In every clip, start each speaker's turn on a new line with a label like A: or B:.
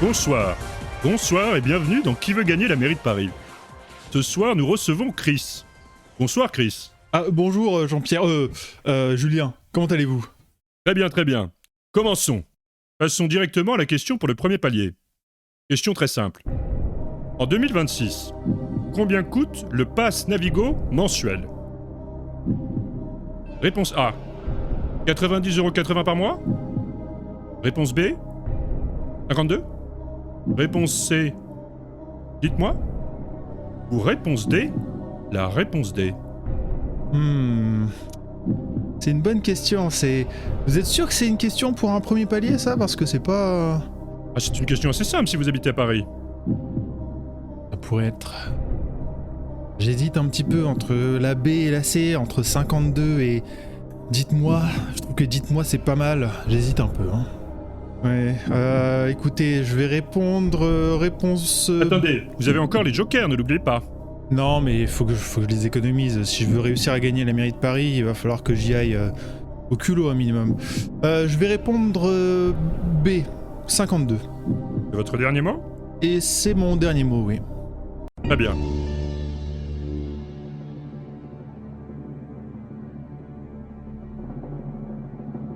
A: Bonsoir. Bonsoir et bienvenue dans Qui veut gagner la mairie de Paris. Ce soir, nous recevons Chris. Bonsoir Chris.
B: Ah, bonjour Jean-Pierre, Julien, comment allez-vous?
A: Très bien, très bien. Commençons. Passons directement à la question pour le premier palier. Question très simple. En 2026, combien coûte le pass Navigo mensuel? Réponse A. 90,80€ par mois. Réponse B. 52. Réponse C. Dites-moi. Ou réponse D. La réponse D.
B: C'est une bonne question, Vous êtes sûr que c'est une question pour un premier palier, ça? Parce que c'est pas...
A: Ah, c'est une question assez simple si vous habitez à Paris.
B: Ça pourrait être... J'hésite un petit peu entre la B et la C, entre 52 et... Dites-moi, je trouve que dites-moi c'est pas mal, j'hésite un peu, hein. Ouais, écoutez, je vais répondre... réponse...
A: Attendez, vous avez encore les jokers, ne l'oubliez pas.
B: Non, mais il faut que je les économise. Si je veux réussir à gagner la mairie de Paris, il va falloir que j'y aille au culot un minimum. Je vais répondre B, 52.
A: C'est votre dernier mot?
B: Et c'est mon dernier mot, oui.
A: Très bien.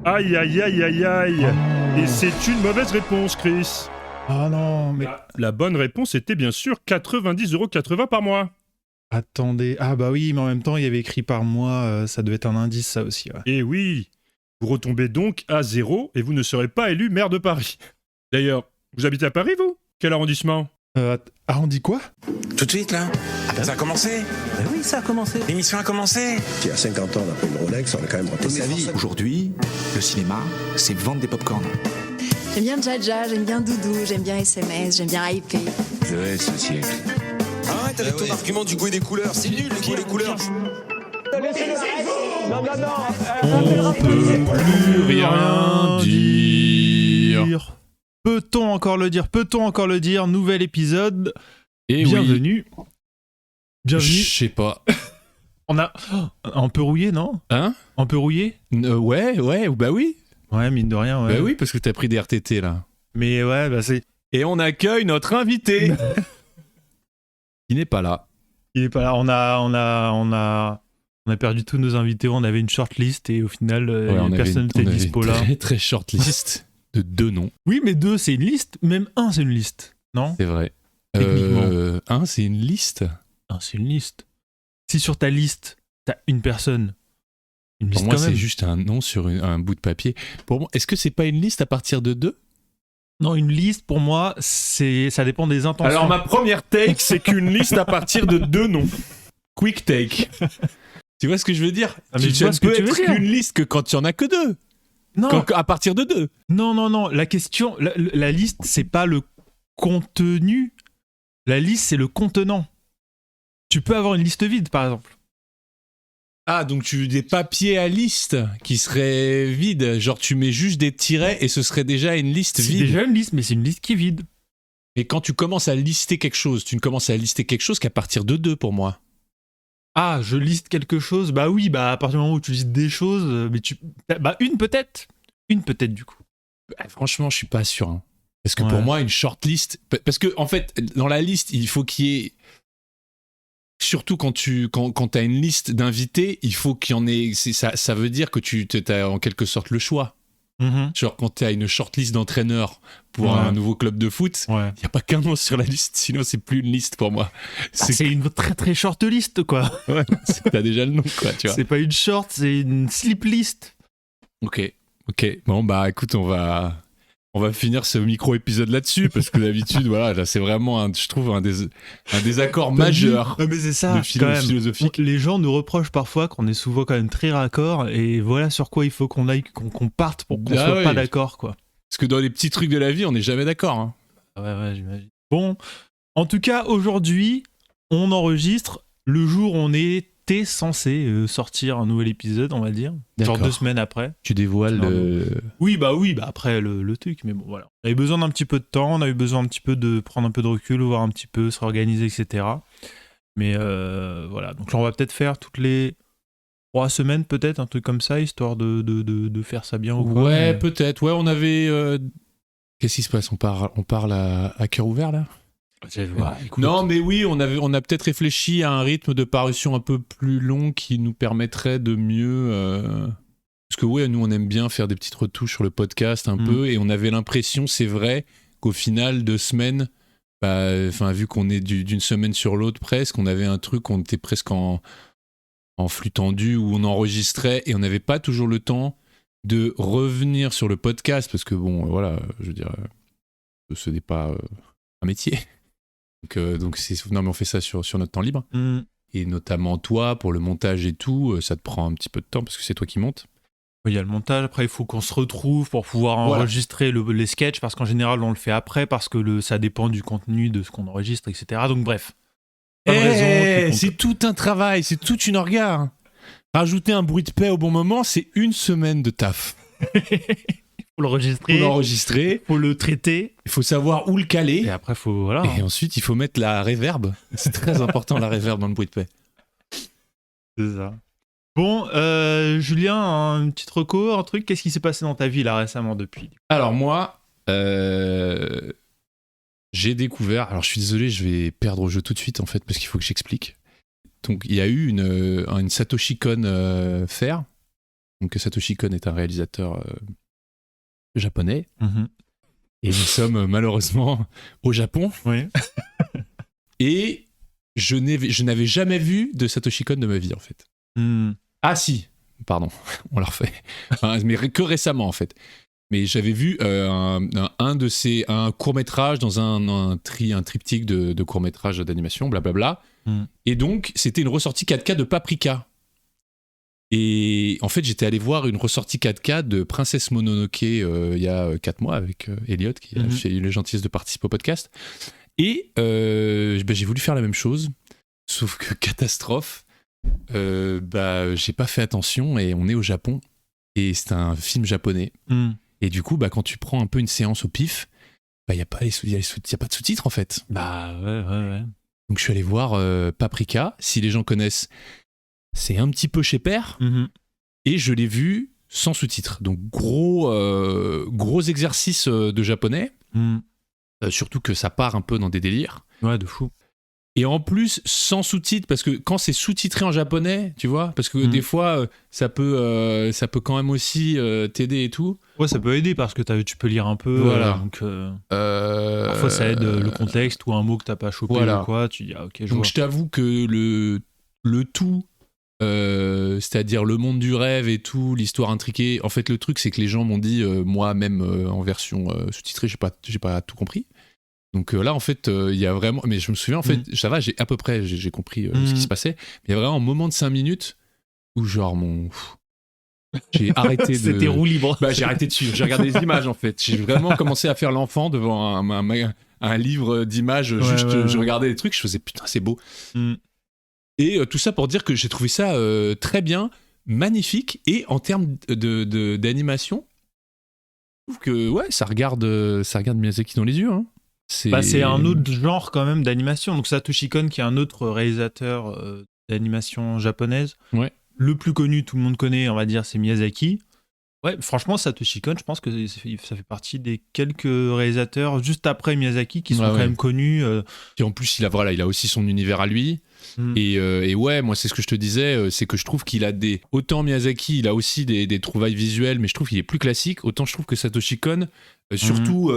A: Aïe aïe aïe aïe aïe. Et c'est une mauvaise réponse, Chris.
B: Ah non, mais...
A: La bonne réponse était bien sûr 90,80€ par mois.
B: Attendez, ah bah oui, mais en même temps, il y avait écrit par mois, ça devait être un indice, ça aussi, ouais.
A: Et oui, vous retombez donc à 0 et vous ne serez pas élu maire de Paris. D'ailleurs, vous habitez à Paris, vous? Quel arrondissement?
B: Arrondi quoi?
C: Tout de suite, là? Ça a commencé?
D: Ben oui, ça a commencé.
C: L'émission a commencé?
E: Qui a 50 ans, on a pris une Rolex, on a quand même raté sa vie.
D: Aujourd'hui, le cinéma, c'est vendre des pop-corn.
F: J'aime bien Jaja, j'aime bien Doudou, j'aime bien SMS, j'aime bien IP.
E: Je hais ce siècle.
C: Arrête avec ton argument du goût et des couleurs, c'est nul le goût et des couleurs.
B: On peut plus rien dire. Peut-on encore le dire? Peut-on encore le dire? Nouvel épisode.
G: Et
B: bienvenue.
G: Oui.
B: Bienvenue.
G: Je sais pas.
B: On a un peu rouillé, non?
G: Hein?
B: Un peu rouillé?
G: Ouais, bah oui.
B: Ouais, mine de rien, ouais.
G: Bah oui, parce que t'as pris des RTT là.
B: Mais ouais, bah c'est...
G: Et on accueille notre invité. Il n'est pas là.
B: Il est pas là. On a perdu tous nos invités. On avait une shortlist et au final, personne n'était dispo là.
G: Très très short list de 2 noms.
B: Oui, mais 2 c'est une liste. Même 1 c'est une liste. Non?
G: C'est vrai.
B: Techniquement.
G: 1 c'est une liste.
B: 1 c'est une liste. Si sur ta liste, t'as une personne. Une liste
G: Pour moi,
B: quand même.
G: c'est juste un nom sur un bout de papier. Pour moi, est-ce que c'est pas une liste à partir de 2?
B: Non, une liste pour moi, ça dépend des intentions.
A: Alors ma première take, c'est qu'une liste à partir de 2 noms. Quick take.
G: Tu vois ce que je veux dire?
B: Ah, mais je vois ce que
G: peux
B: tu veux
G: être
B: dire.
G: qu'une liste que quand il y en a que 2.
B: Non,
G: À partir de 2.
B: non. La question, la liste, c'est pas le contenu. La liste, c'est le contenant. Tu peux avoir une liste vide, par exemple.
G: Ah, donc des papiers à liste qui seraient vides. Genre, tu mets juste des tirets et ce serait déjà une liste
B: C'est
G: vide.
B: déjà une liste, mais c'est une liste qui est vide.
G: Mais quand tu commences à lister quelque chose, tu ne commences à lister quelque chose qu'à partir de 2 pour moi.
B: Ah, je liste quelque chose. Bah oui, bah à partir du moment où tu listes des choses, mais bah une peut-être du coup.
G: Franchement, je suis pas sûr. Hein. Parce que
B: Ouais.
G: pour moi, une shortlist... Parce que, en fait, dans la liste, il faut qu'il y ait... Surtout quand t'as une liste d'invités, il faut qu'il y en ait... Ça veut dire que tu as en quelque sorte le choix. Genre quand t'as une shortlist d'entraîneurs pour un nouveau club de foot, il
B: Ouais.
G: n'y a pas qu'un nom sur la liste, sinon c'est plus une liste pour moi.
B: C'est une très très short liste, quoi.
G: Ouais, t'as déjà le nom, quoi, tu vois.
B: C'est pas une short, c'est une slip list.
G: Ok. Bon, bah écoute, on va finir ce micro-épisode là-dessus, parce que d'habitude, voilà, là, c'est vraiment, je trouve, un désaccord majeur
B: Ouais, mais c'est ça,
G: de
B: quand même.
G: philosophique.
B: Les gens nous reprochent parfois qu'on est souvent quand même très raccord, et voilà sur quoi il faut qu'on aille, qu'on parte pour qu'on soit pas d'accord, quoi.
G: Parce que dans les petits trucs de la vie, on n'est jamais d'accord. Hein.
B: Ouais, j'imagine. Bon, en tout cas, aujourd'hui, on enregistre le jour où on était censé sortir un nouvel épisode, on va dire. Genre
G: D'accord.
B: 2 semaines après.
G: Tu dévoiles le...
B: Oui, bah après le truc, mais bon, voilà. On avait besoin d'un petit peu de temps, on a eu besoin un petit peu de prendre un peu de recul, voir un petit peu, se réorganiser, etc. Mais voilà, donc là, on va peut-être faire toutes les 3 semaines, peut-être, un truc comme ça, histoire de faire ça bien ou quoi.
G: Ouais,
B: mais...
G: peut-être. Ouais, on avait Qu'est-ce qui se passe ? On parle à cœur ouvert là ?
B: Écoute,
G: Non, mais oui, on a peut-être réfléchi à un rythme de parution un peu plus long qui nous permettrait de mieux. Parce que ouais, nous on aime bien faire des petites retouches sur le podcast un peu, et on avait l'impression, c'est vrai, qu'au final 2 semaines, vu qu'on est d'une semaine sur l'autre presque, on avait un truc, on était presque en flux tendu où on enregistrait et on n'avait pas toujours le temps de revenir sur le podcast parce que bon, voilà, je veux dire, ce n'est pas un métier. Donc non, mais on fait ça sur notre temps libre. Et notamment toi, pour le montage et tout, ça te prend un petit peu de temps parce que c'est toi qui montes.
B: il y a le montage, après il faut qu'on se retrouve pour pouvoir enregistrer les sketchs, parce qu'en général on le fait après, parce que ça dépend du contenu de ce qu'on enregistre, etc. Donc bref. Pas de raison,
G: c'est tout un travail, c'est toute une orga. Rajouter un bruit de paix au bon moment, c'est 1 semaine de taf.
B: Faut l'enregistrer, faut le traiter,
G: il faut savoir où le caler.
B: Et après faut
G: Et ensuite il faut mettre la reverb. C'est très important la reverb dans le bruit de paix.
B: C'est ça. Bon, Julien, une petite reco, un truc, qu'est-ce qui s'est passé dans ta vie là récemment depuis ?
G: Alors moi, j'ai découvert, alors je suis désolé, je vais perdre au jeu tout de suite en fait parce qu'il faut que j'explique. Donc il y a eu une Satoshi Kon Fair. Donc Satoshi Kon est un réalisateur japonais. Et nous sommes malheureusement au Japon.
B: Oui.
G: Et je n'avais jamais vu de Satoshi Kon de ma vie en fait. Ah si, pardon, on l'a refait. Mais que récemment en fait. Mais j'avais vu un court-métrage dans un triptyque de court-métrage d'animation, blablabla. Et donc, c'était une ressortie 4K de Paprika. Et en fait, j'étais allé voir une ressortie 4K de Princesse Mononoke il y a 4 mois avec Elliot, qui a fait la gentillesse de participer au podcast. Et j'ai voulu faire la même chose, sauf que catastrophe. J'ai pas fait attention et on est au Japon. Et c'est un film japonais. Et du coup, quand tu prends un peu une séance au pif, il n'y a pas de sous-titres en fait.
B: Ouais.
G: Donc je suis allé voir Paprika. Si les gens connaissent, c'est un petit peu chez Père. Et je l'ai vu sans sous-titres. Donc gros exercice de japonais. Surtout que ça part un peu dans des délires.
B: Ouais, de fou.
G: Et en plus, sans sous-titres, parce que quand c'est sous-titré en japonais, tu vois, parce que des fois, ça peut quand même aussi t'aider et tout.
B: Ouais, ça peut aider parce que tu peux lire un peu.
G: Voilà.
B: Donc, parfois, ça aide le contexte ou un mot que t'as pas chopé ou quoi. Tu dis, ok, je vois.
G: Donc, je t'avoue que le tout, c'est-à-dire le monde du rêve et tout, l'histoire intriquée, en fait, le truc, c'est que les gens m'ont dit, moi, même en version sous-titrée, j'ai pas tout compris. Donc là, en fait, il y a vraiment... Mais je me souviens, en fait, ça va, j'ai compris ce qui se passait. Mais il y a vraiment un moment de 5 minutes où genre j'ai arrêté de...
B: C'était roue libre.
G: J'ai arrêté de suivre. J'ai regardé les images, en fait. J'ai vraiment commencé à faire l'enfant devant un livre d'images. Je regardais les trucs, je faisais putain, c'est beau. Et tout ça pour dire que j'ai trouvé ça très bien, magnifique. Et en termes d'animation, je trouve que ça regarde Miyazaki dans les yeux, hein.
B: C'est un autre genre quand même d'animation. Donc Satoshi Kon, qui est un autre réalisateur d'animation japonaise.
G: Ouais.
B: Le plus connu, tout le monde connaît, on va dire, c'est Miyazaki. Ouais, franchement, Satoshi Kon, je pense que ça fait partie des quelques réalisateurs juste après Miyazaki qui sont quand même connus.
G: Et en plus, il a aussi son univers à lui. Et ouais, moi, c'est ce que je te disais, c'est que je trouve qu'il a autant Miyazaki, il a aussi des trouvailles visuelles, mais je trouve qu'il est plus classique. Autant je trouve que Satoshi Kon, surtout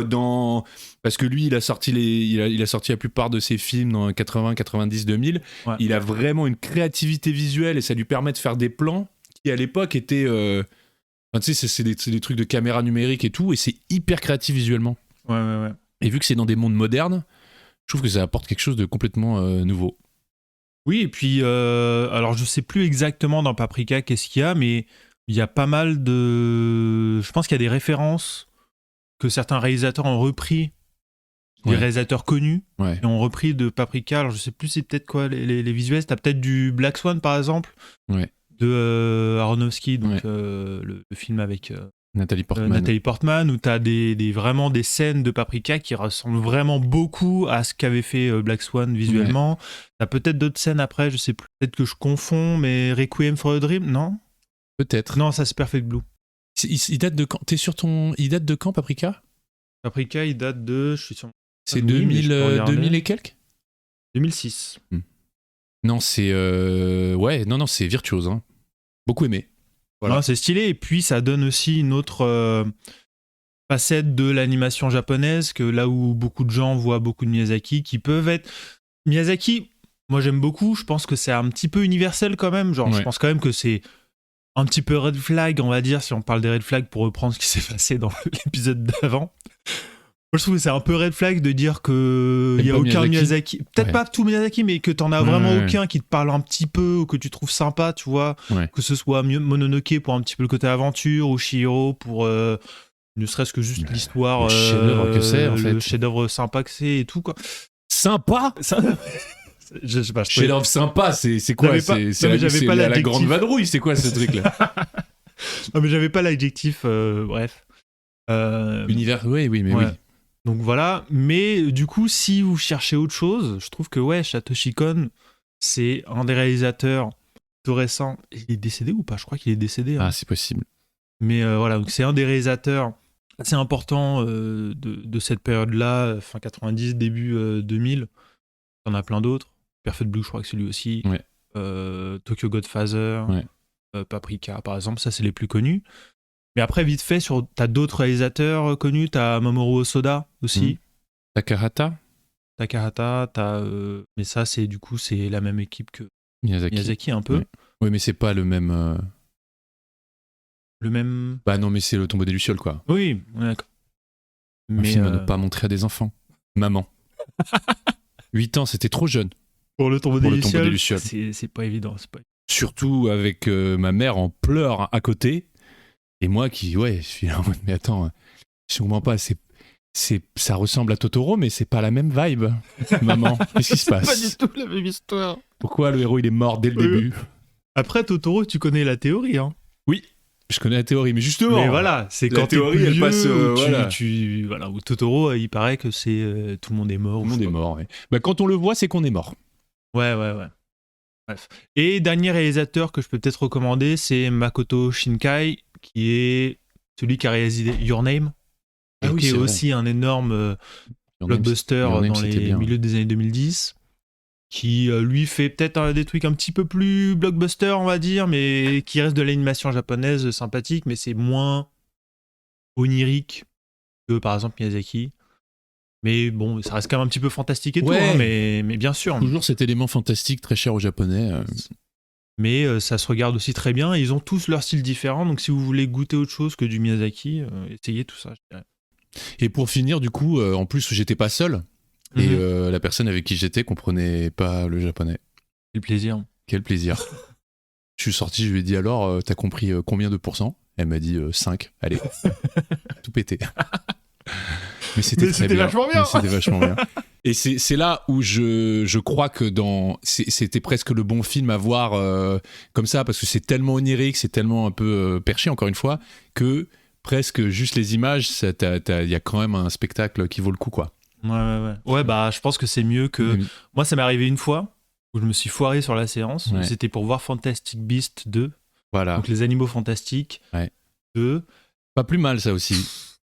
G: parce que lui, il a sorti la plupart de ses films dans 80, 90, 2000. Ouais. Il a vraiment une créativité visuelle et ça lui permet de faire des plans qui, à l'époque, étaient... tu sais, c'est des trucs de caméra numérique et tout, et c'est hyper créatif visuellement.
B: Ouais.
G: Et vu que c'est dans des mondes modernes, je trouve que ça apporte quelque chose de complètement nouveau.
B: Oui, et puis, alors je sais plus exactement dans Paprika qu'est-ce qu'il y a, mais il y a pas mal de... Je pense qu'il y a des références que certains réalisateurs ont repris, des réalisateurs connus, et ont repris de Paprika. Alors je sais plus, c'est peut-être quoi les visuels. T'as peut-être du Black Swan, par exemple, de Aronofsky, donc le film avec...
G: Nathalie
B: Portman, où t'as vraiment des scènes de Paprika qui ressemblent vraiment beaucoup à ce qu'avait fait Black Swan visuellement. T'as peut-être d'autres scènes après, je sais plus, peut-être que je confonds, mais Requiem for a Dream, non ?
G: Peut-être.
B: Non, ça c'est Perfect Blue.
G: Il date de quand ? Il date de quand, Paprika ?
B: Paprika, il date de... Je suis sur...
G: C'est
B: Oui, mais je peux regarder.
G: 2000 et quelques
B: 2006.
G: Non, c'est... Ouais, non, c'est Virtuose. Hein. Beaucoup aimé. Voilà.
B: Non, c'est stylé. Et puis, ça donne aussi une autre facette de l'animation japonaise, que là où beaucoup de gens voient beaucoup de Miyazaki, qui peuvent être... Miyazaki, moi j'aime beaucoup. Je pense que c'est un petit peu universel quand même. Genre,
G: Ouais.
B: je pense quand même que c'est un petit peu red flag, on va dire, si on parle des red flags pour reprendre ce qui s'est passé dans l'épisode d'avant. Moi, je trouve que c'est un peu red flag de dire qu'il n'y a
G: pas
B: aucun
G: Miyazaki.
B: Miyazaki. Peut-être
G: Ouais.
B: pas tout Miyazaki, mais que t'en as vraiment
G: Ouais.
B: aucun qui te parle un petit peu ou que tu trouves sympa, tu vois.
G: Ouais.
B: Que ce soit Mononoke pour un petit peu le côté aventure ou Chihiro pour ne serait-ce que juste l'histoire.
G: le chef-d'œuvre que c'est, en fait.
B: Le chef-d'œuvre sympa que c'est et tout, quoi.
G: Sympa
B: Ça... je sais pas, je
G: Chez Love sympa, c'est quoi?
B: J'avais pas-
G: C'est
B: non, mais j'avais pas
G: la
B: l'adjectif.
G: grande vadrouille, c'est quoi ce truc-là?
B: Non, mais j'avais pas l'adjectif, bref.
G: Univers, oui, mais
B: Ouais.
G: oui.
B: Donc voilà, mais du coup, si vous cherchez autre chose, je trouve que ouais, Satoshi Kon, c'est un des réalisateurs tout récents. Il est décédé ou pas? Je crois qu'il est décédé. Hein.
G: Ah, c'est possible.
B: Mais voilà, donc c'est un des réalisateurs assez importants de cette période-là, fin 90, début 2000. Il y en a plein d'autres. Perfect Blue, je crois que c'est lui aussi.
G: Ouais.
B: Tokyo Godfather,
G: Ouais.
B: Paprika, par exemple, ça c'est les plus connus. Mais après, vite fait, t'as d'autres réalisateurs connus. T'as Mamoru Hosoda aussi.
G: Takahata
B: Takahata, mais ça, c'est du coup, c'est la même équipe que
G: Miyazaki.
B: Miyazaki, un peu.
G: Ouais. Oui, mais c'est pas le même...
B: Le même.
G: Bah non, mais c'est le Tombeau des Lucioles, quoi.
B: Oui, d'accord.
G: Un film à ne pas montrer à des enfants. Maman. 8 ans, c'était trop jeune.
B: Pour le Tombeau
G: Pour
B: des
G: le Tombeau des
B: Lucioles,
G: Lucioles.
B: c'est pas évident. C'est pas...
G: Surtout avec ma mère en pleurs à côté. Et moi qui, ouais, je suis là en mode, mais attends, je comprends pas, ça ressemble à Totoro, mais c'est pas la même vibe. Maman, qu'est-ce qui se passe?
B: Pas du tout la même histoire.
G: Pourquoi le héros il est mort dès le
B: Oui.
G: début?
B: Après, Totoro, tu connais la théorie, hein.
G: Je connais la théorie, mais justement.
B: Mais voilà, c'est
G: la
B: quand t'es
G: théorie,
B: plus
G: elle
B: vieux,
G: passe,
B: où
G: voilà.
B: voilà, où Totoro, il paraît que c'est tout le monde est mort.
G: Tout le monde est mort. Ouais. Bah, quand on le voit, c'est qu'on est mort.
B: Ouais. Bref. Et dernier réalisateur que je peux peut-être recommander, c'est Makoto Shinkai, qui est celui qui a réalisé Your Name,
G: Ah oui,
B: qui est
G: c'est vrai.
B: aussi un énorme blockbuster
G: Your Name,
B: dans
G: c'était
B: les
G: bien.
B: milieux des années 2010, qui lui fait peut-être des trucs un petit peu plus blockbuster, on va dire, mais qui reste de l'animation japonaise sympathique, mais c'est moins onirique que par exemple Miyazaki. Mais bon, ça reste quand même un petit peu fantastique et
G: Ouais.
B: tout, hein, mais bien sûr.
G: Toujours cet élément fantastique très cher aux Japonais.
B: Mais ça se regarde aussi très bien. Ils ont tous leur style différent, donc si vous voulez goûter autre chose que du Miyazaki, essayez tout ça, je dirais.
G: Et pour finir, du coup, en plus, j'étais pas seul. Et la personne avec qui j'étais comprenait pas le japonais.
B: Quel plaisir.
G: Quel plaisir. Je suis sorti, je lui ai dit alors, t'as compris combien de pourcents? Elle m'a dit 5. Allez, tout pété. Mais c'était très bien.
B: vachement bien.
G: Mais c'était vachement bien. Et c'est là où je crois que c'était presque le bon film à voir comme ça, parce que c'est tellement onirique, c'est tellement un peu perché, encore une fois, que presque juste les images, il y a quand même un spectacle qui vaut le coup, quoi.
B: Ouais. Ouais, bah, je pense que c'est mieux que.
G: Oui.
B: Moi, ça m'est arrivé une fois où je me suis foiré sur la séance.
G: Ouais.
B: C'était pour voir Fantastic Beasts 2,
G: Voilà.
B: donc les animaux fantastiques
G: Ouais.
B: 2.
G: Pas plus mal, ça aussi.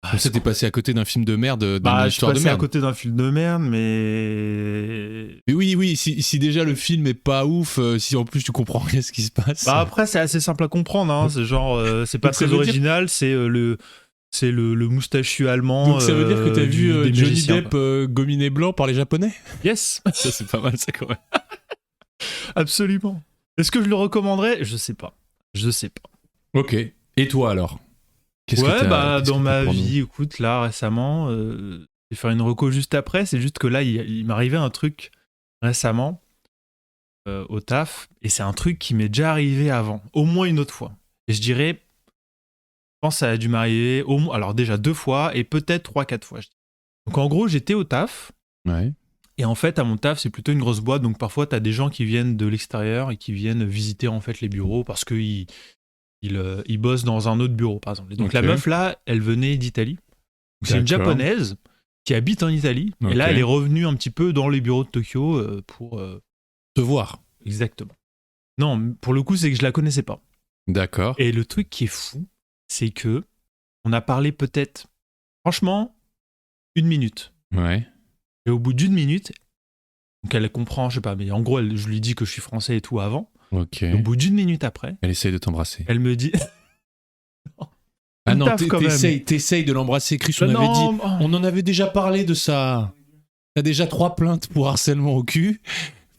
G: Comme ça, t'es passé à côté d'un film de merde, d'une
B: Bah, je suis
G: histoire de
B: passé à
G: merde.
B: côté d'un film de merde, mais.
G: Mais oui, si déjà le film est pas ouf, si en plus tu comprends rien ce qui se passe.
B: Bah, après, c'est assez simple à comprendre. Hein. C'est genre, c'est pas
G: Donc, ça
B: très
G: veut dire-
B: original, c'est le moustachu allemand.
G: Donc ça veut dire que t'as vu
B: des
G: Johnny
B: magiciens,
G: Depp
B: quoi.
G: gominé blanc par les Japonais?
B: Yes,
G: Ça, c'est pas mal, ça, quand même.
B: absolument. Est-ce que je le recommanderais? Je sais pas.
G: Ok. Et toi, alors? Qu'est-ce que
B: Ouais,
G: t'as-
B: bah,
G: qu'est-ce
B: dans
G: que t'as
B: ma
G: pour nous
B: vie, écoute, là, récemment, je vais faire une reco juste après. C'est juste que là, il m'est arrivé un truc récemment au taf, et c'est un truc qui m'est déjà arrivé avant, au moins une autre fois. Et je dirais, je pense que ça a dû m'arriver, alors déjà 2 fois, et peut-être 3-4 fois. Donc en gros, j'étais au taf,
G: Ouais.
B: et en fait, à mon taf, c'est plutôt une grosse boîte, donc parfois, t'as des gens qui viennent de l'extérieur et qui viennent visiter en fait les bureaux parce qu'ils bossent dans un autre bureau, par exemple. Et donc
G: Ok.
B: la meuf là, elle venait d'Italie. Donc, c'est une
G: D'accord.
B: japonaise qui habite en Italie, et là,
G: Ok.
B: elle est revenue un petit peu dans les bureaux de Tokyo pour
G: Te voir.
B: exactement. Non, pour le coup, c'est que je la connaissais pas.
G: D'accord.
B: Et le truc qui est fou, c'est que on a parlé peut-être, franchement, 1 minute.
G: Ouais.
B: Et au bout d'1 minute, donc elle comprend, je sais pas, mais en gros, je lui dis que je suis français et tout avant.
G: Ok.
B: Et au bout d'1 minute après,
G: Elle essaye de t'embrasser.
B: elle me dit...
G: Ah non,
B: taf, quand même.
G: t'essayes de l'embrasser. Chris, on avait dit, on en avait déjà parlé de ça. T'as déjà 3 plaintes pour harcèlement au cul.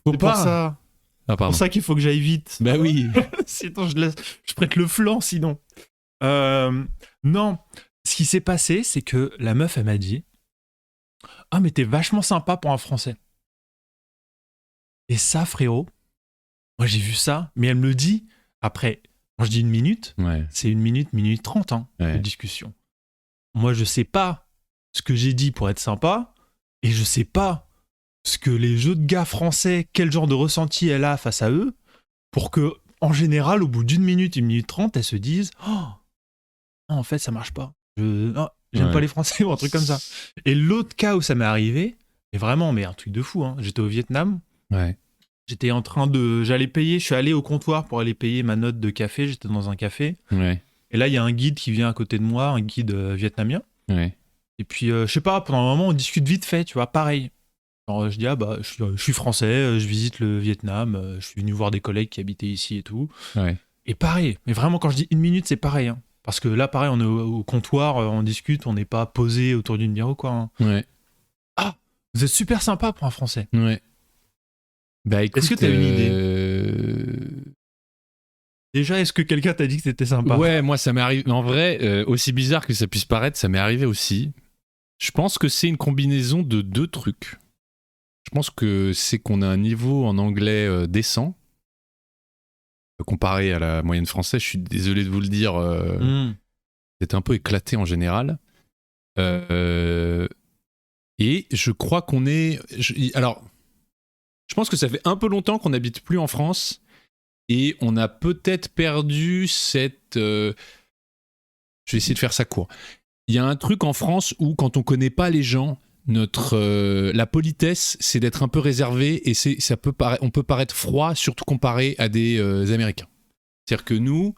G: Faut
B: C'est
G: pas.
B: pour ça.
G: Ah, pardon.
B: pour ça qu'il faut que j'aille vite.
G: Bah oui.
B: Sinon, je prête le flanc, sinon. Non, ce qui s'est passé, c'est que la meuf, elle m'a dit « Ah, mais t'es vachement sympa pour un Français. » Et ça, frérot, moi, j'ai vu ça, mais elle me le dit après, quand je dis 1 minute,
G: Ouais.
B: c'est 1 minute, 1 minute 30 de
G: Ouais.
B: discussion. Moi, je sais pas ce que j'ai dit pour être sympa, et je sais pas ce que les autres gars français, quel genre de ressenti elle a face à eux, pour que, en général, au bout d'1 minute, 1 minute 30, elles se disent « Oh, en fait, ça marche pas. J'aime
G: Ouais.
B: pas les Français » ou un truc comme ça. Et l'autre cas où ça m'est arrivé, et vraiment, mais un truc de fou, hein, j'étais au Vietnam,
G: Ouais.
B: j'étais en train j'allais payer, je suis allé au comptoir pour aller payer ma note de café, j'étais dans un café,
G: Ouais.
B: et là, il y a un guide qui vient à côté de moi, un guide vietnamien,
G: Ouais.
B: et puis, je sais pas, pendant un moment, on discute vite fait, tu vois, pareil. Alors, je dis, ah bah, je suis français, je visite le Vietnam, je suis venu voir des collègues qui habitaient ici et tout.
G: Ouais.
B: Et pareil, mais vraiment, quand je dis 1 minute, c'est pareil, hein. Parce que là, pareil, on est au comptoir, on discute, on n'est pas posé autour d'une bière ou quoi, hein.
G: Ouais.
B: Vous êtes super sympa pour un Français.
G: Ouais. Bah écoute.
B: Est-ce que t'as une idée Déjà, est-ce que quelqu'un t'a dit que c'était sympa?
G: Ouais, moi ça m'est arrivé. En vrai, aussi bizarre que ça puisse paraître, ça m'est arrivé aussi. Je pense que c'est une combinaison de 2 trucs. Je pense que c'est qu'on a un niveau en anglais décent. Comparé à la moyenne française, je suis désolé de vous le dire, c'est un peu éclaté en général. Et je crois qu'on est... Alors, je pense que ça fait un peu longtemps qu'on n'habite plus en France et on a peut-être perdu cette... Je vais essayer de faire ça court. Il y a un truc en France où quand on connaît pas les gens, la politesse, c'est d'être un peu réservé et on peut paraître froid, surtout comparé à des Américains. C'est-à-dire que nous,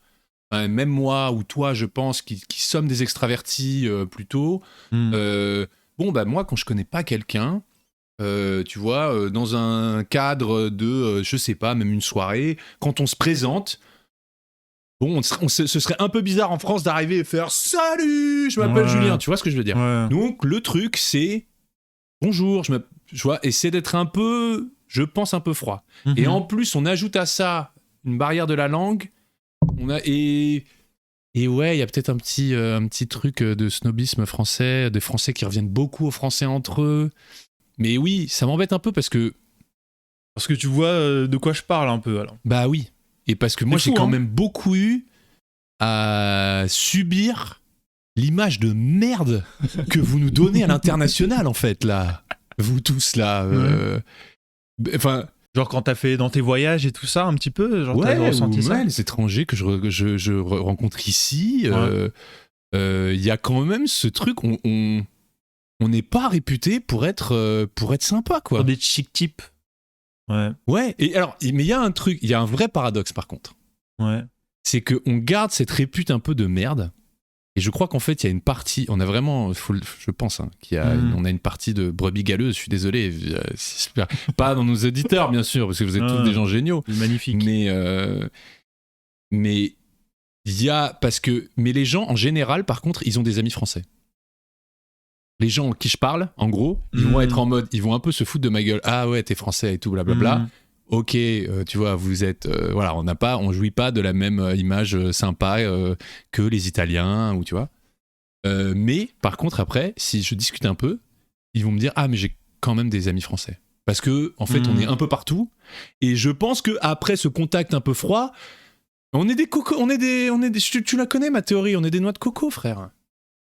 G: même moi ou toi, je pense, qui sommes des extravertis plutôt, bon, bah moi, quand je connais pas quelqu'un, tu vois, dans un cadre de, je sais pas, même une soirée, quand on se présente, bon, ce serait un peu bizarre en France d'arriver et faire « Salut, je m'appelle Julien », tu vois ce que je veux dire.
B: Ouais.
G: Donc, le truc, c'est « Bonjour », tu vois, et c'est d'être un peu, je pense, un peu froid. Et en plus, on ajoute à ça une barrière de la langue, et ouais, il y a peut-être un petit truc de snobisme français, des Français qui reviennent beaucoup aux Français entre eux. Mais oui, ça m'embête un peu parce que
B: tu vois de quoi je parle un peu, alors.
G: Bah oui. Et parce que moi,
B: C'est
G: j'ai
B: fou,
G: quand
B: hein.
G: même beaucoup eu à subir l'image de merde que vous nous donnez à l'international, en fait, là. Vous tous, là. Enfin...
B: Genre quand t'as fait dans tes voyages et tout ça, un petit peu, genre
G: Ouais,
B: t'as ressenti
G: ou
B: ça.
G: les étrangers que je rencontre ici, il y a quand même ce truc, on n'est pas réputé pour être sympa, quoi.
B: Pour des chic types. Ouais.
G: Ouais, et alors, mais il y a un truc, il y a un vrai paradoxe par contre.
B: Ouais.
G: C'est qu'on garde cette répute un peu de merde. Et je crois qu'en fait, il y a une partie, on a vraiment, je pense, hein, on a une partie de brebis galeuse, je suis désolé, pas dans nos auditeurs, bien sûr, parce que vous êtes tous des gens géniaux.
B: Magnifique.
G: Mais il y a, mais les gens, en général, par contre, ils ont des amis français. Les gens en qui je parle, en gros, ils vont être en mode, ils vont un peu se foutre de ma gueule. Ah ouais, t'es français et tout, blablabla. Ok, tu vois, vous êtes, voilà, on jouit pas de la même image sympa que les Italiens, ou tu vois. Mais par contre, après, si je discute un peu, ils vont me dire, ah mais j'ai quand même des amis français, parce que en fait, on est un peu partout. Et je pense que après ce contact un peu froid, on est des cocos, tu la connais ma théorie, on est des noix de coco, frère.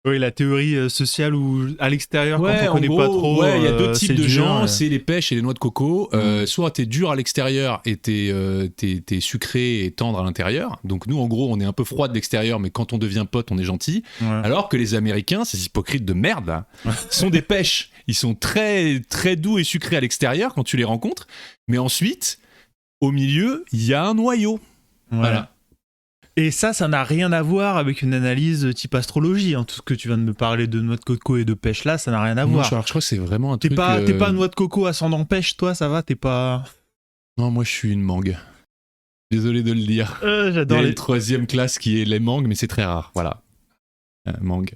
B: Oui, la théorie sociale où à l'extérieur,
G: ouais,
B: quand on connaît pas trop.
G: Ouais, il y a 2 types de
B: dur,
G: gens, c'est les pêches et les noix de coco. Soit t'es dur à l'extérieur et t'es sucré et tendre à l'intérieur. Donc nous, en gros, on est un peu froid de l'extérieur, mais quand on devient pote, on est gentil. Ouais. Alors que les Américains, ces hypocrites de merde, là, sont des pêches. Ils sont très, très doux et sucrés à l'extérieur quand tu les rencontres. Mais ensuite, au milieu, il y a un noyau. Ouais. Voilà.
B: Et ça n'a rien à voir avec une analyse type astrologie. Hein. Tout ce que tu viens de me parler de noix de coco et de pêche là, ça n'a rien à
G: Non,
B: voir.
G: je crois que c'est vraiment un
B: T'es
G: truc.
B: pas noix de coco ascendant pêche, toi, ça va? T'es pas.
G: Non, moi je suis une mangue. Désolé de le dire. Il y
B: J'adore
G: a
B: les.
G: une troisième classe qui est les mangues, mais c'est très rare. Voilà. Mangue.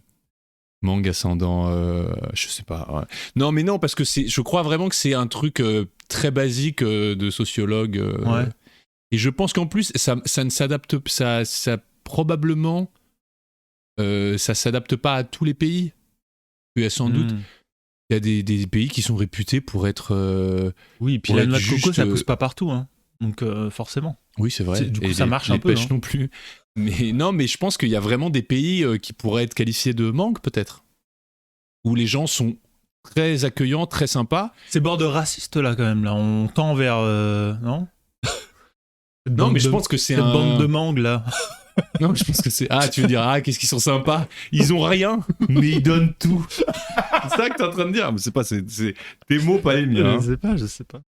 G: Mangue ascendant, je sais pas. Ouais. Non, mais non, parce que je crois vraiment que c'est un truc très basique de sociologue.
B: Ouais.
G: Et je pense qu'en plus, ça ne s'adapte, ça probablement, ça s'adapte pas à tous les pays. Il y a sans doute, il y a des pays qui sont réputés pour être.
B: Oui, puis
G: pour
B: la
G: être
B: noix de coco,
G: juste,
B: ça pousse pas partout, hein. Donc forcément.
G: Oui, c'est vrai.
B: Du coup,
G: Et
B: ça marche un
G: les
B: peu.
G: pêches non plus. Mais non, mais je pense qu'il y a vraiment des pays qui pourraient être qualifiés de mangue, peut-être. Où les gens sont très accueillants, très sympas.
B: C'est border raciste là quand même. Là, on tend vers non.
G: Non, mais je pense que c'est
B: cette
G: un.
B: bande de mangues là.
G: Non, je pense que c'est. Ah, tu veux dire, qu'est-ce qu'ils sont sympas. Ils ont rien, mais ils donnent tout. C'est ça que t'es en train de dire. Mais c'est pas, c'est tes mots, pas les miens. Hein.
B: Je sais pas.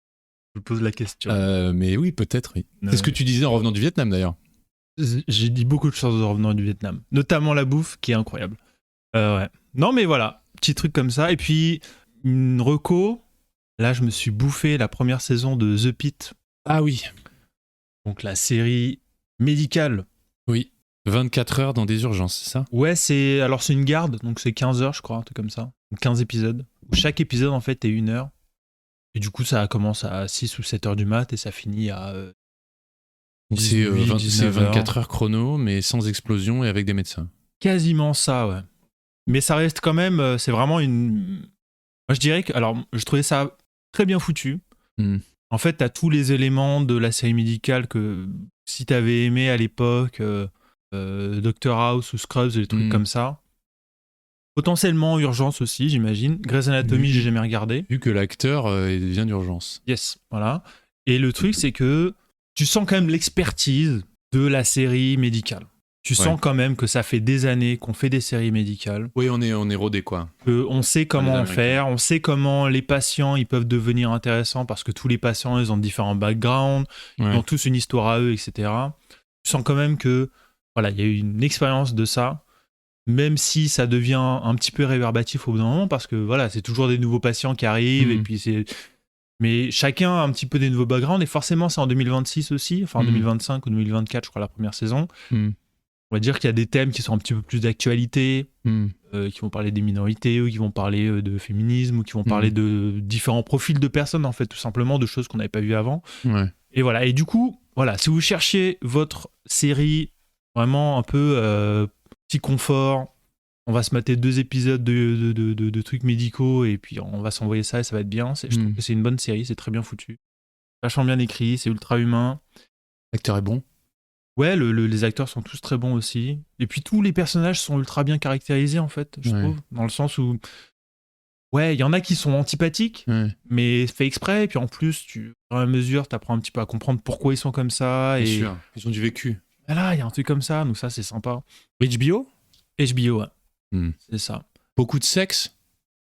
B: Je pose la question.
G: Mais oui, peut-être, oui.
B: Ouais.
G: C'est ce que tu disais en revenant du Vietnam, d'ailleurs.
B: J'ai dit beaucoup de choses en revenant du Vietnam, notamment la bouffe qui est incroyable. Ouais. Non, mais voilà, petit truc comme ça. Et puis une reco. Là, je me suis bouffé la première saison de The Pitt.
G: Ah oui.
B: Donc la série médicale.
G: Oui. 24 heures dans des urgences, c'est ça?
B: Ouais, c'est une garde, donc c'est 15 heures, je crois, un truc comme ça. Donc 15 épisodes. Chaque épisode, en fait, est 1 heure. Et du coup, ça commence à 6 ou 7 heures du mat et ça finit à.
G: Donc c'est
B: 19
G: 24 heures chrono, mais sans explosion et avec des médecins.
B: Quasiment ça, ouais. Mais ça reste quand même. C'est vraiment une. Moi, je dirais que. Alors, je trouvais ça très bien foutu. En fait, t'as tous les éléments de la série médicale que si t'avais aimé à l'époque, Doctor House ou Scrubs, des trucs comme ça. Potentiellement Urgence aussi, j'imagine. Grey's Anatomy, j'ai jamais regardé.
G: Vu que l'acteur vient d'urgence.
B: Yes, voilà. Et le truc, c'est que tu sens quand même l'expertise de la série médicale. Tu sens quand même que ça fait des années qu'on fait des séries médicales.
G: Oui, on est rodé, quoi.
B: On sait comment en faire, on sait comment les patients ils peuvent devenir intéressants parce que tous les patients ils ont différents backgrounds, ils ont tous une histoire à eux, etc. Tu sens quand même que voilà, il y a eu une expérience de ça, même si ça devient un petit peu réverbatif au bout d'un moment parce que voilà, c'est toujours des nouveaux patients qui arrivent et puis c'est. Mais chacun a un petit peu des nouveaux backgrounds et forcément c'est en 2026 aussi, enfin en 2025 ou 2024 je crois la première saison. On va dire qu'il y a des thèmes qui sont un petit peu plus d'actualité, qui vont parler des minorités, ou qui vont parler de féminisme, ou qui vont parler de différents profils de personnes, en fait, tout simplement, de choses qu'on n'avait pas vues avant. Ouais. Et voilà. Et du coup, voilà, si vous cherchez votre série vraiment un peu petit confort, on va se mater 2 épisodes de trucs médicaux, et puis on va s'envoyer ça et ça va être bien. Je trouve que c'est une bonne série, c'est très bien foutu. Vachement bien écrit, c'est ultra humain.
G: L'acteur est bon.
B: Ouais, les acteurs sont tous très bons aussi. Et puis tous les personnages sont ultra bien caractérisés, en fait, je trouve. Dans le sens où, ouais, il y en a qui sont antipathiques, mais fait exprès. Et puis en plus, au fur et à mesure, tu apprends un petit peu à comprendre pourquoi ils sont comme ça.
G: Bien sûr, ils ont du vécu.
B: Voilà, il y a un truc comme ça, donc ça, c'est sympa.
G: HBO ?
B: HBO, ouais. C'est ça.
G: Beaucoup de sexe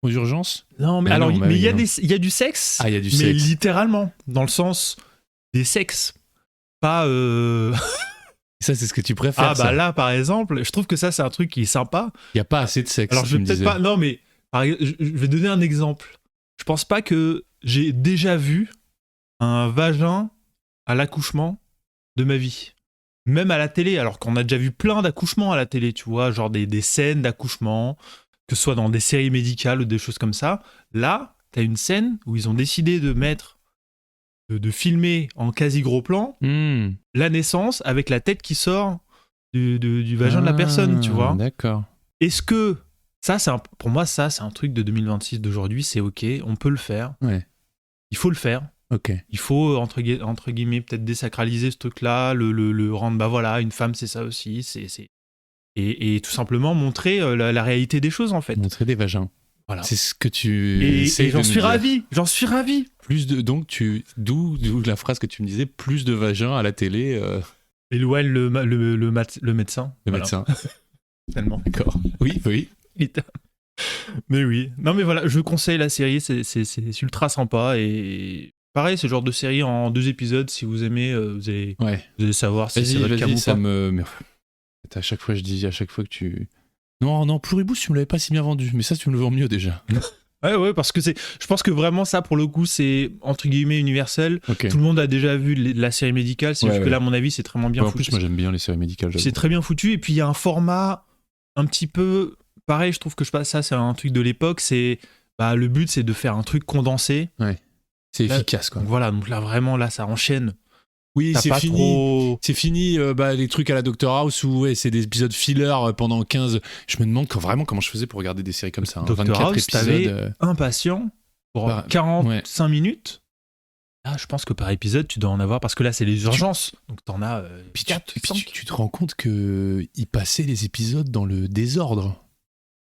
G: aux urgences ?
B: Non, mais alors, il y a du sexe.
G: Ah, il y a du
B: mais
G: sexe.
B: Littéralement, dans le sens des sexes. Pas.
G: Ça, c'est ce que tu préfères.
B: Ah, bah là, par exemple, je trouve que ça, c'est un truc qui est sympa.
G: Il n'y a pas assez de sexe.
B: Alors, je vais peut-être pas. Non, mais je vais donner un exemple. Je pense pas que j'ai déjà vu un vagin à l'accouchement de ma vie. Même à la télé, alors qu'on a déjà vu plein d'accouchements à la télé, tu vois, genre des scènes d'accouchement, que ce soit dans des séries médicales ou des choses comme ça. Là, t'as une scène où ils ont décidé de mettre. De filmer en quasi gros plan la naissance avec la tête qui sort du vagin de la personne, tu vois.
G: D'accord.
B: Est-ce que ça, pour moi, ça, c'est un truc de 2026 d'aujourd'hui, c'est ok, on peut le faire.
G: Ouais.
B: Il faut le faire.
G: Ok.
B: Il faut, entre guillemets, peut-être désacraliser ce truc-là, le rendre, bah voilà, une femme, c'est ça aussi. Et tout simplement montrer la réalité des choses, en fait.
G: Montrer des vagins. Voilà. C'est ce que tu.
B: Et j'en suis ravi.
G: Plus de donc d'où la phrase que tu me disais, plus de vagins à la télé.
B: Et le médecin.
G: Le
B: voilà.
G: médecin.
B: Tellement.
G: D'accord. Oui.
B: Mais oui. Non mais voilà, je conseille la série, c'est ultra sympa et pareil, ce genre de série en 2 épisodes, si vous aimez, vous allez savoir si c'est votre cam ou pas.
G: À chaque fois, je dis, à chaque fois que tu... Non, Pluribus, tu me l'avais pas si bien vendu, mais ça, tu me le vends mieux déjà.
B: Ouais, parce que je pense que vraiment ça, pour le coup, c'est entre guillemets universel.
G: Ok.
B: Tout le monde a déjà vu la série médicale, c'est juste que là, à mon avis, c'est très bien
G: En
B: foutu.
G: plus, moi, j'aime bien les séries médicales. j'avoue.
B: C'est très bien foutu, et puis il y a un format un petit peu pareil, je trouve que ça, c'est un truc de l'époque, c'est le but, c'est de faire un truc condensé.
G: C'est
B: Là,
G: efficace, quoi.
B: Donc voilà, donc là, vraiment, là, ça enchaîne.
G: Oui,
B: T'as
G: c'est
B: pas
G: fini.
B: trop...
G: C'est fini, les trucs à la Doctor House où c'est des épisodes filler pendant 15. Je me demande vraiment comment je faisais pour regarder des séries comme ça.
B: Dr
G: 24
B: House,
G: épisodes.
B: t'avais un patient pour 45 minutes. Là, je pense que par épisode, tu dois en avoir, parce que là, c'est les urgences. Donc t'en as
G: Puis
B: 4,
G: tu te rends compte qu'ils passaient les épisodes dans le désordre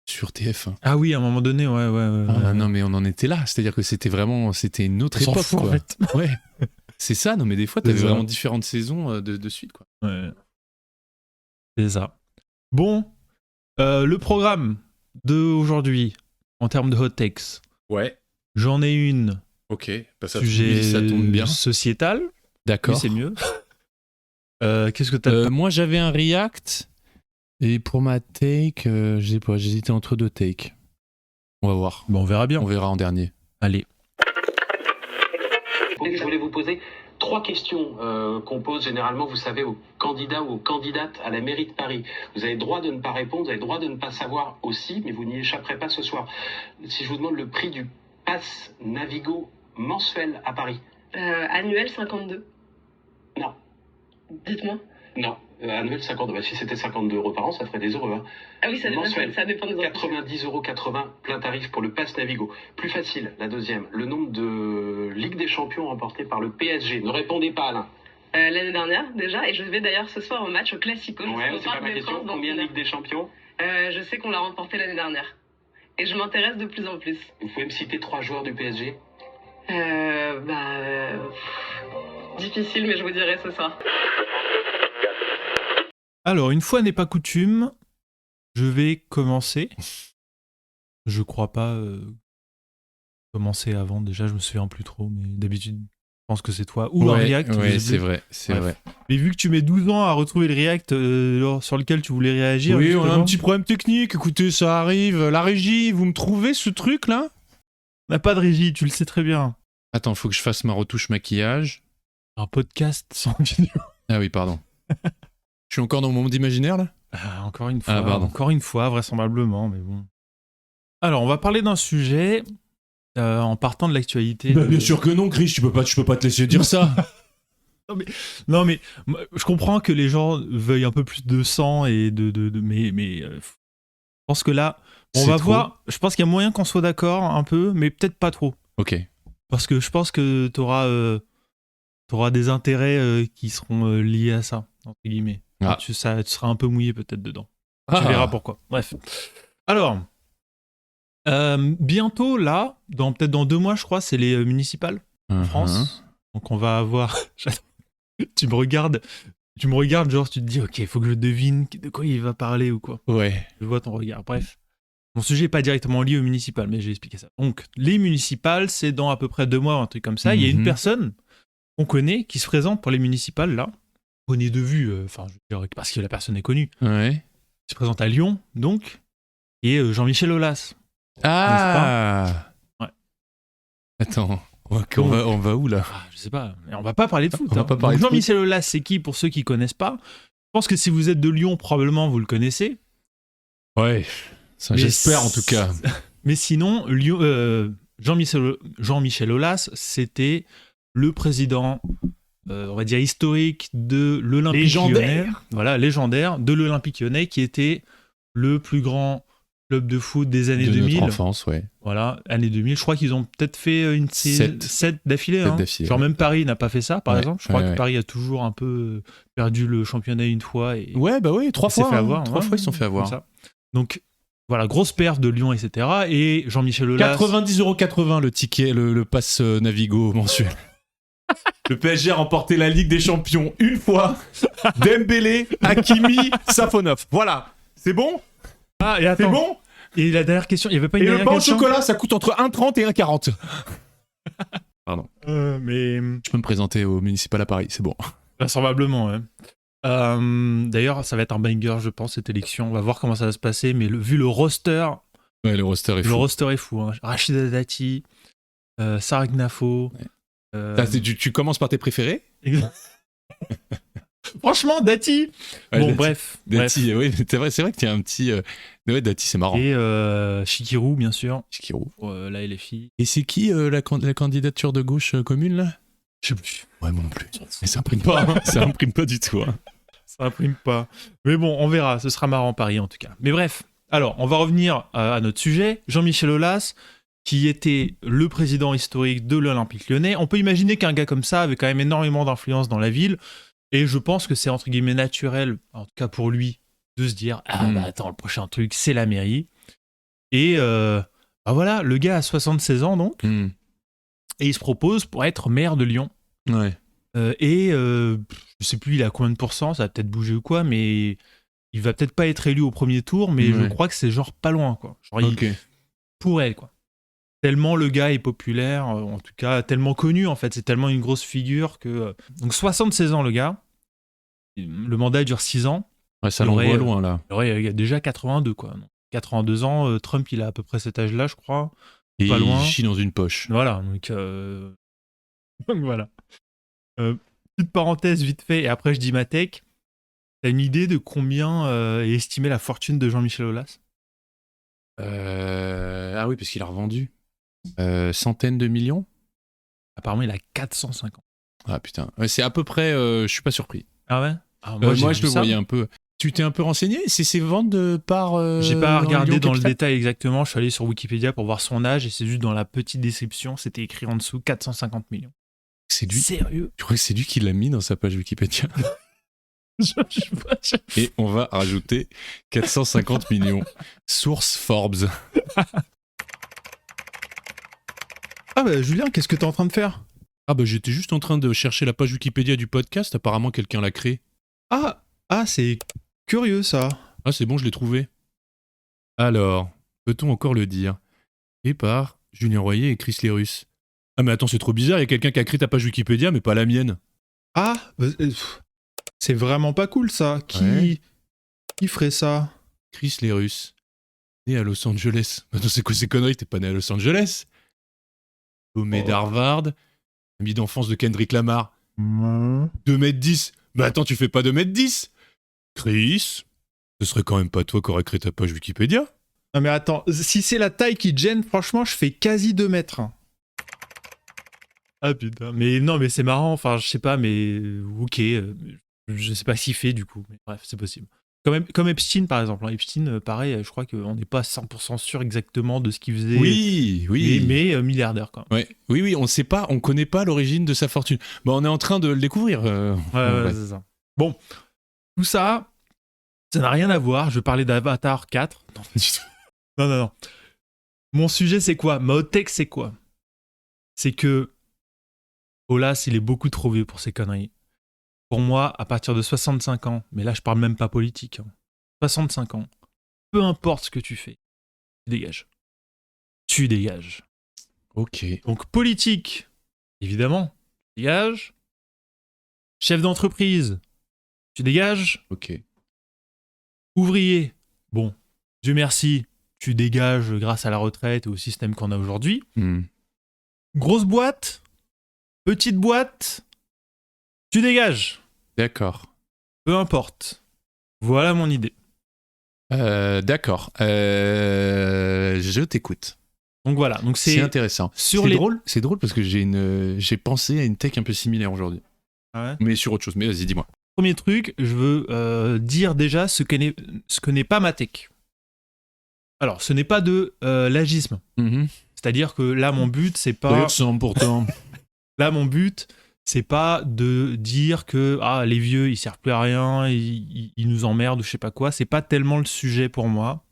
G: sur TF1.
B: Ah oui, à un moment donné, ouais.
G: Non, mais on en était là. C'est-à-dire que c'était une autre
B: On s'en
G: époque,
B: fout,
G: quoi.
B: en fait.
G: Ouais. C'est ça, non mais des fois, t'avais
B: C'est ça.
G: vraiment différentes saisons de suite, quoi.
B: Ouais. C'est ça. Bon, le programme d'aujourd'hui, en termes de hot takes,
G: Ouais.
B: j'en ai une.
G: Ok. Ça,
B: Sujet
G: ça tombe bien.
B: sociétal.
G: D'accord.
B: Oui, c'est mieux. Qu'est-ce que t'as
G: Moi, j'avais un react. Et pour ma take, je sais pas, j'hésitais entre 2 takes. On va voir.
B: Bon, on verra bien.
G: On verra en dernier.
B: Allez.
H: Je voulais vous poser 3 questions qu'on pose généralement, vous savez, aux candidats ou aux candidates à la mairie de Paris. Vous avez le droit de ne pas répondre, vous avez le droit de ne pas savoir aussi, mais vous n'y échapperez pas ce soir. Si je vous demande le prix du pass Navigo mensuel à Paris.
I: Annuel 52.
H: Non.
I: Dites-moi.
H: Non. Annuel 52. Bah, si c'était 52 € par an, ça ferait des heureux. Hein.
I: Ah oui, ça dépend des enfants.
H: 90,80 € plein tarif pour le pass Navigo. Plus facile, la deuxième. Le nombre de Ligue des Champions remportées par le PSG. Ne répondez pas, Alain.
I: L'année dernière, déjà. Et je vais d'ailleurs ce soir au match au Classico.
H: Ouais, c'est pas ma question. Combien de Ligue des Champions?
I: Je sais qu'on l'a remporté l'année dernière. Et je m'intéresse de plus en plus.
H: Vous pouvez me citer 3 joueurs du PSG?
I: Difficile, mais je vous dirai ce soir.
B: Alors, une fois n'est pas coutume, je vais commencer. Je crois pas commencer avant, déjà, je me souviens plus trop, mais d'habitude, je pense que c'est toi. Ou un react.
G: Ouais, c'est vrai, c'est vrai.
B: Mais vu que tu mets 12 ans à retrouver le react sur lequel tu voulais réagir...
G: Oui,
B: justement,
G: on a un petit problème technique, écoutez, ça arrive. La régie, vous me trouvez ce truc-là?
B: On n'a pas de régie, tu le sais très bien.
G: Attends, faut que je fasse ma retouche maquillage.
B: Un podcast sans vidéo.
G: Ah oui, pardon. Je suis encore dans mon monde imaginaire, là?
B: Encore une fois,
G: Ah, pardon.
B: encore une fois, vraisemblablement, mais bon. Alors, on va parler d'un sujet en partant de l'actualité.
G: Bien sûr que non, Chris, tu peux pas te laisser dire ça.
B: Non, mais je comprends que les gens veuillent un peu plus de sang et mais je pense que là, on va voir. Je pense qu'il y a moyen qu'on soit d'accord un peu, mais peut-être pas trop.
G: Ok.
B: Parce que je pense que t'auras des intérêts qui seront liés à ça, entre guillemets.
G: Ah.
B: Tu seras un peu mouillé peut-être dedans. Tu verras pourquoi. Bref. Alors, bientôt, là, peut-être dans 2 mois, je crois, c'est les municipales en France. Donc on va avoir... tu me regardes, genre tu te dis, ok, il faut que je devine de quoi il va parler ou quoi.
G: Ouais.
B: Je vois ton regard. Bref. Mon sujet n'est pas directement lié aux municipales, mais je vais expliquer ça. Donc, les municipales, c'est dans à peu près 2 mois, un truc comme ça. Il y a une personne qu'on connaît qui se présente pour les municipales, là. Connaît de vue, parce que la personne est connue.
G: Ouais.
B: Il se présente à Lyon, donc, et Jean-Michel Aulas.
G: Ah.
B: Ouais.
G: Attends, on va où là?
B: Je sais pas, mais on va pas parler de foot.
G: On va pas parler de foot.
B: Jean-Michel Aulas, c'est qui pour ceux qui connaissent pas? Je pense que si vous êtes de Lyon, probablement vous le connaissez.
G: Ouais, ça, j'espère en tout cas.
B: Mais sinon, Jean-Michel Aulas, c'était le président, on va dire historique de l'Olympique Lyonnais. Voilà, légendaire de l'Olympique Lyonnais, qui était le plus grand club de foot des années
G: de
B: 2000.
G: Notre enfance, ouais.
B: Voilà, années 2000. Je crois qu'ils ont peut-être fait une 7 d'affilée. Hein. Genre même Paris n'a pas fait ça, par exemple. Je crois que Paris a toujours un peu perdu le championnat une fois. Et
G: ouais, bah oui, 3 fois.
B: Fait avoir,
G: 3 fois, ils se sont fait avoir.
B: Ça. Donc, voilà, grosse perf de Lyon, etc. Et Jean-Michel Aulas...
G: 90,80 € le ticket, le pass Navigo mensuel. Le PSG a remporté la Ligue des Champions une fois. Dembélé, Hakimi, Safonov. Voilà, c'est bon?
B: Ah, et attends.
G: C'est bon?
B: Et la dernière question, il n'y avait pas une
G: dernière question? Et le pain
B: question
G: au chocolat, ça coûte entre 1,30 et 1,40. Pardon.
B: Mais...
G: Je peux me présenter au municipal à Paris, c'est bon.
B: Vraisemblablement, ouais. D'ailleurs, ça va être un banger, je pense, cette élection. On va voir comment ça va se passer, mais vu le roster,
G: Ouais, le roster est
B: le
G: fou.
B: roster est fou. Hein. Rachida Dati, Sarah Gnafo.
G: Tu commences par tes préférés?
B: Franchement, Dati.
G: Ouais,
B: Bon,
G: Dati.
B: bref.
G: Dati, oui, c'est vrai qu'il y a un petit. Ouais, Dati, c'est marrant.
B: Et Shikiru, bien sûr.
G: Shikiru.
B: Là, et les filles.
G: Et c'est qui la candidature de gauche commune, là?
B: Je sais plus.
G: Ouais, moi non plus. Mais ça imprime pas, hein. Ça imprime pas du tout. Hein.
B: Ça imprime pas. Mais bon, on verra. Ce sera marrant Paris, en tout cas. Mais bref. Alors, on va revenir à notre sujet. Jean-Michel Aulas, qui était le président historique de l'Olympique Lyonnais. On peut imaginer qu'un gars comme ça avait quand même énormément d'influence dans la ville. Et je pense que c'est entre guillemets naturel, en tout cas pour lui, de se dire bah attends, le prochain truc, c'est la mairie. Et bah voilà, le gars a 76 ans donc, et il se propose pour être maire de Lyon.
G: Ouais.
B: Je sais plus, il a combien de pourcents, ça va peut-être bouger ou quoi, mais il va peut-être pas être élu au premier tour, mais je crois que c'est genre pas loin, quoi. Genre il pourrait, quoi. Tellement le gars est populaire, en tout cas tellement connu en fait, c'est tellement une grosse figure que... Donc 76 ans le gars, le mandat dure 6 ans.
G: Ouais, ça l'envoie loin là.
B: Il y a déjà 82 quoi. Donc, 82 ans, Trump il a à peu près cet âge-là je crois.
G: Et
B: pas loin.
G: il chie dans une poche.
B: Voilà, donc voilà. Petite parenthèse vite fait, et après je dis ma tech. T'as une idée de combien est estimée la fortune de Jean-Michel Aulas ?
G: Ah oui, parce qu'il a revendu. Centaines de millions.
B: Apparemment, il a 450.
G: Ah putain. Ouais, c'est à peu près. Je suis pas surpris.
B: Ah ouais ?
G: Moi, je le voyais un peu. Tu t'es un peu renseigné? C'est ses ventes de parts.
B: J'ai pas regardé dans le
G: capital
B: détail exactement. Je suis allé sur Wikipédia pour voir son âge et c'est juste dans la petite description, c'était écrit en dessous 450 millions.
G: C'est lui.
B: Sérieux?
G: Je crois que c'est lui qui l'a mis dans sa page Wikipédia. Et on va rajouter 450 millions. Source Forbes.
B: Ah bah Julien, qu'est-ce que t'es en train de faire?
G: Ah bah j'étais juste en train de chercher la page Wikipédia du podcast. Apparemment quelqu'un l'a créé.
B: Ah, c'est curieux ça.
G: Ah c'est bon, je l'ai trouvé. Alors, peut-on encore le dire? Et par Julien Royer et Chris Lérus. Ah mais attends, c'est trop bizarre, il y a quelqu'un qui a créé ta page Wikipédia mais pas la mienne.
B: Ah, c'est vraiment pas cool ça. Qui ferait ça?
G: Chris Lérus, né à Los Angeles. Attends, c'est quoi ces conneries? T'es pas né à Los Angeles? Diplômé d'Harvard, ami d'enfance de Kendrick Lamar. 2m10. Mais attends, tu fais pas 2m10? Chris, ce serait quand même pas toi qui aurais créé ta page Wikipédia?
B: Non mais attends, si c'est la taille qui te gêne, franchement, je fais quasi 2 mètres. Ah putain, mais non, mais c'est marrant, enfin, je sais pas, mais ok, je sais pas s'il fait du coup, mais bref, c'est possible. Comme Epstein par exemple, Epstein, pareil, je crois qu'on n'est pas 100% sûr exactement de ce qu'il faisait.
G: Oui.
B: Mais milliardaire quand même.
G: Ouais. Oui, on sait pas, on connaît pas l'origine de sa fortune. Bon, on est en train de le découvrir.
B: Ouais, c'est ça. Bon, tout ça, ça n'a rien à voir, je vais parler d'Avatar 4. Non. Mon sujet c'est quoi? Ma hot take c'est quoi? C'est que Aulas, il est beaucoup trop vieux pour ces conneries. Pour moi, à partir de 65 ans, mais là je parle même pas politique, 65 ans, peu importe ce que tu fais, tu dégages.
G: Ok.
B: Donc politique, évidemment, tu dégages. Chef d'entreprise, tu dégages.
G: Ok.
B: Ouvrier, bon, Dieu merci, tu dégages grâce à la retraite et au système qu'on a aujourd'hui. Grosse boîte, petite boîte, tu dégages.
G: D'accord.
B: Peu importe. Voilà mon idée.
G: D'accord. Je t'écoute.
B: Donc voilà. Donc c'est
G: intéressant. C'est drôle parce que j'ai pensé à une tech un peu similaire aujourd'hui.
B: Ah ouais?
G: Mais sur autre chose. Mais vas-y, dis-moi.
B: Premier truc, je veux dire déjà ce que n'est pas ma tech. Alors, ce n'est pas de l'agisme. C'est-à-dire que là, mon but, c'est pas...
G: D'ailleurs, c'est important.
B: Là, mon but, c'est pas de dire que les vieux, ils servent plus à rien, ils nous emmerdent ou je sais pas quoi. C'est pas tellement le sujet pour moi.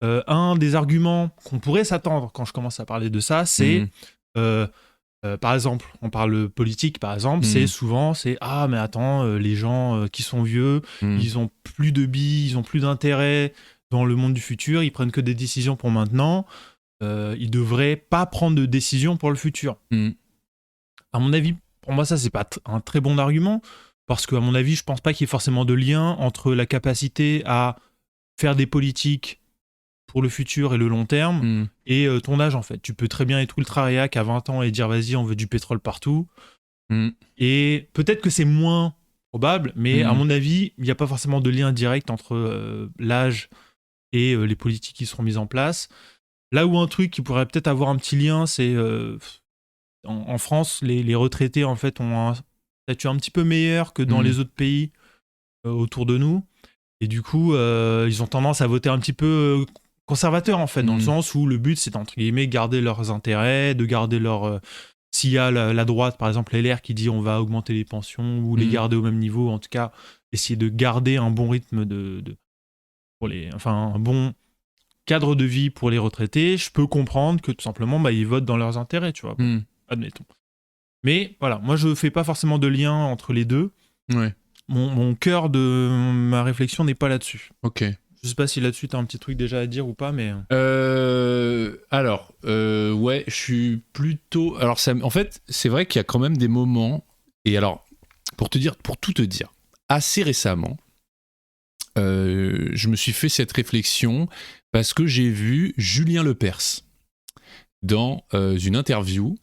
B: Un des arguments qu'on pourrait s'attendre quand je commence à parler de ça, c'est... par exemple, on parle politique, par exemple, c'est souvent, mais attends, les gens qui sont vieux, ils ont plus de billes, ils ont plus d'intérêt dans le monde du futur, ils prennent que des décisions pour maintenant, ils devraient pas prendre de décisions pour le futur. À mon avis, pour moi, ça, c'est pas un très bon argument. parce qu'à mon avis, je pense pas qu'il y ait forcément de lien entre la capacité à faire des politiques pour le futur et le long terme et ton âge, en fait. Tu peux très bien être ultra réac à 20 ans et dire vas-y, on veut du pétrole partout. Et peut-être que c'est moins probable, mais à mon avis, il n'y a pas forcément de lien direct entre l'âge et les politiques qui seront mises en place. Là où un truc qui pourrait peut-être avoir un petit lien, c'est en France, les retraités en fait ont un statut un petit peu meilleur que dans les autres pays autour de nous. Et du coup, ils ont tendance à voter un petit peu conservateur en fait, dans le sens où le but c'est entre guillemets garder leurs intérêts, de garder leur... s'il y a la droite, par exemple LR qui dit on va augmenter les pensions ou les garder au même niveau, en tout cas essayer de garder un bon rythme un bon cadre de vie pour les retraités, je peux comprendre que tout simplement ils votent dans leurs intérêts, tu vois, admettons. Mais voilà, moi je fais pas forcément de lien entre les deux.
G: Ouais.
B: Mon cœur de ma réflexion n'est pas là-dessus.
G: Ok.
B: Je sais pas si là-dessus t'as un petit truc déjà à dire ou pas, mais...
G: ouais, je suis plutôt... Alors, en fait, c'est vrai qu'il y a quand même des moments... Et alors, pour tout te dire, assez récemment, je me suis fait cette réflexion parce que j'ai vu Julien Lepers dans une interview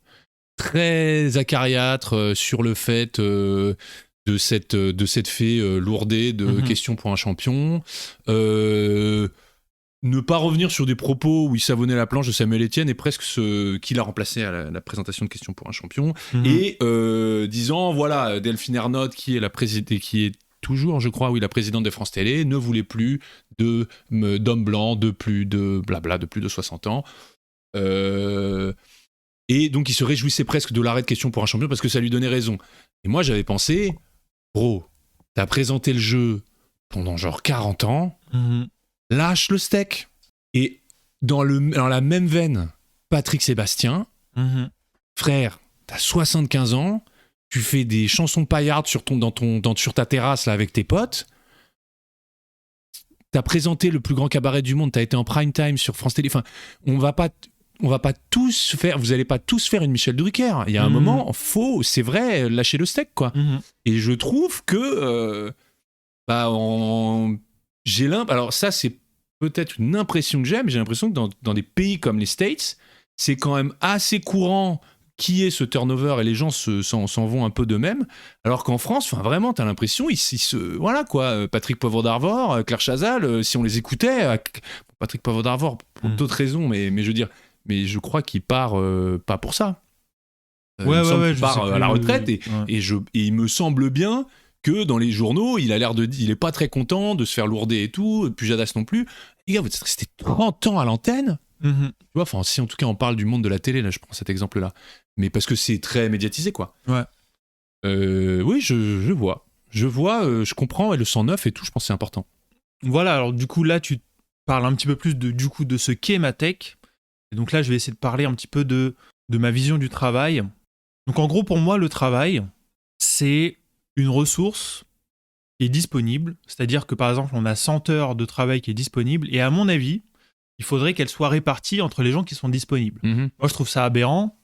G: très acariâtre sur le fait... de cette fée lourdée de questions pour un champion, ne pas revenir sur des propos où il savonnait la planche de Samuel Etienne et presque ce qu'il a remplacé à la présentation de questions pour un champion, et disant voilà, Delphine Ernotte qui est toujours, je crois, la présidente de France Télé, ne voulait plus d'hommes blancs de plus de blabla, de plus de 60 ans. Et donc il se réjouissait presque de l'arrêt de questions pour un champion parce que ça lui donnait raison. Et moi j'avais pensé, bro, t'as présenté le jeu pendant genre 40 ans, lâche le steak. Et dans la même veine, Patrick Sébastien, frère, t'as 75 ans, tu fais des chansons paillardes sur ta terrasse là, avec tes potes, t'as présenté le plus grand cabaret du monde, t'as été en prime time sur France Télé, enfin, on va pas tous faire, vous allez pas tous faire une Michel Drucker. Il y a un moment, c'est vrai, lâcher le steak, quoi. Et je trouve que, alors ça, c'est peut-être une impression que j'ai, mais j'ai l'impression que dans des pays comme les States, c'est quand même assez courant qu'il y ait ce turnover et les gens s'en vont un peu d'eux-mêmes, alors qu'en France, vraiment, t'as l'impression, voilà, quoi, Patrick Poivre d'Arvor, Claire Chazal, si on les écoutait, Patrick Poivre d'Arvor, pour d'autres raisons, mais je veux dire, mais je crois qu'il part pas pour ça. Il part à la retraite et il me semble bien que dans les journaux, il est pas très content de se faire lourder et tout, Pujadas non plus. Les gars, vous êtes resté 30 ans à l'antenne. Tu vois, enfin, si en tout cas on parle du monde de la télé, là, je prends cet exemple-là. Mais parce que c'est très médiatisé, quoi. Ouais. Oui, je vois. Je comprends, et le 109 et tout, je pense que c'est important.
B: Voilà, alors du coup, là, tu parles un petit peu plus de ce qu'est ma tech. Et donc là, je vais essayer de parler un petit peu de ma vision du travail. Donc en gros, pour moi, le travail, c'est une ressource qui est disponible. C'est-à-dire que, par exemple, on a 100 heures de travail qui est disponible. Et à mon avis, il faudrait qu'elle soit répartie entre les gens qui sont disponibles. Moi, je trouve ça aberrant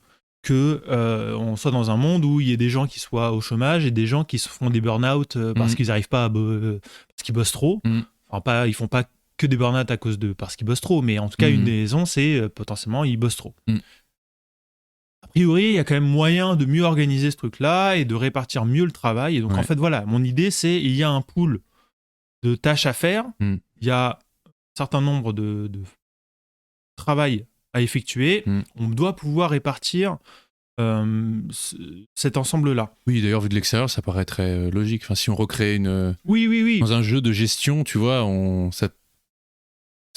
B: qu'on soit dans un monde où il y ait des gens qui soient au chômage et des gens qui se font des burn-out parce qu'ils n'arrivent pas parce qu'ils bossent trop. Enfin, ils font pas que des burn-out parce qu'ils bossent trop, mais en tout cas, une des raisons, c'est potentiellement ils bossent trop. A priori, il y a quand même moyen de mieux organiser ce truc-là et de répartir mieux le travail. Et donc, en fait, voilà, mon idée, c'est il y a un pool de tâches à faire, il y a un certain nombre de travail à effectuer, on doit pouvoir répartir cet ensemble-là.
G: Oui, d'ailleurs, vu de l'extérieur, ça paraît très logique. Enfin, si on recrée
B: oui.
G: dans un jeu de gestion, tu vois, ça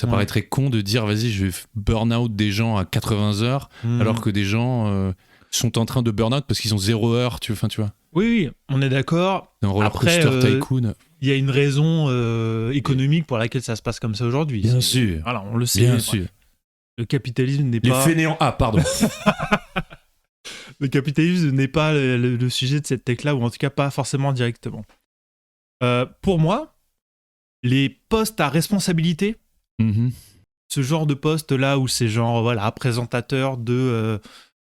G: paraît très con de dire, vas-y, je vais burn-out des gens à 80 heures, alors que des gens sont en train de burn-out parce qu'ils ont 0 heure, tu vois. Oui, on est d'accord.
B: Un roller coaster tycoon. Il y a une raison économique pour laquelle ça se passe comme ça aujourd'hui.
G: Bien sûr.
B: Voilà, on le sait.
G: Bien sûr.
B: Le capitalisme n'est
G: pas...
B: Les
G: fainéants... Ah, pardon.
B: Le capitalisme n'est pas le sujet de cette tech-là, ou en tout cas pas forcément directement. Pour moi, les postes à responsabilité, ce genre de poste-là où c'est genre, voilà, présentateur de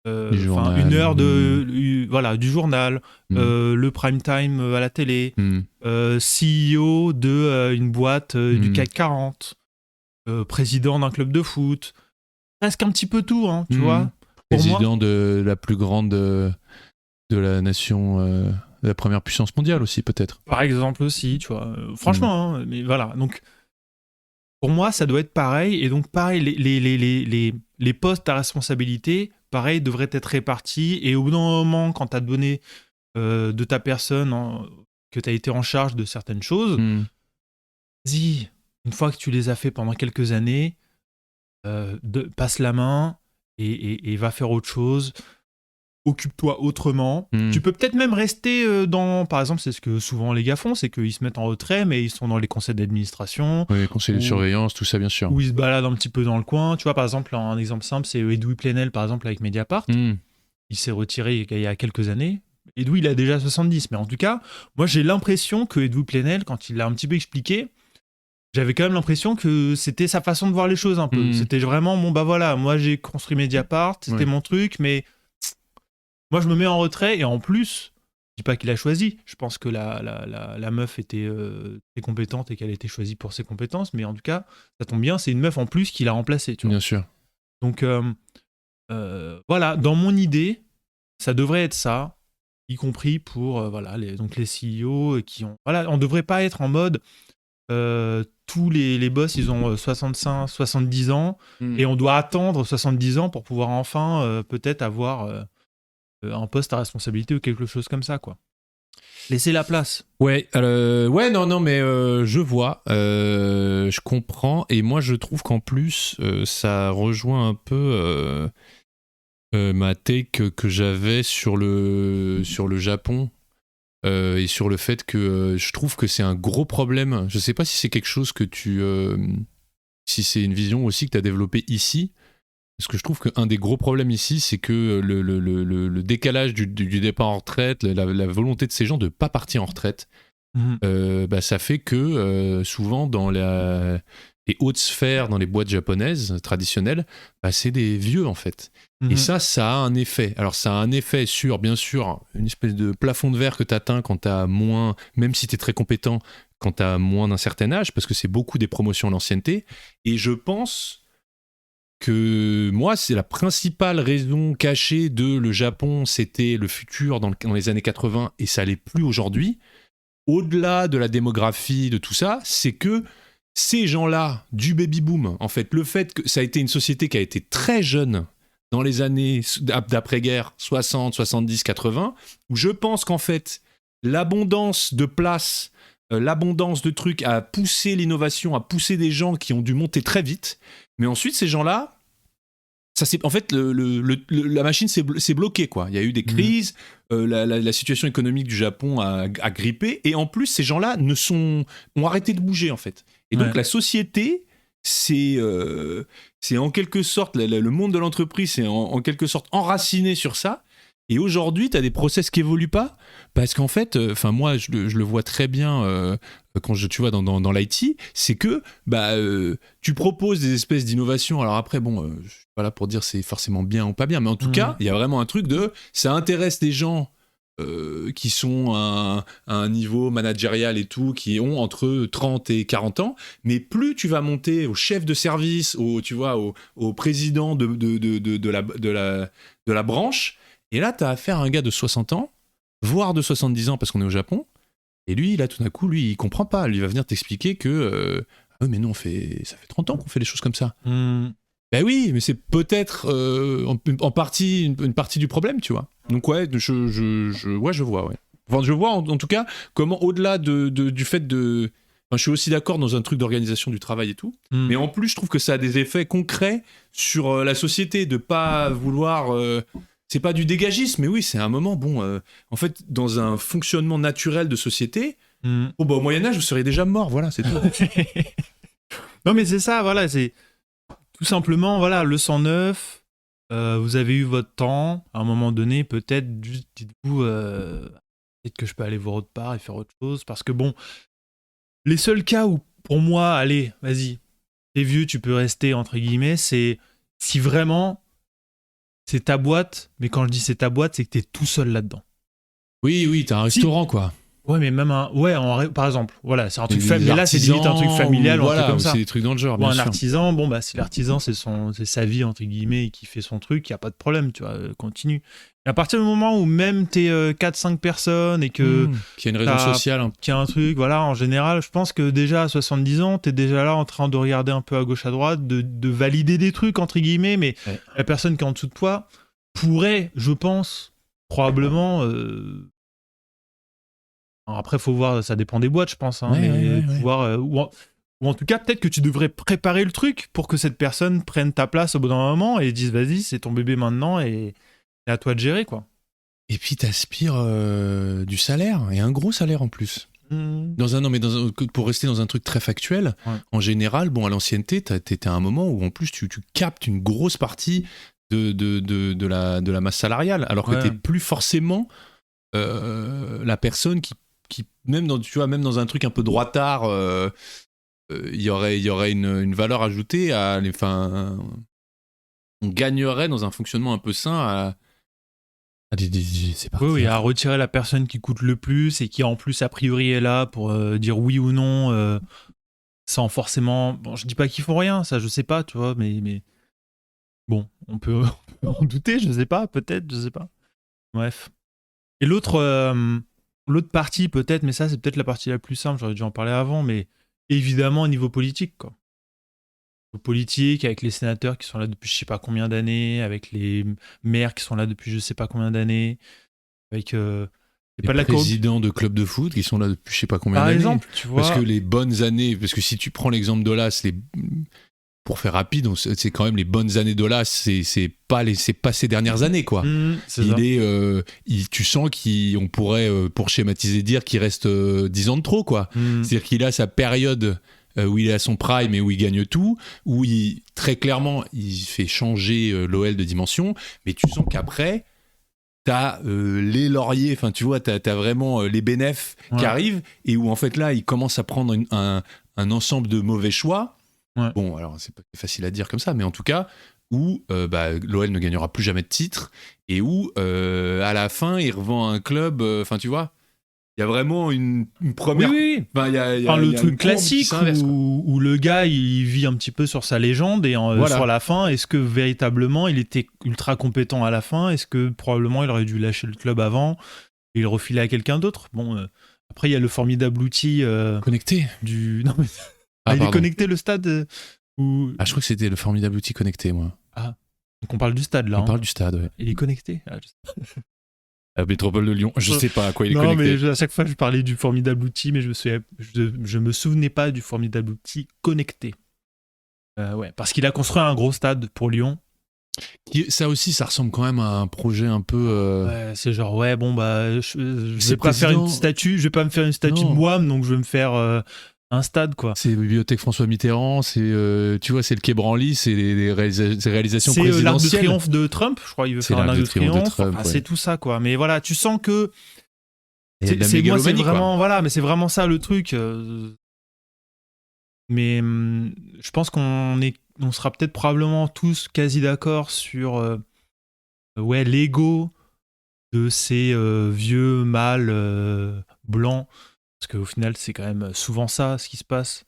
G: Du journal.
B: une heure du journal, le prime time à la télé, CEO de une boîte du CAC 40, président d'un club de foot, presque un petit peu tout, hein, tu vois. Pour
G: Président
B: moi,
G: de la plus grande de la nation, de la première puissance mondiale aussi, peut-être.
B: par exemple aussi, tu vois. Franchement, hein, mais voilà. Donc, pour moi, ça doit être pareil. Et donc, pareil, les postes à responsabilité, pareil, devraient être répartis. Et au bout d'un moment, quand tu as donné de ta personne, que tu as été en charge de certaines choses, vas-y, une fois que tu les as fait pendant quelques années, passe la main et va faire autre chose. Occupe-toi autrement. Tu peux peut-être même rester par exemple, c'est ce que souvent les gars font, c'est qu'ils se mettent en retrait, mais ils sont dans les conseils d'administration.
G: Oui, conseil de surveillance, tout ça, bien sûr.
B: Où ils se baladent un petit peu dans le coin. Tu vois, par exemple, un exemple simple, c'est Edoui Plenel, par exemple, avec Mediapart. Il s'est retiré il y a quelques années. Edoui, il a déjà 70, mais en tout cas, moi, j'ai l'impression que Edoui Plenel, quand il l'a un petit peu expliqué, j'avais quand même l'impression que c'était sa façon de voir les choses un peu. C'était vraiment, bon, bah voilà, moi, j'ai construit Mediapart, c'était mon truc, mais moi, je me mets en retrait, et en plus, je dis pas qu'il a choisi. Je pense que la meuf était très compétente et qu'elle a été choisie pour ses compétences, mais en tout cas, ça tombe bien, c'est une meuf en plus qui l'a remplacée. Tu vois.
G: Bien sûr.
B: Donc, voilà, dans mon idée, ça devrait être ça, y compris pour les CEO qui ont... Voilà, on devrait pas être en mode... tous les boss, ils ont 65, 70 ans, et on doit attendre 70 ans pour pouvoir enfin peut-être avoir... un poste à responsabilité ou quelque chose comme ça, quoi. Laissez la place.
G: Ouais, non, mais je vois, je comprends, et moi je trouve qu'en plus, ça rejoint un peu ma take que j'avais sur le Japon, et sur le fait que je trouve que c'est un gros problème. Je sais pas si c'est quelque chose que si c'est une vision aussi que tu as développée ici. Parce que je trouve qu'un des gros problèmes ici, c'est que le décalage du départ en retraite, la volonté de ces gens de ne pas partir en retraite, ça fait que souvent dans les hautes sphères, dans les boîtes japonaises traditionnelles, c'est des vieux en fait. Et ça a un effet. Alors ça a un effet sur, bien sûr, une espèce de plafond de verre que tu atteins quand tu as moins, même si tu es très compétent, quand tu as moins d'un certain âge, parce que c'est beaucoup des promotions à l'ancienneté. Et je pense que moi, c'est la principale raison cachée de le Japon, c'était le futur dans les années 80 et ça l'est plus aujourd'hui. Au-delà de la démographie, de tout ça, c'est que ces gens-là, du baby-boom, en fait, le fait que ça a été une société qui a été très jeune dans les années d'après-guerre, 60, 70, 80, où je pense qu'en fait, l'abondance de places, l'abondance de trucs a poussé l'innovation, a poussé des gens qui ont dû monter très vite. Mais ensuite, ces gens-là, en fait, la machine s'est bloquée, quoi. Il y a eu des crises, la situation économique du Japon a grippé, et en plus, ces gens-là ont arrêté de bouger, en fait. Et donc, la société, c'est en quelque sorte, le monde de l'entreprise, c'est en quelque sorte enraciné sur ça. Et aujourd'hui, tu as des process qui évoluent pas, parce qu'en fait, moi, je le vois très bien quand tu vois dans l'IT, c'est que tu proposes des espèces d'innovations. Alors après, je suis pas là pour dire c'est forcément bien ou pas bien, mais en tout cas, il y a vraiment un truc ça intéresse des gens qui sont à un niveau managérial et tout, qui ont entre 30 et 40 ans, mais plus tu vas monter au chef de service, au président de la branche. Et là, tu as affaire à un gars de 60 ans, voire de 70 ans, parce qu'on est au Japon. Et lui, là, tout d'un coup, il comprend pas. Lui, il va venir t'expliquer que mais nous, ça fait 30 ans qu'on fait des choses comme ça. Ben oui, mais c'est peut-être en partie une partie du problème, tu vois. Donc ouais, je vois, ouais. Enfin, je vois en tout cas comment, au-delà du fait de... Enfin, je suis aussi d'accord dans un truc d'organisation du travail et tout, mais en plus, je trouve que ça a des effets concrets sur la société, de pas vouloir... c'est pas du dégagisme, mais oui, c'est un moment, en fait, dans un fonctionnement naturel de société, au Moyen-Âge, vous seriez déjà mort, voilà, c'est tout.
B: Non, mais c'est ça, voilà, c'est tout simplement, voilà, le 109, vous avez eu votre temps, à un moment donné, peut-être, juste dites-vous, peut-être que je peux aller voir autre part et faire autre chose, parce que les seuls cas où, pour moi, allez, vas-y, t'es vieux, tu peux rester, entre guillemets, c'est si vraiment c'est ta boîte, mais quand je dis c'est ta boîte, c'est que t'es tout seul là-dedans.
G: Oui, t'as un restaurant, quoi.
B: Ouais, mais même par exemple, voilà, c'est un truc
G: Des
B: familial. Là, c'est limite un truc familial ou un
G: voilà,
B: truc comme ça.
G: c'est des trucs dans le genre,
B: Ou
G: bien
B: un
G: sûr.
B: artisan, bon, bah, si l'artisan, c'est sa vie, entre guillemets, et qui fait son truc, il n'y a pas de problème, tu vois, continue. Et à partir du moment où même t'es 4-5 personnes et que.
G: Qu'il y a une raison sociale.
B: Qu'il y a un truc, voilà, en général, je pense que déjà à 70 ans, t'es déjà là en train de regarder un peu à gauche, à droite, de valider des trucs, entre guillemets, mais la personne qui est en dessous de toi pourrait, je pense, probablement. Alors après, faut voir, ça dépend des boîtes, je pense, hein, mais pouvoir. Ou en tout cas, peut-être que tu devrais préparer le truc pour que cette personne prenne ta place au bout d'un moment et dise vas-y, c'est ton bébé maintenant et à toi de gérer, quoi.
G: Et puis t'aspires du salaire, et un gros salaire en plus. Pour rester dans un truc très factuel, en général, bon, à l'ancienneté, t'étais à un moment où en plus tu captes une grosse partie de la masse salariale, alors que t'es plus forcément la personne qui même dans un truc un peu droitard, il y aurait une valeur ajoutée on gagnerait dans un fonctionnement un peu sain c'est parti.
B: Oui, à retirer la personne qui coûte le plus et qui en plus a priori est là pour dire oui ou non sans forcément. Bon, je dis pas qu'ils font rien, ça je sais pas, tu vois, mais bon, on peut en douter, je sais pas, peut-être, je sais pas. Bref. Et l'autre partie peut-être, mais ça c'est peut-être la partie la plus simple, j'aurais dû en parler avant, mais évidemment au niveau politique, quoi. Politique, avec les sénateurs qui sont là depuis je sais pas combien d'années, avec les maires qui sont là depuis je sais pas combien d'années, avec
G: les présidents de clubs de foot qui sont là depuis je sais pas combien
B: par
G: d'années.
B: exemple, tu vois.
G: Parce que les bonnes années, parce que si tu prends l'exemple d'Olas, pour faire rapide, c'est quand même les bonnes années d'Olas, c'est pas ces dernières années, quoi. Tu sens qu'on pourrait, pour schématiser, dire qu'il reste 10 ans de trop, quoi. C'est-à-dire qu'il a sa période où il est à son prime et où il gagne tout, où très clairement il fait changer l'OL de dimension, mais tu sens qu'après t'as les lauriers, enfin tu vois, t'as vraiment les bénéfices qui arrivent, et où en fait là il commence à prendre un ensemble de mauvais choix. Bon, alors c'est pas facile à dire comme ça, mais en tout cas où l'OL ne gagnera plus jamais de titre, et où à la fin il revend un club, enfin tu vois, il y a vraiment une première.
B: Oui. Le truc classique où le gars il vit un petit peu sur sa légende et sur la fin, est-ce que véritablement il était ultra compétent à la fin? Est-ce que probablement il aurait dû lâcher le club avant et le refiler à quelqu'un d'autre? Bon, après il y a le formidable outil
G: connecté
B: du. Non mais il est connecté le stade où.
G: Ah, je crois que c'était le formidable outil connecté, moi.
B: Ah, donc on parle du stade là.
G: On parle du stade, ouais.
B: Il est connecté.
G: À Métropole de Lyon, je sais pas à quoi il est connecté.
B: Non, mais à chaque fois je parlais du formidable outil, mais je me souvenais pas du formidable outil connecté. Parce qu'il a construit un gros stade pour Lyon.
G: Ça aussi, ça ressemble quand même à un projet un peu.
B: C'est genre je vais pas faire une statue, je vais pas me faire une statue de moi, donc je vais me faire un stade, quoi.
G: C'est Bibliothèque François Mitterrand, c'est tu vois, c'est le Quai Branly, c'est les réalisations présidentielles.
B: C'est l'Arc de Triomphe de Trump, je crois, il veut faire un Arc de Triomphe.
G: Trump,
B: c'est tout ça, quoi. Mais voilà, tu sens que
G: c'est
B: vraiment voilà, mais c'est vraiment ça le truc. Mais je pense qu'on sera peut-être probablement tous quasi d'accord sur l'ego de ces vieux mâles blancs. Parce qu'au final, c'est quand même souvent ça, ce qui se passe.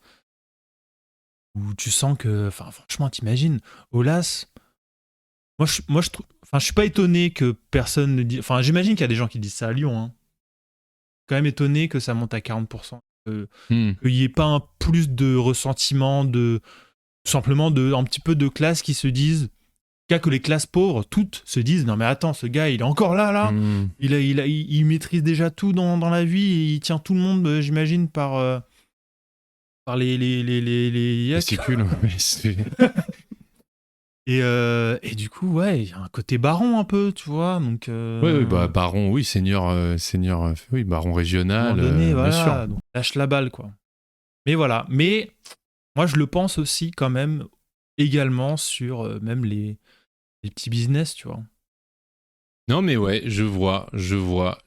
B: Où tu sens que... Enfin, franchement, t'imagines, Olas... Moi, je suis pas étonné que personne ne dise... Enfin, j'imagine qu'il y a des gens qui disent ça à Lyon. Hein. Quand même étonné que ça monte à 40%. Qu'il n'y ait pas un plus de ressentiment, tout simplement un petit peu de classes qui se disent... Que les classes pauvres, toutes se disent non mais attends, ce gars il est encore là. Il maîtrise déjà tout dans la vie et il tient tout le monde, j'imagine, par les
G: testicules.
B: Et du coup il y a un côté baron un peu, tu vois, donc
G: baron, oui, seigneur, oui, baron régional,
B: donné,
G: bien sûr.
B: Donc, lâche la balle, quoi. Mais voilà, mais moi je le pense aussi quand même également sur même les petits business, tu vois.
G: Non mais ouais, je vois.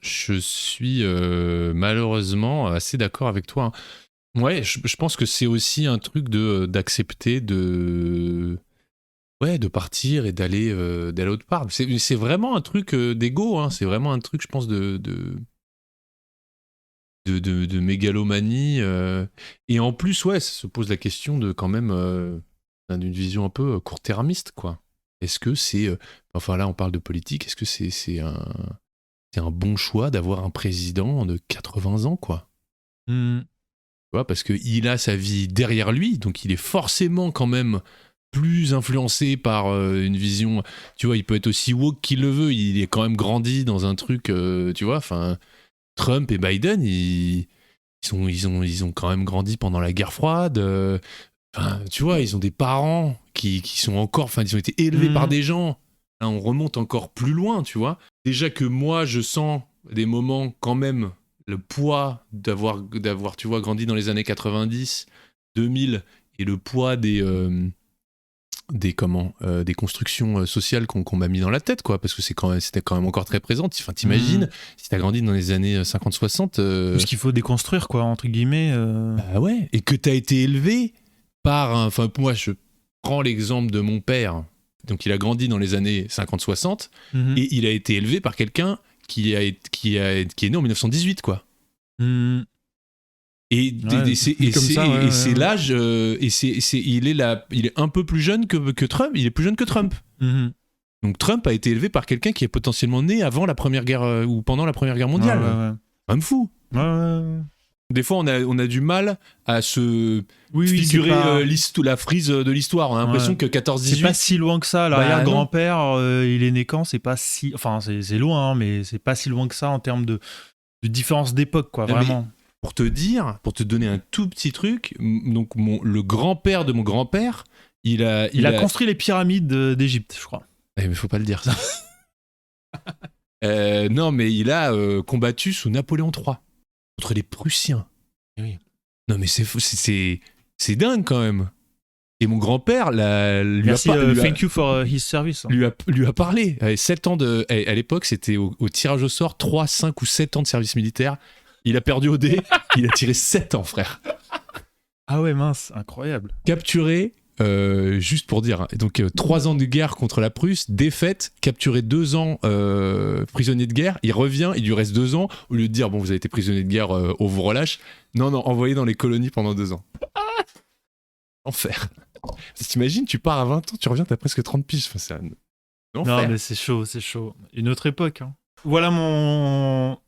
G: Je suis malheureusement assez d'accord avec toi. Ouais, je pense que c'est aussi un truc d'accepter de de partir et d'aller autre part. C'est vraiment un truc d'ego, hein. C'est vraiment un truc, je pense, de mégalomanie. Et en plus, ça se pose la question de quand même d'une vision un peu court-termiste, quoi. Est-ce que c'est... enfin là, on parle de politique. Est-ce que c'est un bon choix d'avoir un président de 80 ans, quoi? Tu vois, parce qu'il a sa vie derrière lui, donc il est forcément quand même plus influencé par une vision... Tu vois, il peut être aussi woke qu'il le veut. Il est quand même grandi dans un truc, tu vois, enfin... Trump et Biden, ils ont quand même grandi pendant la guerre froide. Enfin, tu vois, ils ont des parents qui sont encore... Enfin, ils ont été élevés par des gens. Là, on remonte encore plus loin, tu vois. Déjà que moi, je sens des moments quand même, le poids d'avoir tu vois, grandi dans les années 90, 2000, et le poids des constructions sociales qu'on m'a mis dans la tête, quoi, parce que c'était quand même encore très présent. Enfin, t'imagines, si t'as grandi dans les années 50-60...
B: Tout ce qu'il faut déconstruire, quoi, entre guillemets.
G: Bah ouais, et que t'as été élevé par... Enfin, moi, je prends l'exemple de mon père. Donc, il a grandi dans les années 50-60, et il a été élevé par quelqu'un qui est né en 1918, quoi. Et c'est l'âge, il est un peu plus jeune que Trump. Il est plus jeune que Trump. Donc Trump a été élevé par quelqu'un qui est potentiellement né avant la Première Guerre ou pendant la Première Guerre mondiale. Quand même fou. Des fois, on a du mal à se figurer la frise de l'histoire. On a l'impression que 14-18...
B: C'est pas si loin que ça. L'arrière-grand-père, il est né quand? C'est pas si... Enfin, c'est loin, hein, mais c'est pas si loin que ça en termes de différence d'époque, quoi, vraiment.
G: Mais pour te donner un tout petit truc, donc le grand-père de mon grand-père, il a
B: construit les pyramides d'Égypte, je crois.
G: Mais faut pas le dire, ça. Non, mais il a combattu sous Napoléon III. Contre les Prussiens. Oui. Non, mais c'est dingue quand même. Et mon grand-père
B: thank you for his service.
G: Lui a parlé. 7 ans à l'époque, c'était au tirage au sort, 3, 5 ou 7 ans de service militaire. Il a perdu au dé. Il a tiré 7 ans, frère.
B: Ah ouais, mince, incroyable.
G: Capturé, juste pour dire, donc 3 ans de guerre contre la Prusse, défaite, capturé 2 ans prisonnier de guerre, il revient, il lui reste 2 ans, au lieu de dire, bon, vous avez été prisonnier de guerre, on vous relâche, non, envoyé dans les colonies pendant 2 ans. Enfer. T'imagines, tu pars à 20 ans, tu reviens, t'as presque 30 piges, enfin, c'est un enfer.
B: Non, mais c'est chaud. Une autre époque. Hein. Voilà mon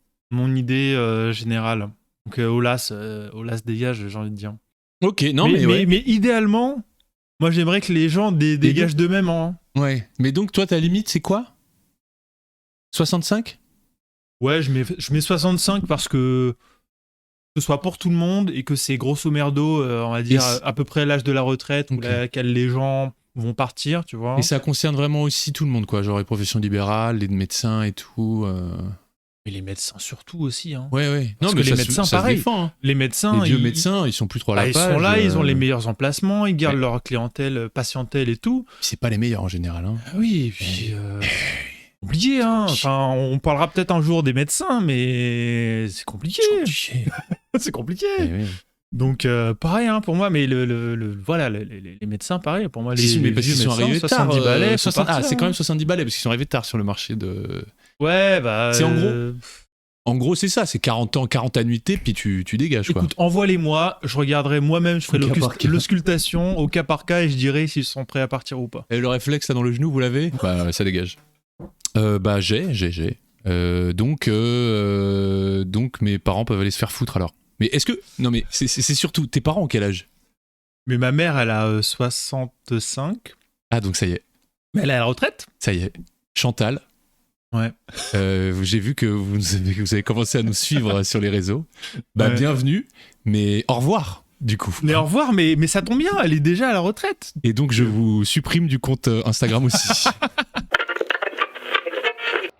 B: idée générale. Donc, Olas dégage, j'ai envie de dire.
G: Ok, non, mais
B: idéalement... Moi, j'aimerais que les gens dégagent d'eux-mêmes. Hein.
G: Ouais, mais donc, toi, ta limite, c'est quoi? 65?
B: Ouais, je mets 65 parce que ce soit pour tout le monde et que c'est grosso merdo, on va dire, à peu près l'âge de la retraite où laquelle les gens vont partir, tu vois.
G: Et ça concerne vraiment aussi tout le monde, quoi, genre les professions libérales, les médecins et tout.
B: Mais les médecins surtout aussi. Hein.
G: Ouais.
B: Parce que les médecins, pareil.
G: Défend, hein.
B: Les médecins,
G: les vieux médecins, ils sont plus trop à la page.
B: Ils sont là, ils ont les meilleurs emplacements, ils gardent leur patientèle et tout.
G: C'est pas les meilleurs en général. Hein.
B: Oui, et puis... compliqué, hein. Enfin, on parlera peut-être un jour des médecins, mais c'est compliqué. C'est compliqué.
G: Oui.
B: Donc, pareil, hein, pour moi, mais voilà, les médecins, pareil, pour moi,
G: mais parce qu'ils sont arrivés tard.
B: 70 balais,
G: c'est quand même 70 balais, parce qu'ils sont arrivés tard sur le marché de...
B: Ouais, bah...
G: C'est en gros, c'est ça, c'est 40 ans, 40 annuités, puis tu dégages, quoi.
B: Écoute, envoie-les-moi, je regarderai moi-même, je ferai l'auscultation au cas par cas et je dirai s'ils sont prêts à partir ou pas.
G: Et le réflexe, là, dans le genou, vous l'avez? Bah, ça dégage. J'ai. Donc, mes parents peuvent aller se faire foutre, alors. Mais est-ce que... Non, mais c'est surtout... Tes parents ont quel âge?
B: Mais ma mère, elle a 65.
G: Ah, donc ça y est.
B: Mais elle est à la retraite?
G: Ça y est. Chantal.
B: Ouais.
G: J'ai vu que vous avez commencé à nous suivre sur les réseaux.
B: Ouais.
G: Bienvenue, mais au revoir, du coup.
B: Mais au revoir, mais ça tombe bien, elle est déjà à la retraite.
G: Et donc, je vous supprime du compte Instagram aussi.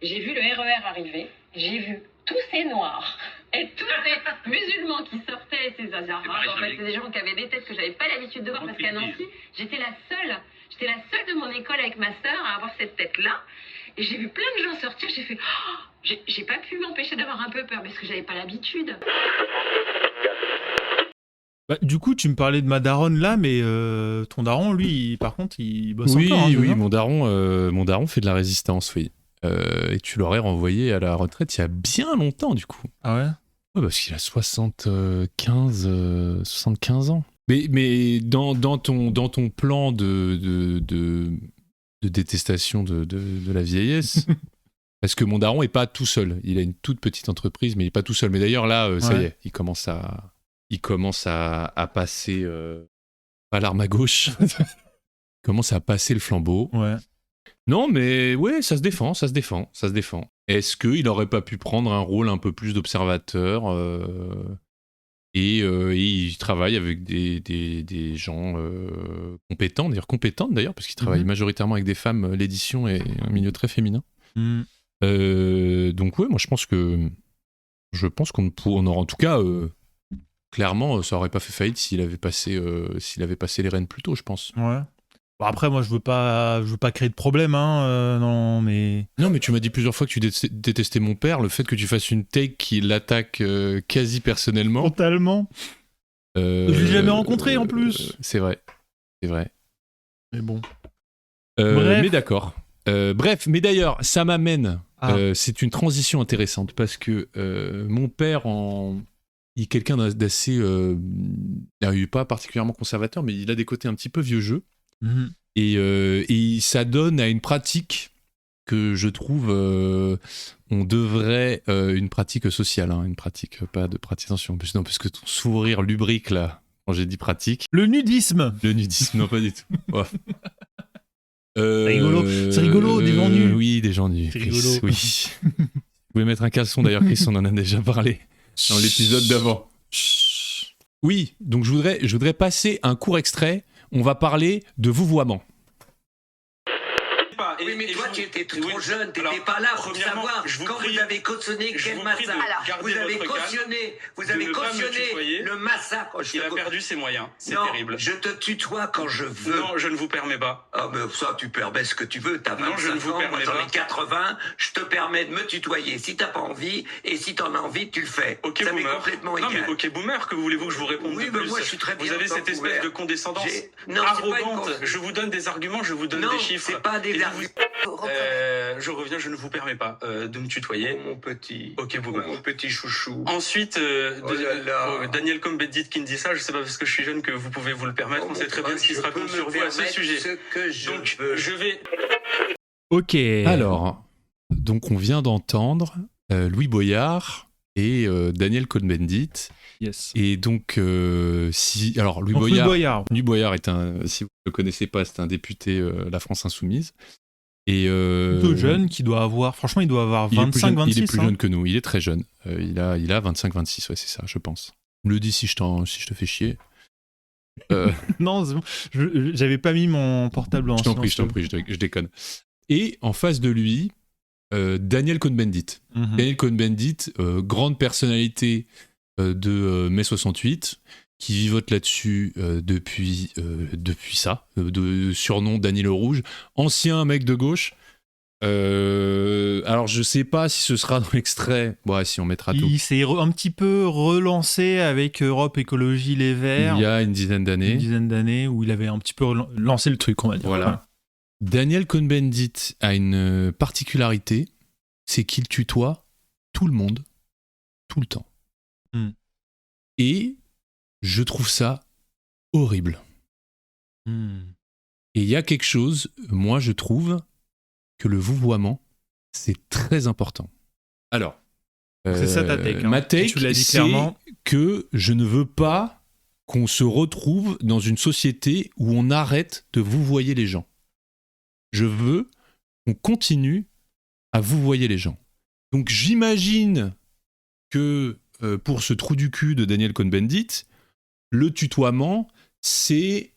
I: J'ai vu le RER arriver, j'ai vu tous ces noirs et tous ces musulmans qui sortaient, ces arabes, en fait, c'est des gens qui avaient des têtes que j'avais pas l'habitude de voir parce qu'à Nancy, j'étais la seule de mon école avec ma sœur à avoir cette tête-là. Et j'ai vu plein de gens sortir, j'ai fait j'ai pas pu m'empêcher d'avoir un peu peur parce que j'avais pas l'habitude.
B: Bah, du coup, tu me parlais de ma daronne là, mais ton daron, lui, par contre, il bosse
G: Oui,
B: encore. Hein,
G: oui,
B: non
G: mon daron fait de la résistance, oui. Et tu l'aurais renvoyé à la retraite il y a bien longtemps, du coup.
B: Ah ouais.
G: Ouais, parce qu'il a 75 ans. Mais dans ton plan de détestation de la vieillesse, parce que mon daron est pas tout seul. Il a une toute petite entreprise, mais il est pas tout seul. Mais d'ailleurs, là, ça y est, il commence à passer pas l'arme à gauche. Il commence à passer le flambeau.
B: Ouais.
G: Non, mais ouais, ça se défend. Est-ce qu'il n'aurait pas pu prendre un rôle un peu plus d'observateur et il travaille avec des gens compétents d'ailleurs, parce qu'il travaille majoritairement avec des femmes. L'édition est un milieu très féminin. Donc ouais, moi je pense qu'on aura en tout cas clairement, ça aurait pas fait faillite s'il avait passé les rênes plus tôt, je pense.
B: Ouais. Bon, après, moi, je veux pas créer de problème, hein. Non, mais
G: tu m'as dit plusieurs fois que tu détestais mon père. Le fait que tu fasses une take qui l'attaque quasi personnellement.
B: Totalement. Je l'ai jamais rencontré en plus.
G: C'est vrai.
B: Mais bon.
G: Bref. Mais d'accord. Bref, mais d'ailleurs, ça m'amène. C'est une transition intéressante parce que mon père il est quelqu'un d'assez, il n'est pas particulièrement conservateur, mais il a des côtés un petit peu vieux jeu. Et ça donne à une pratique que je trouve on devrait une pratique sociale, hein, une pratique, pas de pratique, attention, non, parce que ton sourire lubrique là quand j'ai dit pratique.
B: Le nudisme,
G: non, pas du tout. Ouais.
B: C'est rigolo, des gens nus.
G: Oui, des gens nus.
B: C'est
G: Chris,
B: rigolo.
G: Oui. Vous pouvez mettre un caleçon d'ailleurs, Chris, on en a déjà parlé dans l'épisode d'avant. Oui, donc je voudrais passer un court extrait. On va parler de vouvoiement.
J: Oui, mais toi, tu étais trop jeune, t'étais pas là pour savoir quand vous avez cautionné quel massacre. Vous avez cautionné le massacre.
H: Il a perdu ses moyens, c'est
J: non,
H: terrible.
J: Je te tutoie quand je veux.
H: Non, je ne vous permets pas.
J: Ah, mais ça, tu permets ce que tu veux. T'as 25
H: non, je ne vous
J: ans,
H: permets
J: moi j'en
H: pas.
J: ai 80, je te permets de me tutoyer. Si t'as pas envie, et si t'en as envie, tu le fais.
H: Ok,
J: ça m'est
H: boomer.
J: complètement
H: Non,
J: égal.
H: mais ok, boomer, que voulez-vous que je vous réponde
J: Oui,
H: de
J: mais
H: plus?
J: moi, je suis très bien
H: Vous avez
J: en tant
H: cette
J: que
H: espèce
J: boomer.
H: de condescendance
J: Non,
H: arrogante.
J: c'est pas
H: Je vous donne des arguments, je vous donne
J: non,
H: des chiffres.
J: c'est pas des
H: Et
J: arguments.
H: je reviens, je ne vous permets pas de me tutoyer.
J: Mon petit.
H: Ok, boomer.
J: Mon petit chouchou.
H: Ensuite,
J: Oh là là.
H: Daniel Cohn-Bendit qui me dit ça, je sais pas parce que je suis jeune que vous pouvez vous le permettre, on sait très bien ce qui se raconte sur vous à ce sujet. Donc, je vais...
B: Ok.
G: Alors, donc on vient d'entendre Louis Boyard et Daniel Cohn-Bendit.
B: Yes.
G: Et donc, alors Louis Boyard est si vous ne le connaissez pas, c'est un député La France Insoumise. Et
B: plutôt jeune, qui doit avoir, franchement, il doit avoir 25, 26.
G: Il est plus jeune que nous, il est très jeune. Il a 25, 26, ouais, c'est ça, je pense. Me le dis si je te fais chier.
B: Non, c'est bon. J'avais pas mis mon portable en
G: je t'en prie, je déconne. Et en face de lui, Daniel Cohn-Bendit. Daniel Cohn-Bendit, grande personnalité de mai 68, qui vivote là-dessus depuis ça, de surnom Dany le Rouge, ancien mec de gauche. Alors je sais pas si ce sera dans l'extrait. Bon, si on mettra tout.
B: Il s'est un petit peu relancé avec Europe Écologie Les Verts.
G: Il y a une dizaine d'années
B: où il avait un petit peu lancé le truc, on va dire.
G: Voilà. Daniel Cohn-Bendit a une particularité, c'est qu'il tutoie tout le monde, tout le temps. Et je trouve ça horrible. Et il y a quelque chose, moi je trouve que le vouvoiement, c'est très important. Alors,
B: c'est ça ta take.
G: Ma take,
B: tu l'as dit
G: c'est
B: clairement.
G: que je ne veux pas qu'on se retrouve dans une société où on arrête de vouvoyer les gens. Je veux qu'on continue à vouvoyer les gens. Donc j'imagine que pour ce trou du cul de Daniel Cohn-Bendit, le tutoiement, c'est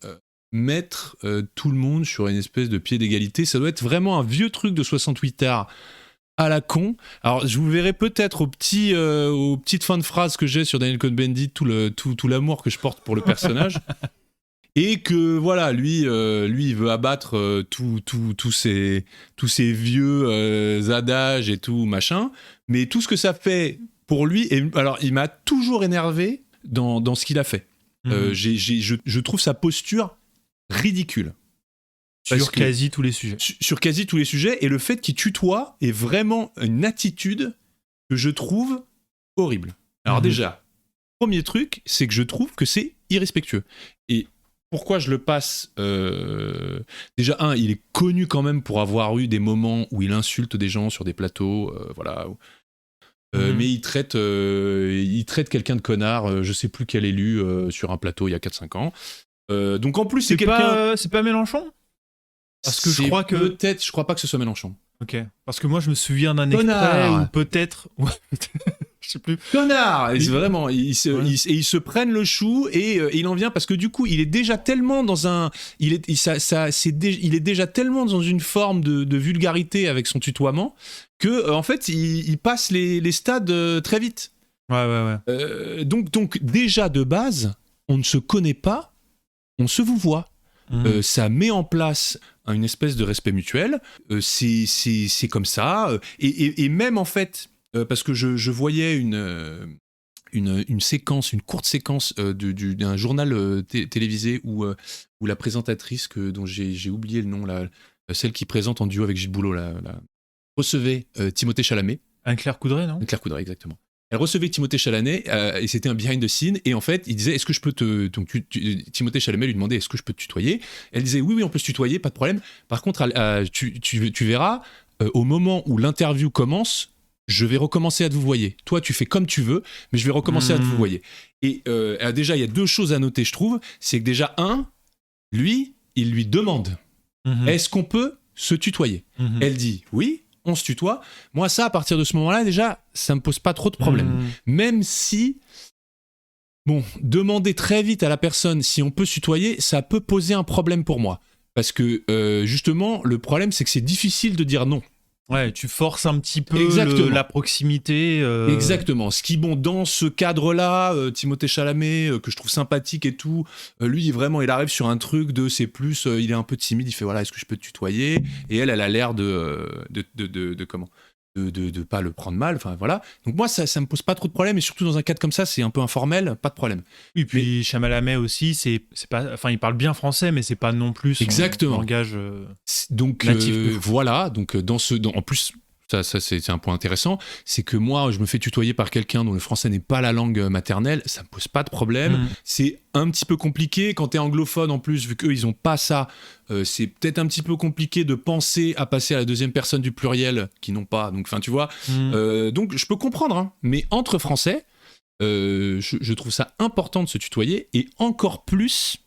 G: mettre tout le monde sur une espèce de pied d'égalité. Ça doit être vraiment un vieux truc de 68 arts à la con. Alors, je vous verrai peut-être aux petites fins de phrases que j'ai sur Daniel Cohn-Bendit, tout l'amour que je porte pour le personnage. Et que, voilà, lui il veut abattre tous ces vieux adages et tout, machin. Mais tout ce que ça fait pour lui... alors, il m'a toujours énervé dans ce qu'il a fait. Je trouve sa posture ridicule.
B: Sur quasi tous les sujets.
G: Sur quasi tous les sujets, et le fait qu'il tutoie est vraiment une attitude que je trouve horrible. Alors déjà, premier truc, c'est que je trouve que c'est irrespectueux. Et pourquoi je le passe déjà, il est connu quand même pour avoir eu des moments où il insulte des gens sur des plateaux, voilà. Mais il traite quelqu'un de connard, je sais plus quel élu, sur un plateau il y a 4-5 ans. Donc en plus, c'est quelqu'un...
B: c'est pas Mélenchon ? Parce que je crois
G: pas que ce soit Mélenchon.
B: Ok. Parce que moi, je me souviens d'un extrait où peut-être... je sais plus.
G: Connard. Vraiment, ils se prennent le chou et il en vient parce que du coup, il est déjà tellement dans un... Il est déjà tellement dans une forme de vulgarité avec son tutoiement que, en fait, il passe les stades très vite.
B: Ouais.
G: Donc, déjà, de base, on ne se connaît pas, on se vous voit. Ça met en place une espèce de respect mutuel, c'est comme ça, et même en fait, parce que je voyais une séquence, une courte séquence d'un journal télévisé où la présentatrice, dont j'ai oublié le nom, celle qui présente en duo avec Gilles Boulot, recevait Timothée Chalamet.
B: Anne-Claire Coudray, non ?
G: Anne-Claire Coudray, exactement. Elle recevait Timothée Chalamet et c'était un behind the scene, et en fait il disait est-ce que je peux Timothée Chalamet lui demandait est-ce que je peux te tutoyer, elle disait oui on peut se tutoyer, pas de problème, par contre tu verras, au moment où l'interview commence, je vais recommencer à te vous voyer, toi tu fais comme tu veux mais je vais recommencer à te vous voyer. Et déjà il y a deux choses à noter, je trouve, c'est que déjà il lui demande est-ce qu'on peut se tutoyer, elle dit oui, on se tutoie. Moi, ça, à partir de ce moment-là, déjà, ça me pose pas trop de problème. Même si, demander très vite à la personne si on peut se tutoyer, ça peut poser un problème pour moi. Parce que, justement, le problème, c'est que c'est difficile de dire non.
B: Ouais, tu forces un petit peu la proximité.
G: Exactement. Ce qui, dans ce cadre-là, Timothée Chalamet, que je trouve sympathique et tout, lui, vraiment, il arrive sur un truc c'est plus, il est un peu timide, il fait, voilà, est-ce que je peux te tutoyer ? Et elle a l'air de pas le prendre mal, enfin voilà. Donc moi, ça me pose pas trop de problème, et surtout dans un cadre comme ça, c'est un peu informel, pas de problème.
B: Oui, puis Chalamet aussi, c'est pas, enfin, il parle bien français, mais c'est pas non plus son langage natif.
G: Voilà, donc en plus, ça c'est un point intéressant, c'est que moi, je me fais tutoyer par quelqu'un dont le français n'est pas la langue maternelle, ça me pose pas de problème. C'est un petit peu compliqué quand t'es anglophone en plus, vu qu'eux ils ont pas ça. C'est peut-être un petit peu compliqué de penser à passer à la deuxième personne du pluriel qui n'ont pas, donc enfin tu vois. Donc je peux comprendre, mais entre français, je trouve ça important de se tutoyer, et encore plus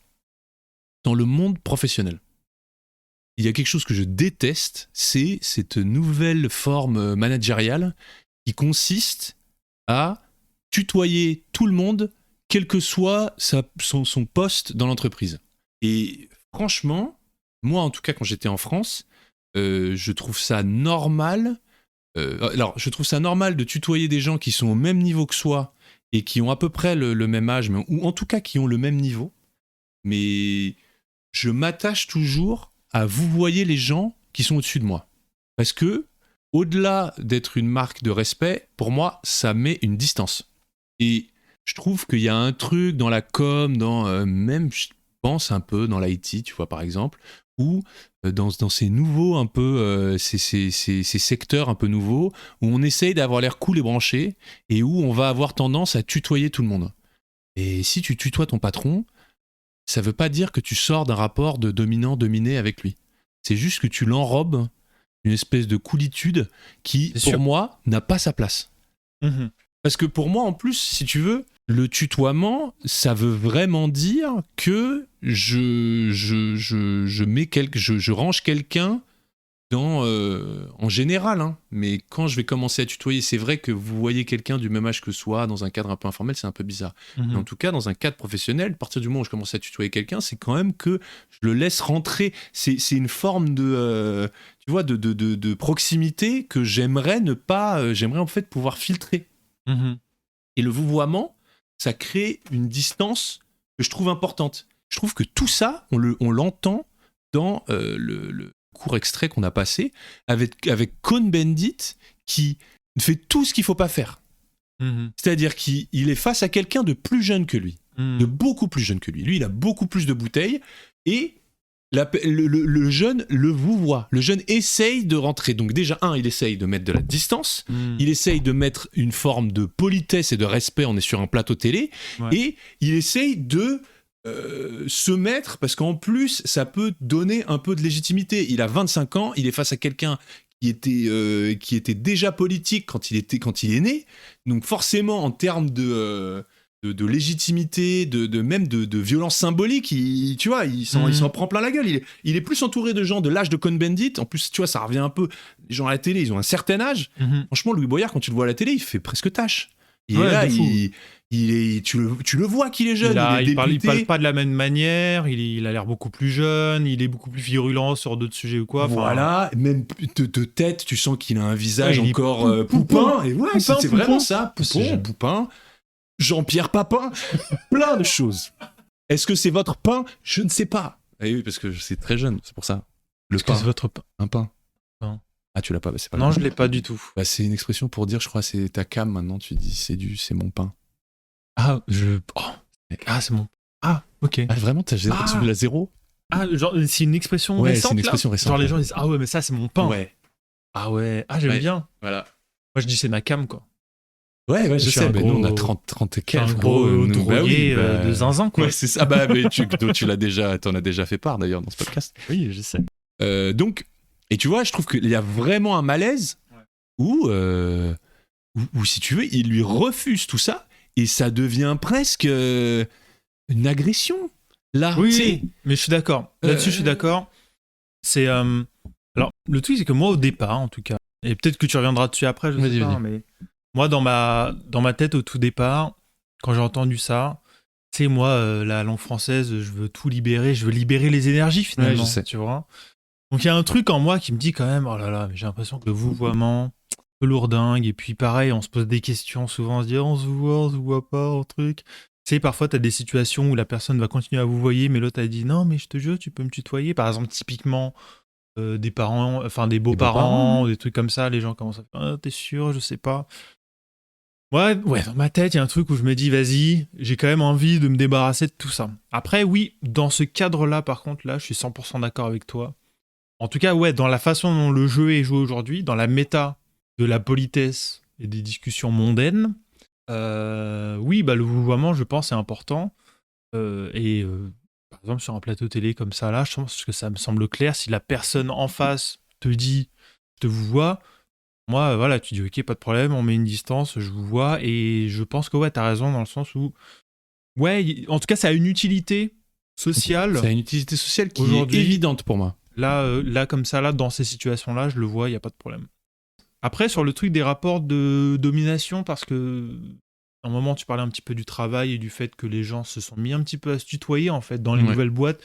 G: dans le monde professionnel. Il y a quelque chose que je déteste, c'est cette nouvelle forme managériale qui consiste à tutoyer tout le monde, quel que soit son poste dans l'entreprise. Et franchement, moi en tout cas quand j'étais en France, je trouve ça normal. Je trouve ça normal de tutoyer des gens qui sont au même niveau que soi et qui ont à peu près le même âge, ou en tout cas qui ont le même niveau. Mais je m'attache toujours à vous voyez les gens qui sont au-dessus de moi. Parce que, au-delà d'être une marque de respect, pour moi, ça met une distance. Et je trouve qu'il y a un truc dans la com, même, je pense, un peu dans l'IT, tu vois, par exemple, ou dans ces nouveaux, un peu, ces secteurs un peu nouveaux, où on essaye d'avoir l'air cool et branché, et où on va avoir tendance à tutoyer tout le monde. Et si tu tutoies ton patron, ça veut pas dire que tu sors d'un rapport de dominant-dominé avec lui. C'est juste que tu l'enrobes une espèce de coolitude qui, pour moi, n'a pas sa place. Parce que pour moi, en plus, si tu veux, le tutoiement, ça veut vraiment dire que je range quelqu'un en général, mais quand je vais commencer à tutoyer, c'est vrai que vous voyez quelqu'un du même âge que soi dans un cadre un peu informel, c'est un peu bizarre. Mais en tout cas, dans un cadre professionnel, à partir du moment où je commence à tutoyer quelqu'un, c'est quand même que je le laisse rentrer. C'est une forme de, tu vois, de proximité que j'aimerais en fait pouvoir filtrer. Et le vouvoiement, ça crée une distance que je trouve importante. Je trouve que tout ça, on l'entend dans le court extrait qu'on a passé avec Cohn-Bendit qui fait tout ce qu'il faut pas faire. C'est-à-dire qu'il est face à quelqu'un de plus jeune que lui. de beaucoup plus jeune que lui. Lui, il a beaucoup plus de bouteilles et le jeune le vouvoie. Le jeune essaye de rentrer. Donc déjà, il essaye de mettre de la distance. Il essaye de mettre une forme de politesse et de respect. On est sur un plateau télé. Ouais. Et il essaye de se mettre, parce qu'en plus, ça peut donner un peu de légitimité. Il a 25 ans, il est face à quelqu'un qui était déjà politique quand il est né. Donc forcément, en termes de légitimité, même de violence symbolique, il s'en prend plein la gueule. Il est plus entouré de gens de l'âge de Cohn-Bendit. En plus, tu vois, ça revient un peu. Les gens à la télé, ils ont un certain âge. Franchement, Louis Boyard, quand tu le vois à la télé, il fait presque tâche. Il est là, tu le vois qu'il est jeune.
B: Il parle pas de la même manière. Il a l'air beaucoup plus jeune. Il est beaucoup plus virulent sur d'autres sujets ou quoi.
G: Voilà, même de tête, tu sens qu'il a un visage encore poupin. Et ouais, c'est vraiment ça. Poupin. Jean-Pierre Papin, plein de choses. Est-ce que c'est votre pain ? Je ne sais pas. Eh oui, parce que c'est très jeune, c'est pour ça.
B: Est-ce que c'est votre pain ?
G: Un pain.
B: Non.
G: Ah, tu l'as pas, c'est pas
B: non, je l'ai pas du tout.
G: C'est une expression pour dire, je crois, c'est ta cam maintenant, tu dis c'est mon pain.
B: Ah, c'est mon... Ah, ok.
G: Ah, vraiment, t'as la zéro ?
B: Ah, genre, c'est une expression récente,
G: c'est une expression récente.
B: Genre, les gens disent, ah ouais, mais ça, c'est mon pain.
G: Ouais.
B: Ah ouais, j'aime bien.
G: Voilà.
B: Moi, je dis, c'est ma cam, quoi.
G: Ouais, je sais, nous on a 30 et quelques.
B: Un gros drogué de zinzin, quoi.
G: Ouais, c'est ça, mais t'en as déjà fait part d'ailleurs dans ce podcast.
B: Oui, je sais.
G: Donc, et tu vois, je trouve qu'il y a vraiment un malaise où, si tu veux, il lui refuse tout ça et ça devient presque une agression. Là,
B: oui, mais je suis d'accord. Là-dessus, je suis d'accord. C'est. Alors, le truc, c'est que moi, au départ, en tout cas, et peut-être que tu reviendras dessus après, je sais pas, mais. Moi, dans ma tête, au tout départ, quand j'ai entendu ça, tu sais, moi, la langue française, je veux tout libérer, je veux libérer les énergies, finalement,
G: je sais.
B: Tu vois. Donc, il y a un truc en moi qui me dit quand même, oh là là, mais j'ai l'impression que le vouvoiement, un peu lourdingue, et puis pareil, on se pose des questions, souvent on se dit, on se voit pas, un truc. Tu sais, parfois, t'as des situations où la personne va continuer à vous voyer, mais l'autre, elle dit, non, mais je te jure, tu peux me tutoyer. Par exemple, typiquement, des parents, enfin, des beaux-parents, des trucs comme ça, les gens commencent à faire, ah, t'es sûr, je sais pas. Ouais, dans ma tête, il y a un truc où je me dis, vas-y, j'ai quand même envie de me débarrasser de tout ça. Après, oui, dans ce cadre-là, par contre, là, je suis 100% d'accord avec toi. En tout cas, ouais, dans la façon dont le jeu est joué aujourd'hui, dans la méta de la politesse et des discussions mondaines, oui, le vouvoiement, je pense, est important. Par exemple, sur un plateau télé comme ça, là, je pense que ça me semble clair. Si la personne en face te dit, je te vouvoie, moi, voilà, tu dis, ok, pas de problème, on met une distance, je vous vois, et je pense que, ouais, t'as raison dans le sens où, ouais, en tout cas, ça a une utilité sociale.
G: Ça a une utilité sociale qui est évidente pour moi.
B: Là, comme ça, là, dans ces situations-là, je le vois, il n'y a pas de problème. Après, sur le truc des rapports de domination, parce que, à un moment, tu parlais un petit peu du travail et du fait que les gens se sont mis un petit peu à se tutoyer, en fait, dans les nouvelles boîtes.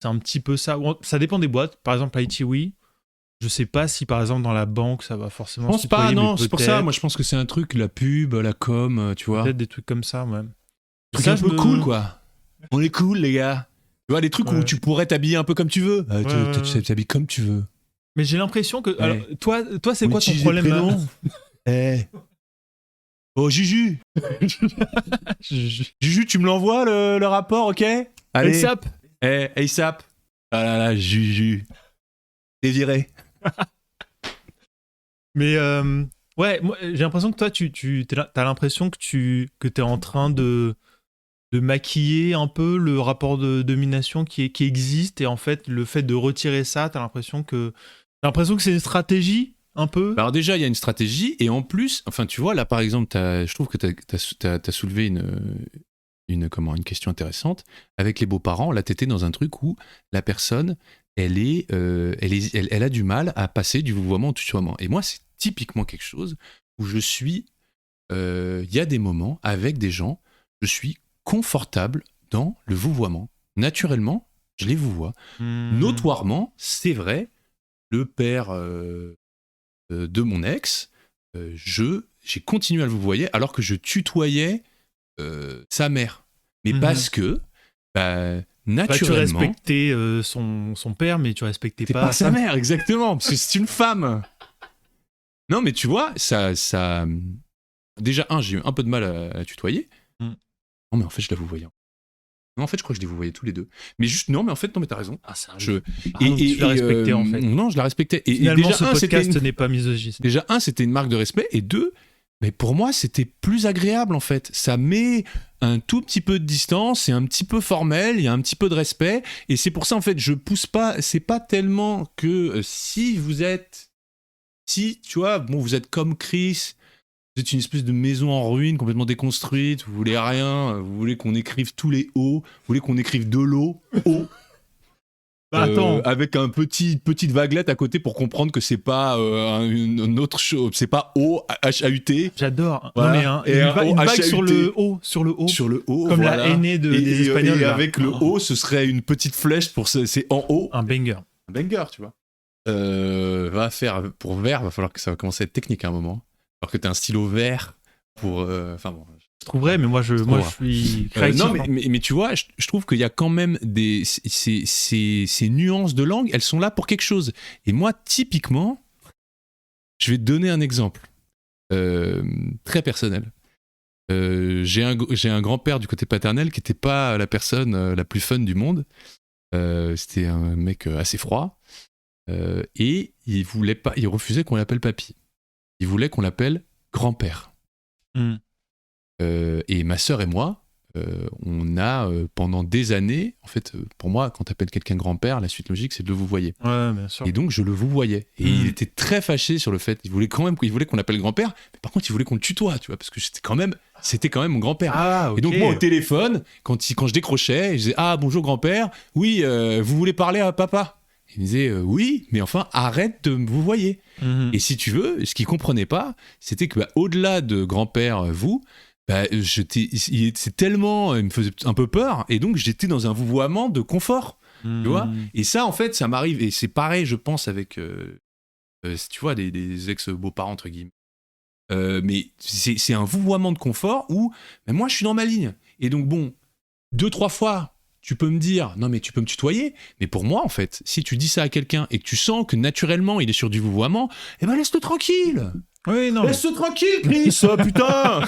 B: C'est un petit peu ça. Ça dépend des boîtes. Par exemple, IT, oui. Je sais pas si par exemple dans la banque ça va forcément.
G: Je pense pas, non, c'est pour ça. Moi je pense que c'est un truc, la pub, la com, tu vois.
B: Peut-être des trucs comme ça, même.
G: C'est un peu cool, quoi. On est cool, les gars. Tu vois, les trucs où tu pourrais t'habiller un peu comme tu veux. Tu t'habilles comme tu veux.
B: Mais j'ai l'impression que. Alors, toi c'est quoi ton problème
G: Oh, Juju. Juju, tu me l'envoies le rapport, ok ? Allez.
B: ASAP.
G: ASAP. Ah là, Juju. T'es viré.
B: Mais ouais, moi, j'ai l'impression que toi, t'as l'impression que t'es en train de maquiller un peu le rapport de domination qui existe, et en fait, le fait de retirer ça, t'as l'impression que c'est une stratégie, un peu.
G: Alors déjà, il y a une stratégie, et en plus, enfin, tu vois, là, par exemple, je trouve que t'as soulevé une question intéressante. Avec les beaux-parents, là, t'étais dans un truc où la personne... Elle a du mal à passer du vouvoiement au tutoiement. Et moi, c'est typiquement quelque chose où je suis... Il y a des moments, avec des gens, je suis confortable dans le vouvoiement. Naturellement, je les vouvoie. Notoirement, c'est vrai, le père de mon ex, j'ai continué à le vouvoyer alors que je tutoyais sa mère. Mais parce que... naturellement.
B: Tu respectais son père, mais tu respectais pas
G: sa mère, exactement, parce que c'est une femme. Non, mais tu vois, ça... Déjà, j'ai eu un peu de mal à la tutoyer. Non, mais en fait, je la vouvoyais. Non, en fait, je crois que je les vous voyais tous les deux. Mais juste, non, mais en fait, non, mais t'as raison.
K: Ah, c'est un
B: tu l'as respecté, en fait.
G: Non, je la respectais. Et
B: Finalement,
G: déjà,
B: ce podcast n'est pas misogyne.
G: Déjà, c'était une marque de respect. Et 2, mais pour moi, c'était plus agréable, en fait. Ça met un tout petit peu de distance, c'est un petit peu formel, il y a un petit peu de respect. Et c'est pour ça, en fait, je pousse pas. C'est pas tellement que si, tu vois, bon, vous êtes comme Chris. Vous êtes une espèce de maison en ruine, complètement déconstruite, vous voulez rien, vous voulez qu'on écrive tous les O, vous voulez qu'on écrive de l'eau, O.
B: Attends.
G: Avec un petite vaguelette à côté pour comprendre que c'est pas une autre chose, c'est pas O, H-A-U-T.
B: J'adore.
G: Voilà.
B: Non, mais une vague sur le O. Sur le O,
G: comme
B: la aînée des Espagnols.
G: Et avec le O, ce serait une petite flèche c'est en haut.
B: Un banger.
G: Un banger, tu vois. Pour vert, va falloir que ça va commencer à être technique à un moment. Alors que t'as un stylo vert pour. Enfin bon.
B: Je trouverais, mais moi je suis créatif.
G: Non, mais tu vois, je trouve qu'il y a quand même ces nuances de langue, elles sont là pour quelque chose. Et moi, typiquement, je vais te donner un exemple très personnel. J'ai un grand-père du côté paternel qui n'était pas la personne la plus fun du monde. C'était un mec assez froid. Et il refusait qu'on l'appelle papy. Il voulait qu'on l'appelle grand-père. Et ma sœur et moi, on a pendant des années, en fait, pour moi, quand t'appelles quelqu'un grand-père, la suite logique, c'est de le vouvoyer.
B: Ouais, bien sûr.
G: Et donc, je le vouvoyais. Et il était très fâché sur le fait, il voulait qu'on l'appelle grand-père, mais par contre, il voulait qu'on le tutoie, tu vois, parce que c'était quand même mon grand-père.
B: Ah, okay.
G: Et donc, moi, au téléphone, quand je décrochais, je disais « Ah, bonjour grand-père, oui, vous voulez parler à papa ?» Il me disait oui, mais enfin arrête de me vouvoyer. Et si tu veux, ce qu'il comprenait pas, c'était que au-delà de grand-père vous, c'est tellement, il me faisait un peu peur, et donc j'étais dans un vouvoiement de confort, tu vois. Et ça, en fait, ça m'arrive, et c'est pareil, je pense avec, tu vois, des ex-beaux-parents entre guillemets. Mais c'est un vouvoiement de confort où, moi, je suis dans ma ligne, et donc bon, 2-3 fois. Tu peux me dire, non mais tu peux me tutoyer, mais pour moi en fait, si tu dis ça à quelqu'un et que tu sens que naturellement il est sur du vouvoiement, eh ben laisse-le tranquille.
B: Oui, non.
G: Laisse-le tranquille, Chris. Oh, putain,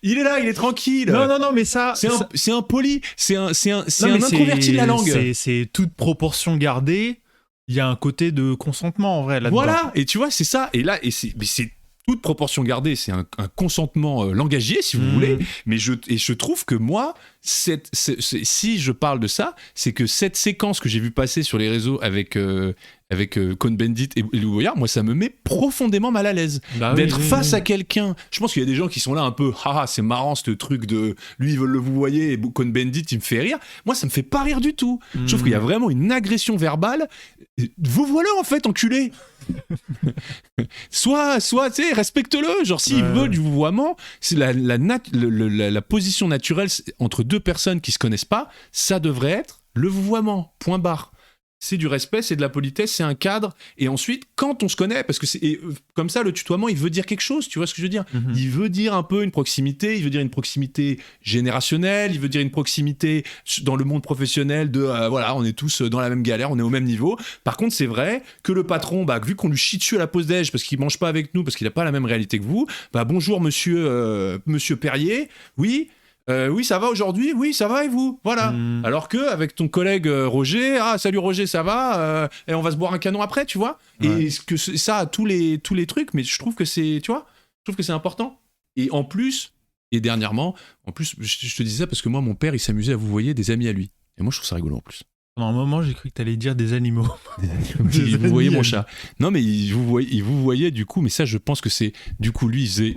G: il est là, il est tranquille.
B: Non, mais ça,
G: c'est impoli, c'est un inconverti de la langue.
B: C'est toute proportion gardée. Il y a un côté de consentement en vrai là-dedans.
G: Voilà, et tu vois, c'est ça. Et là, c'est toute proportion gardée, c'est un consentement langagier, si vous voulez, mais je trouve que moi, si je parle de ça, c'est que cette séquence que j'ai vu passer sur les réseaux avec Cohn-Bendit et Lou Boyard, moi, ça me met profondément mal à l'aise. D'être face à quelqu'un. Je pense qu'il y a des gens qui sont là un peu, c'est marrant ce truc de lui, ils veulent le vouvoyer, et Cohn-Bendit, il me fait rire. moi, ça me fait pas rire du tout. Je trouve qu'il y a vraiment une agression verbale. Vous voilà, en fait, enculé. soit tu sais, respecte-le, genre s'il veut du vouvoiement, c'est la position naturelle entre deux personnes qui se connaissent pas, ça devrait être le vouvoiement, point barre. C'est du respect, c'est de la politesse, c'est un cadre, et ensuite quand on se connaît, parce que comme ça le tutoiement il veut dire quelque chose, tu vois ce que je veux dire, il veut dire un peu une proximité, il veut dire une proximité générationnelle, il veut dire une proximité dans le monde professionnel de voilà, on est tous dans la même galère, on est au même niveau. Par contre c'est vrai que le patron, vu qu'on lui chie dessus à la pause déj parce qu'il mange pas avec nous, parce qu'il a pas la même réalité que vous, bonjour monsieur Perrier, oui, ça va aujourd'hui, oui ça va et vous, voilà. Alors que avec ton collègue Roger, salut Roger, ça va, et on va se boire un canon après, tu vois. Et que ça a tous les trucs, mais je trouve que c'est, tu vois, je trouve que c'est important. Et en plus, et dernièrement, je te dis ça parce que moi mon père il s'amusait à vous voyer des amis à lui, et moi je trouve ça rigolo en plus.
B: Pendant un moment j'ai cru que t'allais dire des animaux.
G: Il vous voyait mon chat. Non mais il vous voyait du coup, mais ça je pense que c'est du coup lui il faisait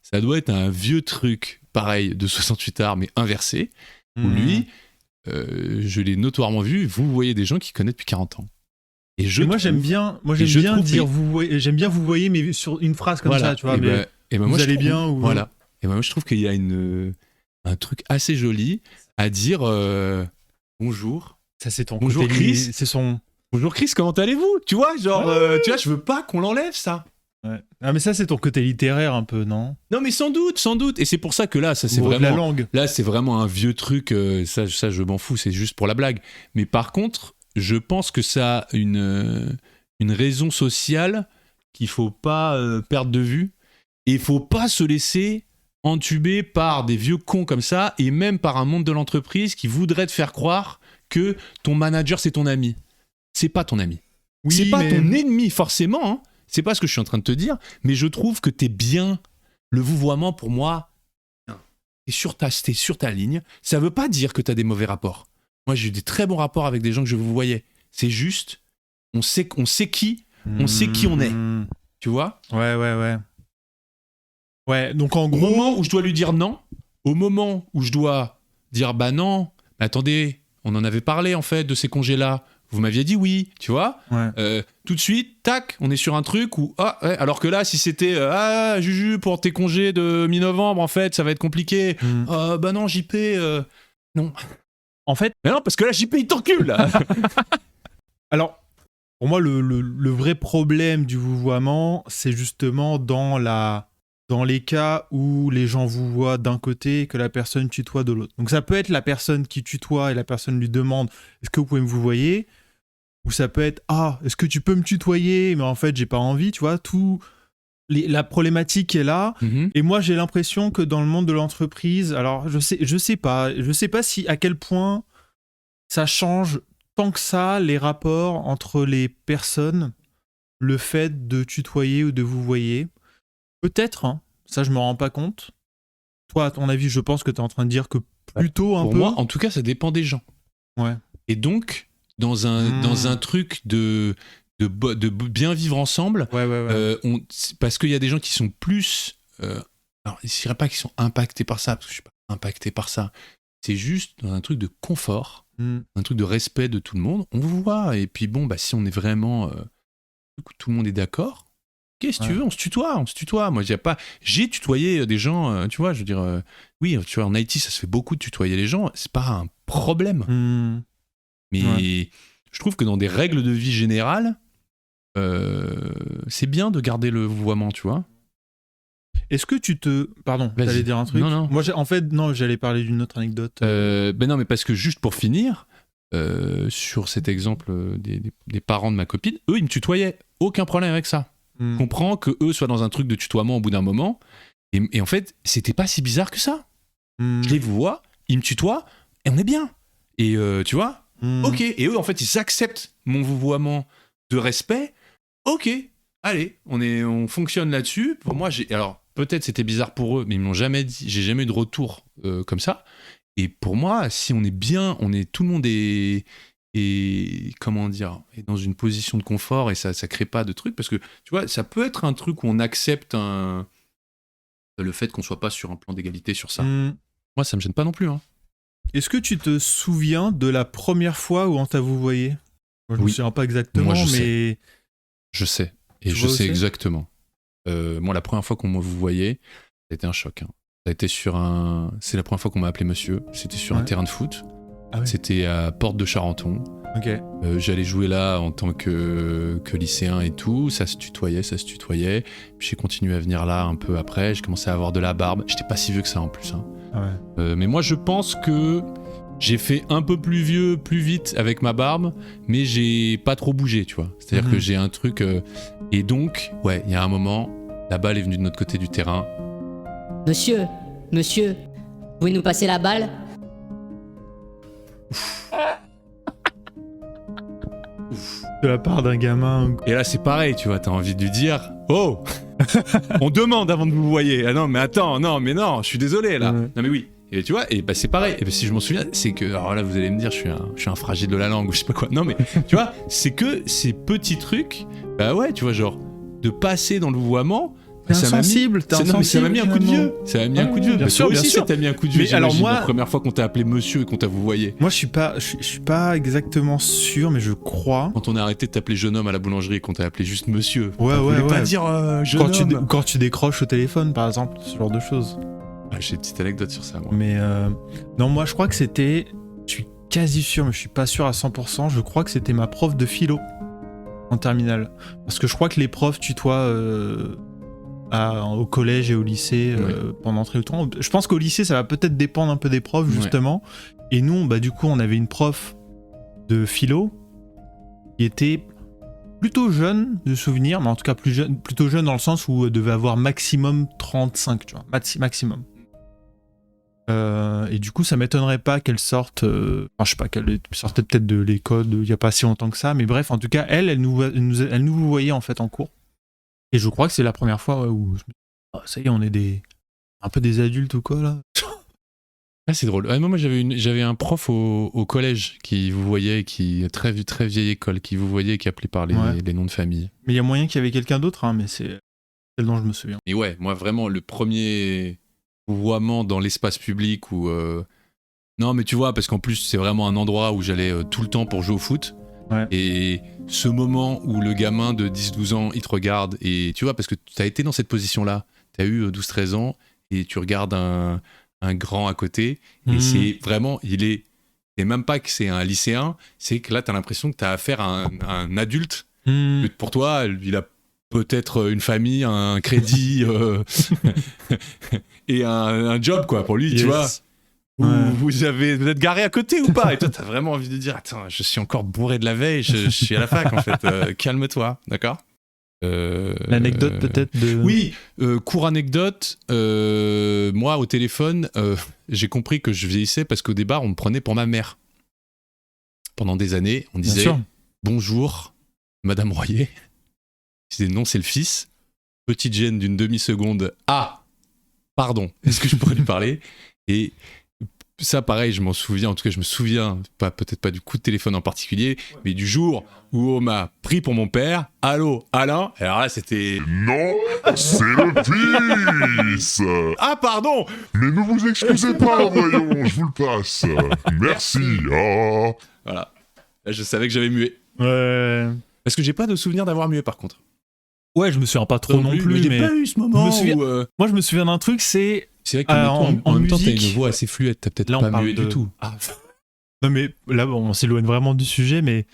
G: ça doit être un vieux truc pareil de 68 arts mais inversé, où lui je l'ai notoirement vu, vous voyez des gens qui connaissent depuis 40 ans. Et moi
B: j'aime bien dire j'aime bien vous voyez, mais sur une phrase comme ça, tu vois,
G: et
B: vous allez bien ou
G: voilà. Et moi je trouve qu'il y a un truc assez joli à dire bonjour.
B: Ça c'est ton
G: bonjour
B: côté,
G: Chris.
B: c'est son
G: bonjour Chris, comment allez-vous? Tu vois, genre tu vois, je veux pas qu'on l'enlève ça.
B: Ouais. Ah mais ça c'est ton côté littéraire un peu, non?
G: Non mais sans doute, et c'est pour ça que là ça c'est vraiment
B: la langue.
G: Là c'est vraiment un vieux truc, ça je m'en fous, c'est juste pour la blague. Mais par contre, je pense que ça a une raison sociale qu'il faut pas perdre de vue, et il faut pas se laisser entubé par des vieux cons comme ça, et même par un monde de l'entreprise qui voudrait te faire croire que ton manager, c'est ton ami. C'est pas ton ami.
B: Oui,
G: c'est pas
B: mais-
G: ton ennemi, forcément. Hein. C'est pas ce que je suis en train de te dire, mais je trouve que t'es bien. Le vouvoiement, pour moi, t'es sur ta ligne. Ça veut pas dire que t'as des mauvais rapports. Moi, j'ai eu des très bons rapports avec des gens que je vous voyais. C'est juste, on sait qui on est. Tu vois ?
B: Ouais. Ouais, donc en
G: Au
B: gros...
G: moment où je dois lui dire non, au moment où je dois dire bah non, mais attendez, on en avait parlé en fait de ces congés-là. Vous m'aviez dit oui, tu vois.
B: Ouais.
G: Tout de suite, tac, on est sur un truc où alors que là, si c'était Juju pour tes congés de mi-novembre, en fait, ça va être compliqué. Bah non, JP, non.
B: En fait,
G: mais non, parce que là, JP il t'encule là.
B: alors, pour moi, le vrai problème du vouvoiement, c'est justement dans les cas où les gens vous voient d'un côté et que la personne tutoie de l'autre. Donc ça peut être la personne qui tutoie et la personne lui demande « Est-ce que vous pouvez me vouvoyer ?» Ou ça peut être « Ah, est-ce que tu peux me tutoyer ?» Mais en fait, j'ai pas envie, tu vois. La problématique est là. Et moi, j'ai l'impression que dans le monde de l'entreprise, alors je sais pas si à quel point ça change tant que ça les rapports entre les personnes, le fait de tutoyer ou de vouvoyer. Peut-être, hein, ça je me rends pas compte. Toi, à ton avis, je pense que tu es en train de dire que plutôt un
G: Pour
B: peu.
G: moi, en tout cas, ça dépend des gens.
B: Ouais.
G: Et donc, dans un truc de bien vivre ensemble, parce qu'il y a des gens qui sont plus... alors, je ne dirais pas qu'ils sont impactés par ça, parce que je ne suis pas impacté par ça. C'est juste dans un truc de confort, un truc de respect de tout le monde. On vous voit, et puis bon, bah, si on est vraiment... tout le monde est d'accord, qu'est-ce que tu veux, on se tutoie. Moi, j'ai tutoyé des gens, tu vois, je veux dire... oui, tu vois, en Haïti, ça se fait beaucoup de tutoyer les gens, c'est pas un problème. Mais je trouve que dans des règles de vie générales, c'est bien de garder le vouvoiement, tu vois.
B: Est-ce que tu te... Pardon, t'allais dire un truc ?
G: Non.
B: Moi, en fait, non, j'allais parler d'une autre anecdote.
G: Ben non, mais parce que juste pour finir, sur cet exemple des parents de ma copine, eux, ils me tutoyaient. Aucun problème avec ça. Je comprends que eux soient dans un truc de tutoiement au bout d'un moment. Et en fait, c'était pas si bizarre que ça. Je les vois, ils me tutoient, et on est bien. Et tu vois, ok. Et eux, en fait, ils acceptent mon vouvoiement de respect. Ok, allez, on fonctionne là-dessus. Pour moi, alors peut-être c'était bizarre pour eux, mais ils m'ont jamais dit. J'ai jamais eu de retour comme ça. Et pour moi, si on est bien, tout le monde est comment dire, est dans une position de confort et ça crée pas de trucs, parce que tu vois, ça peut être un truc où on accepte le fait qu'on soit pas sur un plan d'égalité sur ça. Moi, ça me gêne pas non plus. Hein.
B: Est-ce que tu te souviens de la première fois où on t'a vouvoyé ? Moi, je me souviens pas exactement,
G: moi,
B: mais...
G: Je sais. Et je sais exactement. Moi, la première fois qu'on m'a vouvoyé, ça a été un choc. Hein. Ça a été c'est la première fois qu'on m'a appelé monsieur. C'était sur un terrain de foot.
B: Ah ouais.
G: C'était à Porte de Charenton.
B: Ok.
G: J'allais jouer là en tant que lycéen et tout. Ça se tutoyait. Puis j'ai continué à venir là un peu après. J'ai commencé à avoir de la barbe. J'étais pas si vieux que ça en plus. Hein.
B: Ah ouais.
G: Mais moi, je pense que j'ai fait un peu plus vieux, plus vite avec ma barbe, mais j'ai pas trop bougé, tu vois. C'est-à-dire que j'ai un truc... Et donc, ouais, il y a un moment, la balle est venue de notre côté du terrain.
K: Monsieur, pouvez nous passer la balle ?
B: De la part d'un gamin.
G: Et là, c'est pareil, tu vois, t'as envie de lui dire « Oh on demande avant de vous voyer. Ah non, mais attends, non, je suis désolé, là. Non, mais oui. » Et tu vois, et bah c'est pareil. Et bah, si je m'en souviens, c'est que... Alors là, vous allez me dire, je suis un fragile de la langue ou je sais pas quoi. Non, mais tu vois, c'est que ces petits trucs, bah ouais, tu vois, genre, de passer dans le vouvoiement...
B: T'es insensible,
G: ça m'a mis un coup de vieux. Ça m'a mis un coup de vieux.
B: Bien sûr,
G: aussi, ça t'a mis un coup de vieux.
B: Mais alors moi,
G: la première fois qu'on t'a appelé monsieur et qu'on t'a vouvoyé.
B: Moi, je suis pas exactement sûr, mais je crois.
G: Quand on a arrêté de t'appeler jeune homme à la boulangerie et qu'on t'a appelé juste monsieur.
B: Ouais.
G: pas dire jeune homme.
B: Quand tu décroches au téléphone, par exemple, ce genre de choses.
G: Ah, j'ai une petite anecdote sur ça, moi.
B: Mais non, moi, je crois que c'était. Je suis quasi sûr, mais je suis pas sûr à 100%. Je crois que c'était ma prof de philo en terminale, parce que je crois que les profs tutoient. Au collège et au lycée pendant très longtemps. Je pense qu'au lycée, ça va peut-être dépendre un peu des profs, justement. Et nous, bah, du coup, on avait une prof de philo qui était plutôt jeune de souvenir, mais en tout cas plutôt jeune dans le sens où elle devait avoir maximum 35, tu vois, maximum. Et du coup, ça m'étonnerait pas qu'elle sorte. Enfin, je sais pas, qu'elle sortait peut-être de l'école il y a pas si longtemps que ça, mais bref, en tout cas, elle nous voyait en fait en cours. Et je crois que c'est la première fois où je me dis, oh, ça y est, on est un peu des adultes ou quoi là.
G: Ah, c'est drôle. Moi, j'avais un prof au collège qui vous voyait, très vieille école, qui vous voyait et qui appelait par les noms de famille.
B: Mais il y a moyen qu'il y avait quelqu'un d'autre, hein, mais c'est celle dont je me souviens.
G: Et ouais, moi vraiment, le premier vouvoiement dans l'espace public où... Non, mais tu vois, parce qu'en plus, c'est vraiment un endroit où j'allais tout le temps pour jouer au foot.
B: Ouais.
G: Et ce moment où le gamin de 10-12 ans, il te regarde, et tu vois, parce que tu as été dans cette position-là, tu as eu 12-13 ans, et tu regardes un grand à côté, et c'est vraiment, et même pas que c'est un lycéen, c'est que là, tu as l'impression que tu as affaire à un adulte. Pour toi, il a peut-être une famille, un crédit, et un job, quoi, pour lui, tu vois. Vous êtes garé à côté ou pas? Et toi, t'as vraiment envie de dire, attends, je suis encore bourré de la veille, je suis à la fac, en fait. Calme-toi, d'accord?
B: L'anecdote peut-être de...
G: Oui, court anecdote. Moi, au téléphone, j'ai compris que je vieillissais parce qu'au départ, on me prenait pour ma mère. Pendant des années, on disait bonjour, Madame Royer. Je disais non, c'est le fils. Petite gêne d'une demi-seconde. Ah, pardon, est-ce que je pourrais lui parler? Et ça, pareil, je m'en souviens. En tout cas, je me souviens, peut-être pas du coup de téléphone en particulier, mais du jour où on m'a pris pour mon père. Allô, Alain? Alors là, c'était...
L: Non, c'est le fils.
G: Ah, pardon.
L: Mais ne vous excusez pas, voyons, je vous le passe. Merci. Oh.
G: Voilà. Là, je savais que j'avais mué.
B: Ouais.
G: Parce que j'ai pas de souvenir d'avoir mué, par contre.
B: Ouais, je me souviens pas trop non plus, mais...
G: J'ai pas eu ce moment
B: Moi, je me souviens d'un truc, c'est...
G: C'est vrai que en même temps, t'as une voix assez fluette, t'as peut-être pas mué du tout.
B: Ah. Non mais là, on s'éloigne vraiment du sujet, mais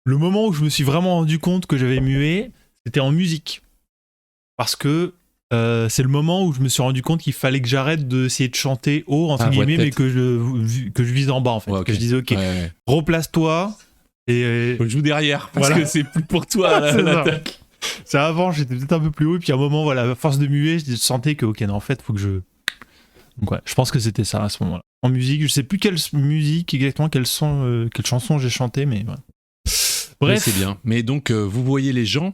B: le moment où je me suis vraiment rendu compte que j'avais mué, c'était en musique. Parce que c'est le moment où je me suis rendu compte qu'il fallait que j'arrête d'essayer de chanter haut, entre guillemets, mais que je vise en bas, en fait.
G: Ouais, okay.
B: Que je disais, ok, replace-toi. Et
G: faut que je joue derrière, parce que c'est plus pour toi, l'attaque.
B: C'est avant, j'étais peut-être un peu plus haut, et puis à un moment, voilà, à force de muer, je sentais que, ok, non, en fait, faut que je... Donc ouais, je pense que c'était ça à ce moment-là. En musique, je sais plus quelle musique exactement, quelle chanson j'ai chanté, mais voilà. Bref.
G: Oui, c'est bien. Mais donc, vous voyez les gens,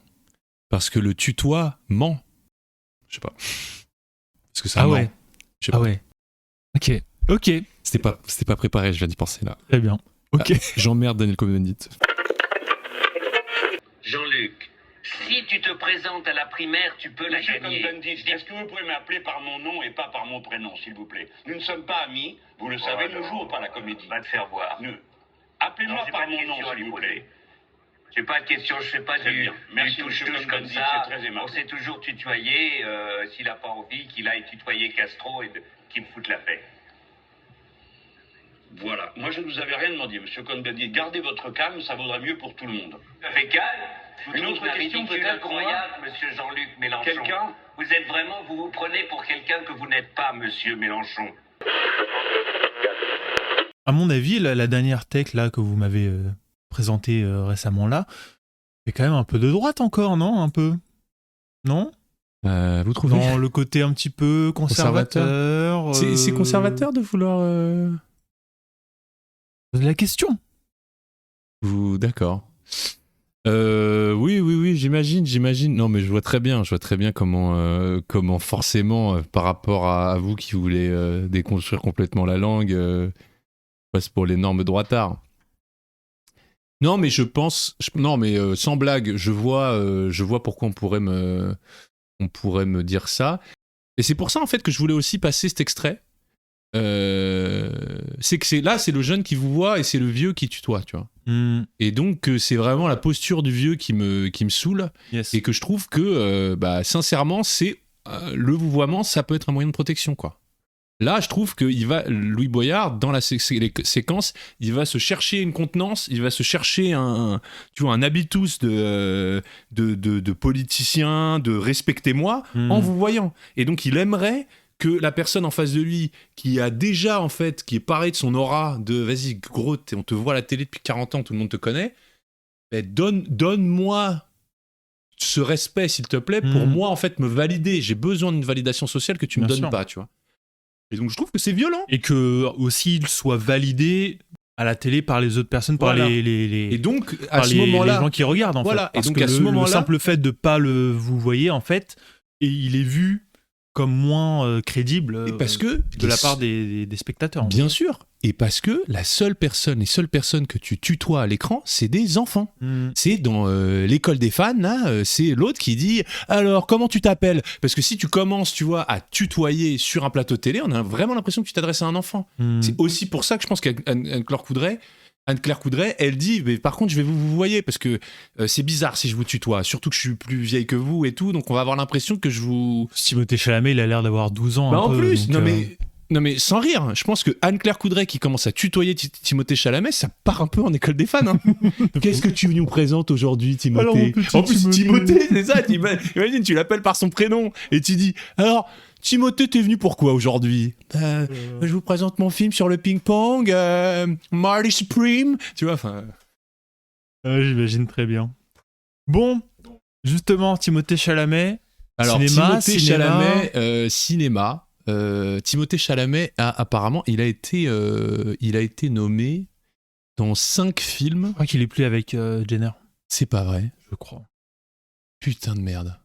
G: parce que le tutoie ment. Je sais pas. Parce que ça ment.
B: Ouais.
G: Je sais pas.
B: Ah ouais. Ok.
G: C'était pas préparé, je viens d'y penser là.
B: Très bien. Ok.
G: J'emmerde Daniel Cohn-Bendit.
J: Jean-Luc, si tu te présentes à la primaire, tu peux la gagner.
H: Est-ce que vous pouvez m'appeler par mon nom et pas par mon prénom, s'il vous plaît? Nous ne sommes pas amis, vous le savez, nous jouons pas à la comédie.
J: Va te faire voir.
H: Appelez-moi par mon nom, s'il vous plaît.
J: J'ai pas de question, je fais pas du touche-touche comme ça. On s'est toujours tutoyé. S'il a pas envie, qu'il aille tutoyer Castro et qu'il me foute la paix.
H: Voilà. Moi, je ne vous avais rien demandé, monsieur Cohn-Bendit. Gardez votre calme, ça vaudra mieux pour tout le monde.
J: Avec calme.
H: Une autre question peut-être pour moi,
J: monsieur Jean-Luc Mélenchon. Vous êtes vraiment, vous vous prenez pour quelqu'un que vous n'êtes pas, monsieur Mélenchon.
B: À mon avis, la dernière tech là que vous m'avez présentée récemment là, c'est quand même un peu de droite encore, non? Un peu, non?
G: Vous trouvez?
B: Dans le côté un petit peu conservateur.
G: C'est conservateur de vouloir.
B: La question.
G: D'accord. Oui, j'imagine. Non, mais je vois très bien comment forcément, par rapport à vous qui voulez déconstruire complètement la langue, passe pour les normes droitards. Non, mais je pense, sans blague, je vois pourquoi on pourrait me dire ça. Et c'est pour ça en fait que je voulais aussi passer cet extrait. C'est que c'est le jeune qui vous voit et c'est le vieux qui tutoie, tu vois. Et donc c'est vraiment la posture du vieux qui me saoule.
B: Yes.
G: Et que je trouve que sincèrement c'est le vouvoiement, ça peut être un moyen de protection, quoi. Là je trouve que Louis Boyard dans les séquences, il va se chercher une contenance, il va se chercher un habitus de politicien, de respectez-moi en vous voyant. Et donc il aimerait que la personne en face de lui, qui a déjà, en fait, qui est paré de son aura de « vas-y, gros, on te voit à la télé depuis 40 ans, tout le monde te connaît », donne-moi ce respect, s'il te plaît, pour moi, en fait, me valider. J'ai besoin d'une validation sociale que tu me donnes pas, tu vois.
A: Et donc je trouve que c'est violent.
B: Et que aussi il soit validé à la télé par les autres personnes, par
A: Voilà.
B: les
A: Et donc à
B: par
A: ce
B: les
A: moment-là,
B: gens qui regardent en
A: voilà.
B: fait. Parce
A: Et donc
B: que
A: à ce
B: le
A: moment-là,
B: simple fait de pas le vous voyez en fait, et il est vu comme moins crédible
G: Et parce que
B: de la part des spectateurs.
G: Bien sûr. Et parce que les seules personnes que tu tutoies à l'écran, c'est des enfants. C'est dans l'école des fans, là, c'est l'autre qui dit « Alors, comment tu t'appelles ?» Parce que si tu commences, tu vois, à tutoyer sur un plateau télé, on a vraiment l'impression que tu t'adresses à un enfant. C'est aussi pour ça que je pense qu'Anne-Claire Coudray, elle dit mais par contre je vais vous voyez parce que c'est bizarre si je vous tutoie, surtout que je suis plus vieille que vous et tout, donc on va avoir l'impression que je vous...
B: Timothée Chalamet, il a l'air d'avoir 12 ans.
G: Bah
B: un
G: en
B: peu,
G: plus,
B: donc,
G: non mais sans rire, je pense que Anne-Claire Coudray qui commence à tutoyer Timothée Chalamet, ça part un peu en école des fans. Hein. Qu'est-ce que tu nous présentes aujourd'hui, Timothée?
B: Alors, mon petit
G: En plus,
B: Timothée,
G: c'est ça, imagine, tu l'appelles par son prénom et tu dis alors... Timothée, t'es venu pourquoi aujourd'hui? Je vous présente mon film sur le ping-pong, Marty Supreme, tu vois, enfin...
B: j'imagine très bien. Bon, justement, Timothée Chalamet,
G: alors,
B: cinéma,
G: Timothée Chalamet, cinéma. Timothée Chalamet, apparemment, il a été nommé dans 5 films.
B: Je crois qu'il est plus avec Jenner.
G: C'est pas vrai.
B: Je crois.
G: Putain de merde.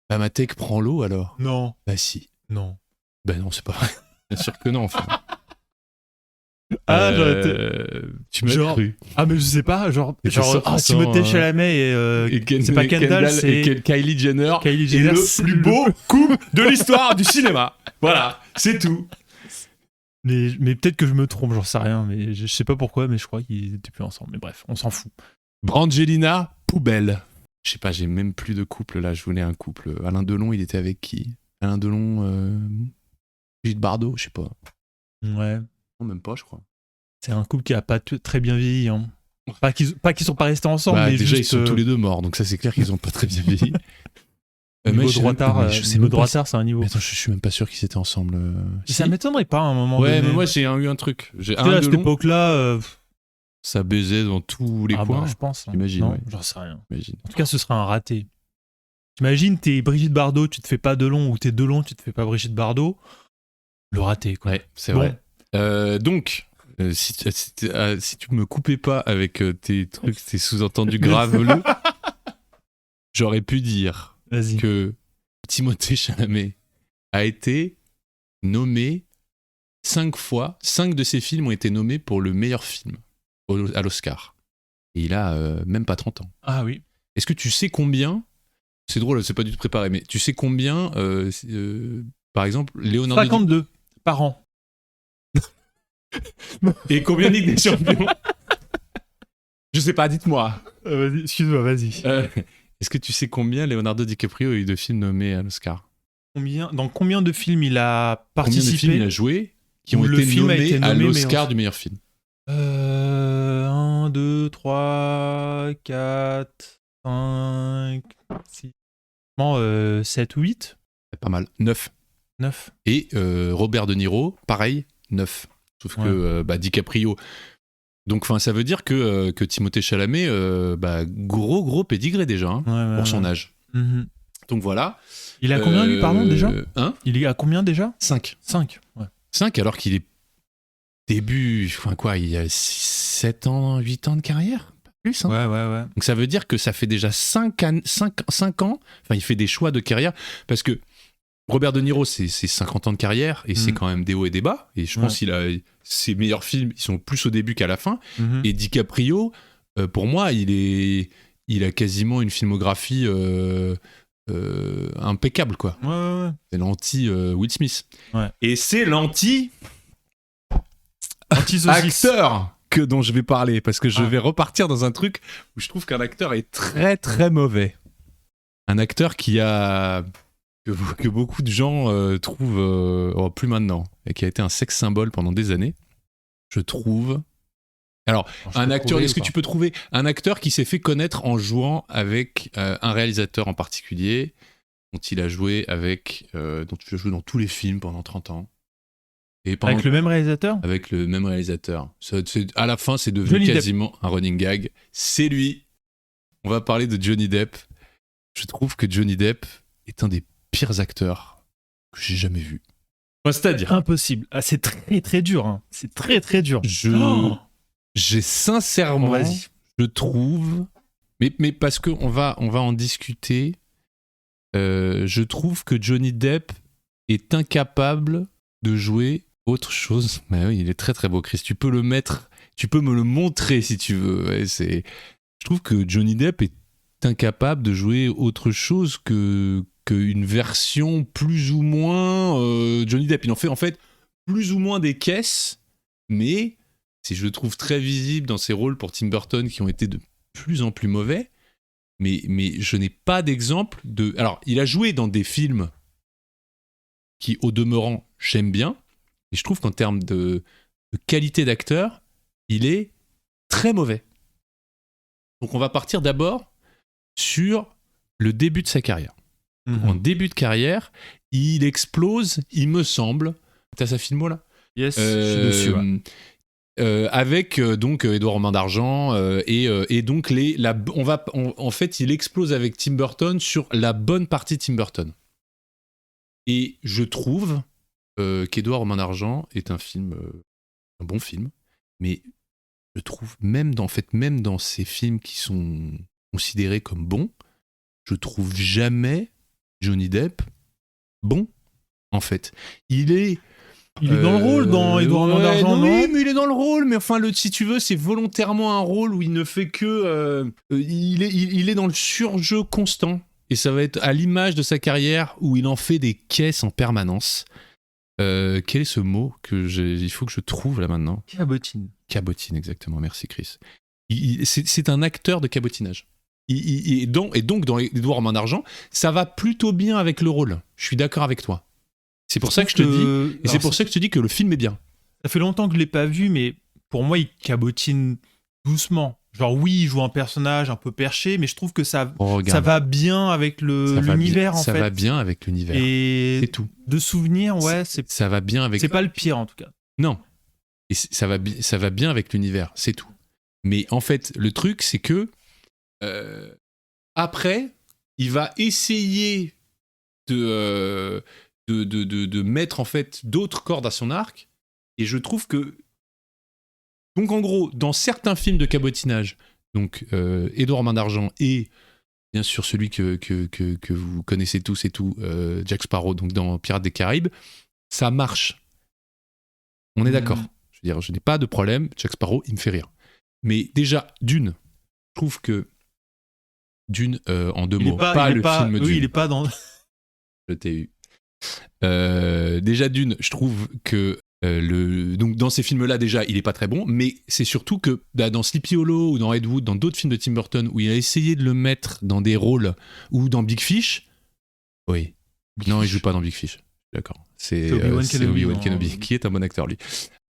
G: Bah, ma tech prend l'eau alors?
B: Non.
G: Bah si.
B: Non.
G: Bah non, c'est pas vrai. Bien sûr que non, enfin.
B: Ah,
G: tu m'as cru.
B: Ah, mais je sais pas,
G: ça,
B: Timothée Chalamet et c'est pas Kendall, c'est
G: Kylie Jenner.
B: Kylie Jenner,
G: est
B: c'est
G: le plus beau couple de l'histoire du cinéma. Voilà, c'est tout.
B: Mais peut-être que je me trompe, j'en sais rien, mais je sais pas pourquoi, mais je crois qu'ils étaient plus ensemble. Mais bref, on s'en fout.
G: Brangelina, poubelle. Je sais pas, j'ai même plus de couple là, je voulais un couple. Alain Delon, il était avec qui? Alain Delon, Brigitte Bardot, je sais pas.
B: Ouais.
G: Non, même pas, je crois.
B: C'est un couple qui a pas très bien vieilli. Hein. Pas qu'ils sont pas restés ensemble,
G: bah,
B: mais
G: déjà,
B: juste,
G: ils sont tous les deux morts, donc ça, c'est clair qu'ils ont pas très bien vieilli.
B: Niveau droitard, c'est un niveau.
G: Mais attends, je suis même pas sûr qu'ils étaient ensemble.
B: Ça m'étonnerait pas à un moment donné.
G: Ouais, mais moi, j'ai eu un truc. J'ai
B: à cette époque-là.
G: Ça baisait dans tous les coins.
B: Bah, je pense.
G: J'imagine.
B: Non,
G: ouais.
B: j'en sais rien.
G: J'imagine.
B: En tout cas, ce serait un raté. T'imagines, t'es Brigitte Bardot, tu te fais pas Delon, ou t'es Delon, tu te fais pas Brigitte Bardot. Le raté, quoi.
G: Ouais, c'est vrai. Donc, si tu me coupais pas avec tes trucs, tes sous-entendus graveleux, j'aurais pu dire que Timothée Chalamet a été nommé 5 fois. 5 de ses films ont été nommés pour le meilleur film à l'Oscar. Et il a même pas 30 ans.
B: Ah oui.
G: Est-ce que tu sais combien... C'est drôle, c'est pas du tout préparé, mais tu sais combien, par exemple, Leonardo...
B: 52 par an.
G: Et combien de Ligue des Champions? Je sais pas, dites-moi.
B: Vas-y, excuse-moi, vas-y.
G: Est-ce que tu sais combien Leonardo DiCaprio a eu de films nommés à l'Oscar?
B: Dans combien de films il a participé?
G: Combien de films il a joué qui ont été nommés à l'Oscar du meilleur film?
B: 1, 2, 3, 4, 5, 6... 7 ou 8?
G: Pas mal. 9. Et Robert De Niro, pareil, 9. Sauf que DiCaprio... Donc ça veut dire que Timothée Chalamet, gros pédigré déjà, hein, pour son âge.
B: Mm-hmm.
G: Donc voilà.
B: Il a combien lui, pardon, déjà? Il est à combien déjà?
G: 5.
B: 5, ouais. 5
G: alors qu'il est début... il y a 7 ans, 8 ans de carrière? Plus, hein.
B: Ouais.
G: Donc ça veut dire que ça fait déjà 5 ans, il fait des choix de carrière, parce que Robert De Niro, c'est 50 ans de carrière, et c'est quand même des hauts et des bas, et je pense qu'il a ses meilleurs films, ils sont plus au début qu'à la fin, et DiCaprio, pour moi, il a quasiment une filmographie impeccable, quoi.
B: Ouais.
G: C'est l'anti Will Smith.
B: Ouais.
G: Et c'est l'anti acteur dont je vais parler, parce que je vais repartir dans un truc où je trouve qu'un acteur est très très mauvais. Un acteur que beaucoup de gens trouvent plus maintenant, et qui a été un sex symbole pendant des années, je trouve. Alors, un acteur, est-ce que tu peux trouver un acteur qui s'est fait connaître en jouant avec un réalisateur en particulier, dont il a joué dont il a joué dans tous les films pendant 30 ans?
B: Avec le même réalisateur?
G: Avec le même réalisateur. À la fin, c'est devenu quasiment un running gag. C'est lui. On va parler de Johnny Depp. Je trouve que Johnny Depp est un des pires acteurs que j'ai jamais vu. Enfin, c'est-à-dire
B: Impossible. Ah, c'est très très dur. Hein. C'est très très dur.
G: J'ai sincèrement,
B: Vas-y.
G: je trouve, mais parce que on va en discuter. Je trouve que Johnny Depp est incapable de jouer autre chose. Mais oui, il est très très beau, Chris. Tu peux me le montrer si tu veux. Ouais, je trouve que Johnny Depp est incapable de jouer autre chose qu'une version plus ou moins Johnny Depp. Il en fait plus ou moins des caisses, mais je le trouve très visible dans ses rôles pour Tim Burton qui ont été de plus en plus mauvais. Mais je n'ai pas d'exemple de... Alors, il a joué dans des films qui, au demeurant, j'aime bien. Et je trouve qu'en termes de qualité d'acteur, il est très mauvais. Donc, on va partir d'abord sur le début de sa carrière. En début de carrière, il explose, il me semble. T'as sa filmo, là ?
B: Yes, je suis dessus, ouais.
G: Avec donc Édouard Romain d'Argent et donc en fait il explose avec Tim Burton sur la bonne partie de Tim Burton. Et je trouve qu'Édouard Romain d'Argent est un bon film, mais je trouve même dans ces films qui sont considérés comme bons, je trouve jamais Johnny Depp bon en fait. Il est dans le rôle dans Édouard Romain d'Argent, non ? Oui, mais il est dans le rôle, mais enfin, si tu veux, c'est volontairement un rôle où il ne fait que... il est dans le surjeu constant, et ça va être à l'image de sa carrière où il en fait des caisses en permanence. Quel est ce mot il faut que je trouve là maintenant ?
B: Cabotine.
G: Cabotine, exactement, merci Chris. C'est un acteur de cabotinage. Et donc, dans Édouard Romain d'Argent, ça va plutôt bien avec le rôle. Je suis d'accord avec toi. C'est pour ça que je te dis, et c'est pour ça que je te dis que le film est bien.
B: Ça fait longtemps que je l'ai pas vu, mais pour moi, il cabotine doucement. Genre oui, il joue un personnage un peu perché, mais je trouve que ça va bien avec l'univers en fait.
G: Ça va bien avec l'univers.
B: Et
G: c'est tout.
B: De souvenirs, ouais,
G: ça va bien avec.
B: C'est pas le pire en tout cas.
G: Non. Et ça va bien avec l'univers, c'est tout. Mais en fait, le truc, c'est que après, il va essayer de mettre en fait d'autres cordes à son arc, et je trouve que donc en gros dans certains films de cabotinage, donc Édouard Romain d'Argent et bien sûr celui que vous connaissez tous et tout, Jack Sparrow, donc dans Pirates des Caraïbes, ça marche, on est d'accord. Je veux dire, je n'ai pas de problème, Jack Sparrow il me fait rire, mais déjà je trouve que en deux mots, pas le film Dune.
B: Oui, il est pas dans...
G: Je t'ai eu. Déjà je trouve que donc dans ces films-là déjà, il est pas très bon, mais c'est surtout que dans Sleepy Hollow ou dans Ed Wood, dans d'autres films de Tim Burton où il a essayé de le mettre dans des rôles, ou dans Big Fish, il joue pas dans Big Fish. D'accord. C'est Obi-Wan Kenobi, qui est un bon acteur lui.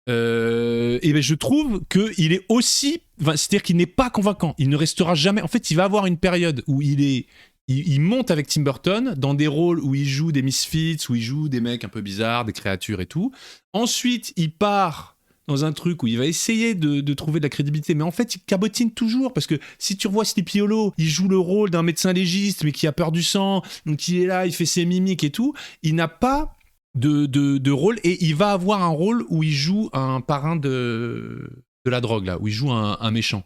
G: Et ben je trouve qu'il est aussi, c'est-à-dire qu'il n'est pas convaincant. Il ne restera jamais. En fait, il va avoir une période où il monte avec Tim Burton dans des rôles où il joue des misfits, où il joue des mecs un peu bizarres, des créatures et tout. Ensuite, il part dans un truc où il va essayer de trouver de la crédibilité, mais en fait, il cabotine toujours, parce que si tu revois Sleepy Hollow, il joue le rôle d'un médecin légiste, mais qui a peur du sang, donc il est là, il fait ses mimiques et tout. Il n'a pas de rôle, et il va avoir un rôle où il joue un parrain de la drogue, là, où il joue un méchant.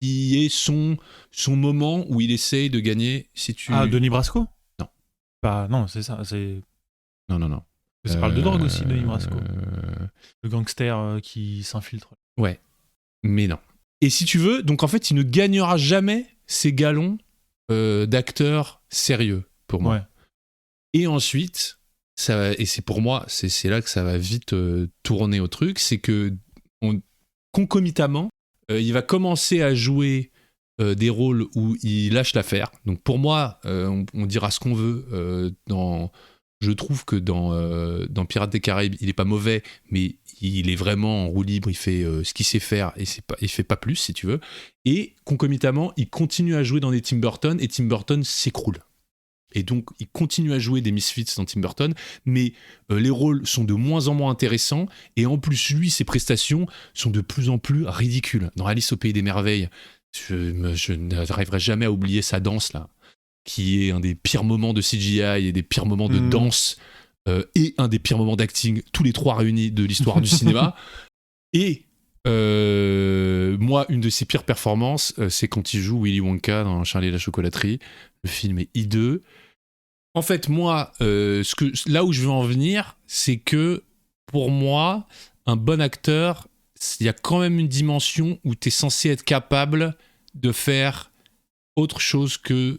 G: Qui est son moment où il essaye de gagner.
B: Denis Brasco ?
G: Non.
B: Non, c'est ça. C'est...
G: Non.
B: Ça parle de drogue aussi, Denis Brasco. Le gangster qui s'infiltre.
G: Ouais, mais non. Et si tu veux, donc en fait, il ne gagnera jamais ses galons d'acteur sérieux, pour moi. Ouais. Et ensuite, et c'est pour moi, c'est là que ça va vite tourner au truc, c'est que concomitamment, il va commencer à jouer des rôles où il lâche l'affaire. Donc pour moi, on dira ce qu'on veut. Je trouve que dans Pirates des Caraïbes, il est pas mauvais, mais il est vraiment en roue libre. Il fait ce qu'il sait faire, et il fait pas plus, si tu veux. Et concomitamment, il continue à jouer dans des Tim Burton, et Tim Burton s'écroule. Et donc, il continue à jouer des misfits dans Tim Burton, mais les rôles sont de moins en moins intéressants, et en plus, lui, ses prestations sont de plus en plus ridicules. Dans Alice au Pays des Merveilles, je n'arriverai jamais à oublier sa danse, là, qui est un des pires moments de CGI et des pires moments de danse et un des pires moments d'acting, tous les 3 réunis de l'histoire du cinéma. Et moi, une de ses pires performances, c'est quand il joue Willy Wonka dans Charlie et la chocolaterie. Le film est hideux. En fait, moi, là où je veux en venir, c'est que pour moi, un bon acteur, il y a quand même une dimension où tu es censé être capable de faire autre chose que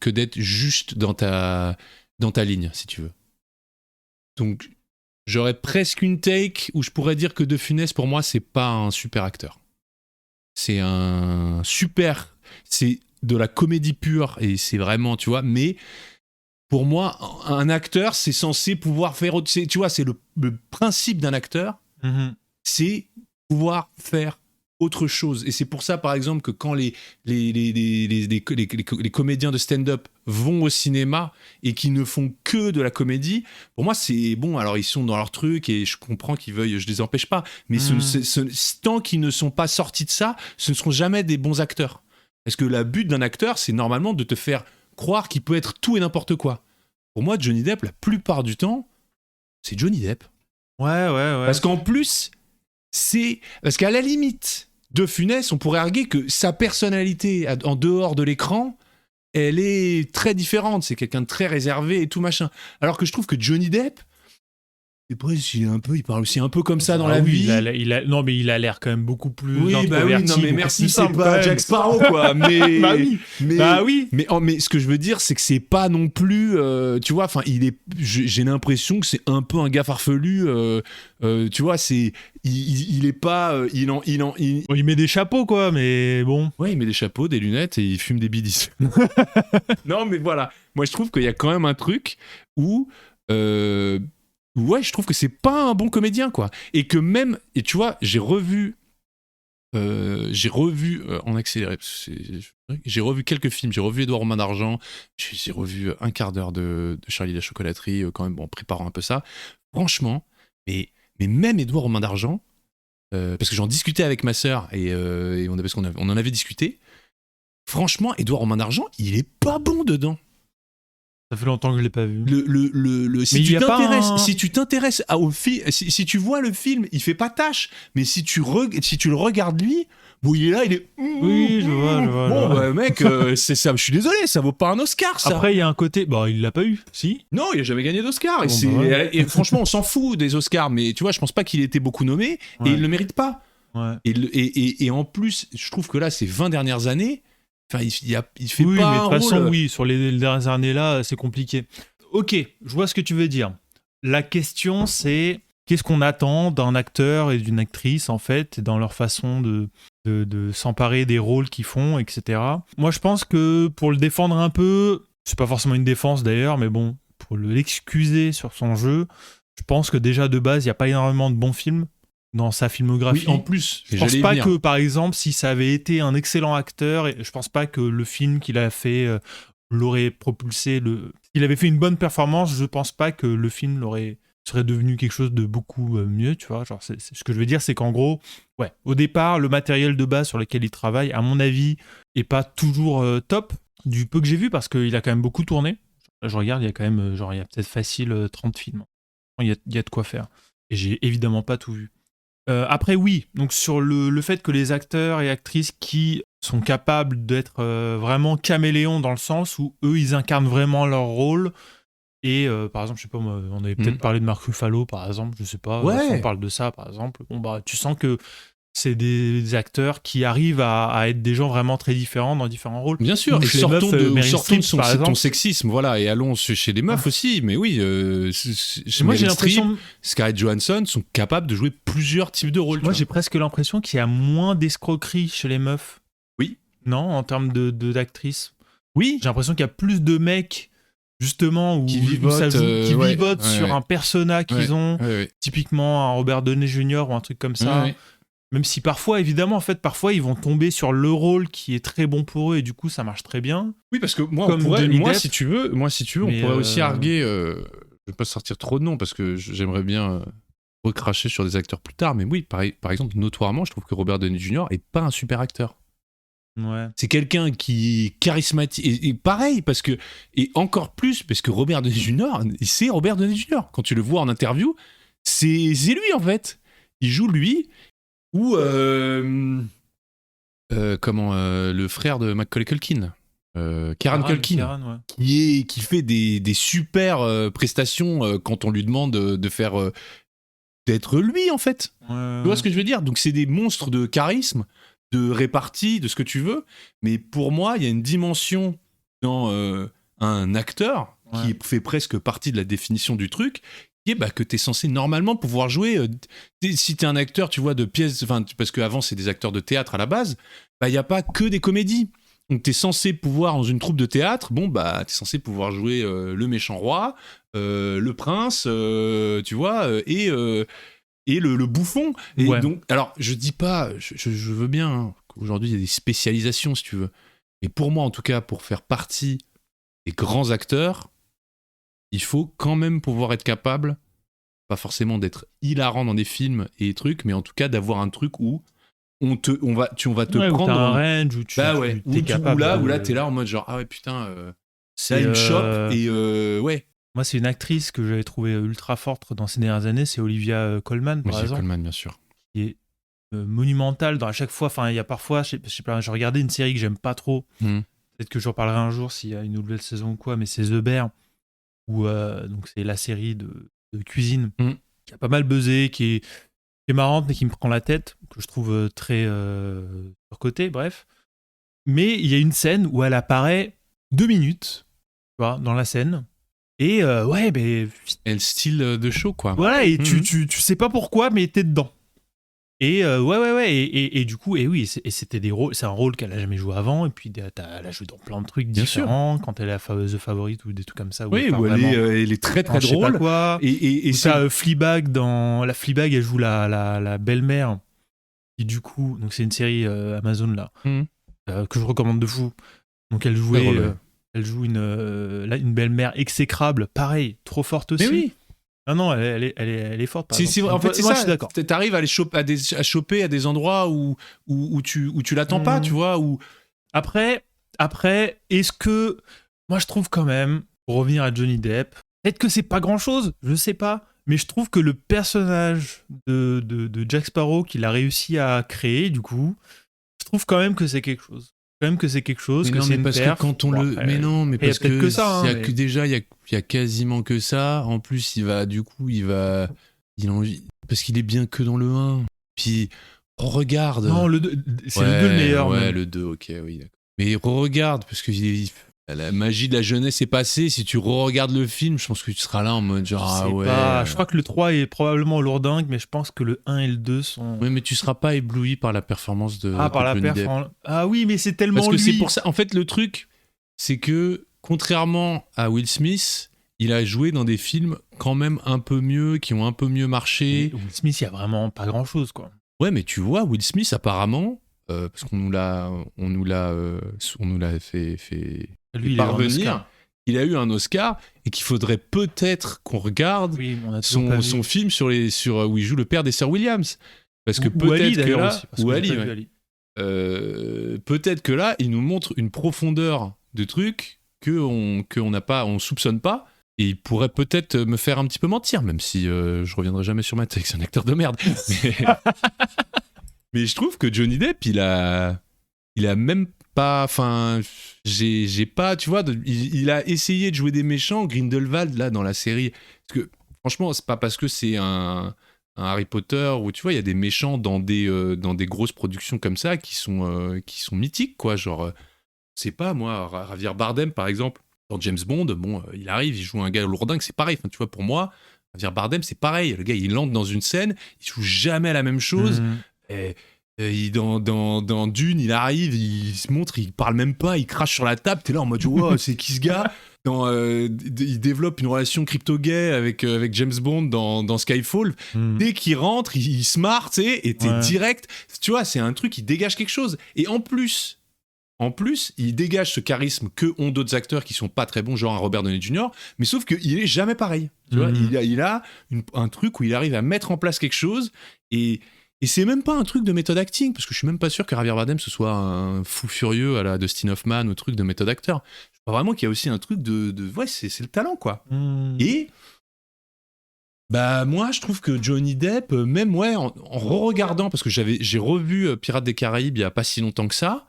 G: d'être juste dans ta ligne, si tu veux. Donc, j'aurais presque une take où je pourrais dire que De Funès, pour moi, c'est pas un super acteur. C'est c'est de la comédie pure, et c'est vraiment, tu vois, mais pour moi, un acteur, c'est censé pouvoir faire autre... Tu vois, c'est le principe d'un acteur, c'est pouvoir faire autre chose. Et c'est pour ça, par exemple, que quand les comédiens de stand-up vont au cinéma et qui ne font que de la comédie, pour moi, c'est bon. Alors, ils sont dans leur truc et je comprends qu'ils veuillent, je les empêche pas. Mais tant qu'ils ne sont pas sortis de ça, ce ne seront jamais des bons acteurs. Parce que le but d'un acteur, c'est normalement de te faire croire qu'il peut être tout et n'importe quoi. Pour moi, Johnny Depp, la plupart du temps, c'est Johnny Depp.
B: Ouais.
G: Parce qu'en plus, parce qu'à la limite, De Funès, on pourrait arguer que sa personnalité en dehors de l'écran, elle est très différente. C'est quelqu'un de très réservé et tout machin. Alors que je trouve que Johnny Depp, il parle aussi un peu comme ça dans la vie.
B: Non, mais il a l'air quand même beaucoup plus.
G: Oui,
B: introverti,
G: non, mais merci, c'est pas Jack Sparrow, quoi. Mais,
B: oui.
G: Mais ce que je veux dire, c'est que c'est pas non plus. Tu vois, enfin, j'ai l'impression que c'est un peu un gars farfelu. Tu vois, il est pas.
B: Il met des chapeaux, quoi, mais bon.
G: Ouais, il met des chapeaux, des lunettes et il fume des bidis. Non, mais voilà. Moi, je trouve qu'il y a quand même un truc où. Ouais, je trouve que c'est pas un bon comédien, quoi. Et que même, et tu vois, j'ai revu en accéléré. J'ai revu quelques films. J'ai revu Édouard aux mains d'argent. J'ai revu un quart d'heure de Charlie et la chocolaterie, quand même, en préparant un peu ça. Franchement, mais même Édouard aux mains d'argent, parce que j'en discutais avec ma sœur parce qu'on en avait discuté. Franchement, Édouard aux mains d'argent, il est pas bon dedans.
B: Ça fait longtemps que je l'ai pas vu.
G: Si tu t'intéresses au film, si tu vois le film, il fait pas tâche. Mais si tu le regardes lui, bon, il est là, il est.
B: Oui, je vois.
G: Bon, bah, mec, c'est ça. Je suis désolé, ça vaut pas un Oscar, ça.
B: Après, il y a un côté. Bon, il l'a pas eu, si.
G: Non, il a jamais gagné d'Oscar.
B: Ouais.
G: Et franchement, on s'en fout des Oscars. Mais tu vois, je pense pas qu'il ait été beaucoup nommé et il le mérite pas.
B: Ouais.
G: Et en plus, je trouve que là, ces 20 dernières années. Enfin, il fait
B: oui,
G: pas
B: mais de toute façon,
G: rôle.
B: oui, sur les dernières années là, c'est compliqué. Ok, je vois ce que tu veux dire. La question, c'est qu'est-ce qu'on attend d'un acteur et d'une actrice, en fait, dans leur façon de s'emparer des rôles qu'ils font, etc. Moi, je pense que pour le défendre un peu, c'est pas forcément une défense d'ailleurs, mais bon, pour l'excuser sur son jeu, je pense que déjà de base, il n'y a pas énormément de bons films dans sa filmographie.
G: Oui, en plus,
B: je pense pas que, par exemple, si ça avait été un excellent acteur, je pense pas que le film qu'il a fait l'aurait propulsé. S'il avait fait une bonne performance, je pense pas que le film serait devenu quelque chose de beaucoup mieux, tu vois. Genre, c'est ce que je veux dire, c'est qu'en gros, ouais, au départ, le matériel de base sur lequel il travaille, à mon avis, est pas toujours top, du peu que j'ai vu, parce qu'il a quand même beaucoup tourné. Je regarde, il y a quand même, il y a peut-être facile 30 films. Il y a de quoi faire. Et j'ai évidemment pas tout vu. Après, oui, donc sur le fait que les acteurs et actrices qui sont capables d'être vraiment caméléons dans le sens où eux, ils incarnent vraiment leur rôle. Et par exemple, je sais pas, on avait peut-être parlé de Mark Ruffalo, par exemple, je sais pas, si on parle de ça, par exemple. Bon, bah, tu sens que c'est des acteurs qui arrivent à être des gens vraiment très différents dans différents rôles.
G: Bien sûr, et sortons de ton sexisme, voilà, et allons chez les meufs aussi, mais oui,
B: moi j'ai l'impression...
G: Scarlett Johansson sont capables de jouer plusieurs types de rôles.
B: Moi j'ai presque l'impression qu'il y a moins d'escroquerie chez les meufs.
G: Oui.
B: Non, en termes d'actrices.
G: Oui.
B: J'ai l'impression qu'il y a plus de mecs, justement, qui vivotent sur un persona qu'ils ont, typiquement un Robert Downey Jr. ou un truc comme ça. Même si parfois, évidemment, en fait, parfois ils vont tomber sur le rôle qui est très bon pour eux et du coup ça marche très bien.
G: Oui, parce que si tu veux, on pourrait aussi arguer. Je vais pas sortir trop de noms parce que j'aimerais bien recracher sur des acteurs plus tard, mais oui, par exemple, notoirement, je trouve que Robert Downey Jr. est pas un super acteur.
B: Ouais.
G: C'est quelqu'un qui est charismatique. Et pareil, et encore plus, parce que Robert Downey Jr., c'est Robert Downey Jr. Quand tu le vois en interview, c'est lui, en fait. Il joue lui, ou le frère de Macaulay Culkin. Kieran Culkin, ouais. qui fait des super prestations quand on lui demande de faire d'être lui, en fait. Tu vois ce que je veux dire? Donc c'est des monstres de charisme, de répartie, de ce que tu veux, mais pour moi il y a une dimension dans un acteur qui fait presque partie de la définition du truc, qui est que t'es censé normalement pouvoir jouer. Si t'es un acteur, tu vois, de pièces, parce qu'avant c'est des acteurs de théâtre à la base, il n'y a pas que des comédies. Donc t'es censé pouvoir, dans une troupe de théâtre, t'es censé pouvoir jouer le méchant roi, le prince, tu vois, et le bouffon. Et donc, alors je dis pas, je veux bien qu'aujourd'hui il y a des spécialisations si tu veux, mais pour moi en tout cas, pour faire partie des grands acteurs, il faut quand même pouvoir être capable, pas forcément d'être hilarant dans des films et des trucs, mais en tout cas d'avoir un truc où on va te prendre
B: où t'as un range où tu
G: t'es capable où là t'es là en mode genre ah ouais putain ça il me chope et ouais.
B: Moi c'est une actrice que j'avais trouvée ultra forte dans ces dernières années, c'est Olivia Colman par exemple.
G: Colman bien sûr.
B: Qui est monumentale à chaque fois, il y a parfois je sais pas, j'ai regardé une série que j'aime pas trop. Peut-être que j'en parlerai un jour s'il y a une nouvelle saison ou quoi, mais c'est The Bear où donc c'est la série de cuisine qui a pas mal buzzé, qui est marrante mais qui me prend la tête, que je trouve très surcotée, bref. Mais il y a une scène où elle apparaît 2 minutes, tu vois, dans la scène. Et
G: elle style de show quoi.
B: Voilà, et tu sais pas pourquoi, mais t'es dedans. Et et du coup, et oui, c'était des rôles, c'est un rôle qu'elle a jamais joué avant, et puis elle a joué dans plein de trucs différents, quand elle est à The Favorite ou des trucs comme ça.
G: Où elle est très très drôle.
B: Je sais pas quoi.
G: Et
B: ça, Fleabag, dans la Fleabag, elle joue la belle-mère, qui du coup, donc c'est une série Amazon là, que je recommande de fou. Donc elle jouait, elle joue une belle-mère exécrable, pareil, trop forte aussi.
G: Mais oui.
B: Non, elle est forte.
G: En fait, c'est
B: moi,
G: ça.
B: Je suis d'accord.
G: T'arrives à choper à des endroits où tu l'attends pas, tu vois. Où...
B: Après, est-ce que moi je trouve quand même, pour revenir à Johnny Depp, peut-être que c'est pas grand-chose, je sais pas, mais je trouve que le personnage de Jack Sparrow qu'il a réussi à créer, du coup, je trouve quand même que c'est quelque chose.
G: Mais
B: que c'est
G: parce que quand on le mais non mais parce que
B: ça, hein,
G: déjà il y a quasiment que ça, en plus il parce qu'il est bien que dans le 1, puis regarde,
B: non le 2, c'est le 2 le meilleur,
G: ouais, le 2, ok, oui, d'accord, mais regarde parce que la magie de la jeunesse est passée. Si tu re-regardes le film, je pense que tu seras là en mode genre
B: je crois que le 3 est probablement lourdingue, mais je pense que le 1 et le 2 sont...
G: Oui, mais tu seras pas ébloui par la performance de Johnny Depp.
B: Ah oui, mais c'est tellement
G: parce que
B: lui.
G: C'est pour ça. En fait, le truc, c'est que contrairement à Will Smith, il a joué dans des films quand même un peu mieux, qui ont un peu mieux marché.
B: Will Smith, il y a vraiment pas grand-chose, quoi.
G: Ouais, mais tu vois, Will Smith apparemment, parce qu'on nous l'a fait
B: lui,
G: parvenir. Il a eu un Oscar et qu'il faudrait peut-être qu'on regarde son film sur où il joue le père des sœurs Williams, parce que peut-être que là, ou Ali, peut-être que là, il nous montre une profondeur de trucs qu'on soupçonne pas, et il pourrait peut-être me faire un petit peu mentir, même si je reviendrai jamais sur ma tête, c'est un acteur de merde. Mais je trouve que Johnny Depp, il a même pas, enfin, j'ai pas, tu vois, il a essayé de jouer des méchants, Grindelwald là dans la série, parce que franchement c'est pas parce que c'est un Harry Potter où tu vois il y a des méchants dans des grosses productions comme ça qui sont mythiques, quoi, genre c'est pas moi, Javier Bardem par exemple dans James Bond, il arrive, il joue un gars lourdingue, c'est pareil, enfin tu vois, pour moi Javier Bardem c'est pareil, le gars il entre dans une scène, il joue jamais la même chose. Dans Dune, il arrive, il se montre, il parle même pas, il crache sur la table, t'es là en mode wow, c'est qui ce gars? Il développe une relation crypto-gay avec James Bond dans Skyfall. Dès qu'il rentre, il se marre, tu sais, et t'es direct, tu vois, c'est un truc qui dégage quelque chose. Et en plus, il dégage ce charisme que ont d'autres acteurs qui sont pas très bons, genre un Robert Downey Jr., mais sauf qu'il est jamais pareil. Tu vois, il a un truc où il arrive à mettre en place quelque chose, et Et c'est même pas un truc de méthode acting, parce que je suis même pas sûr que Javier Bardem ce soit un fou furieux à la Dustin Hoffman ou truc de méthode acteur. Je crois vraiment qu'il y a aussi un truc de ouais, c'est le talent, quoi. Et bah moi je trouve que Johnny Depp, même ouais, en re-regardant, parce que j'ai revu Pirates des Caraïbes il y a pas si longtemps que ça,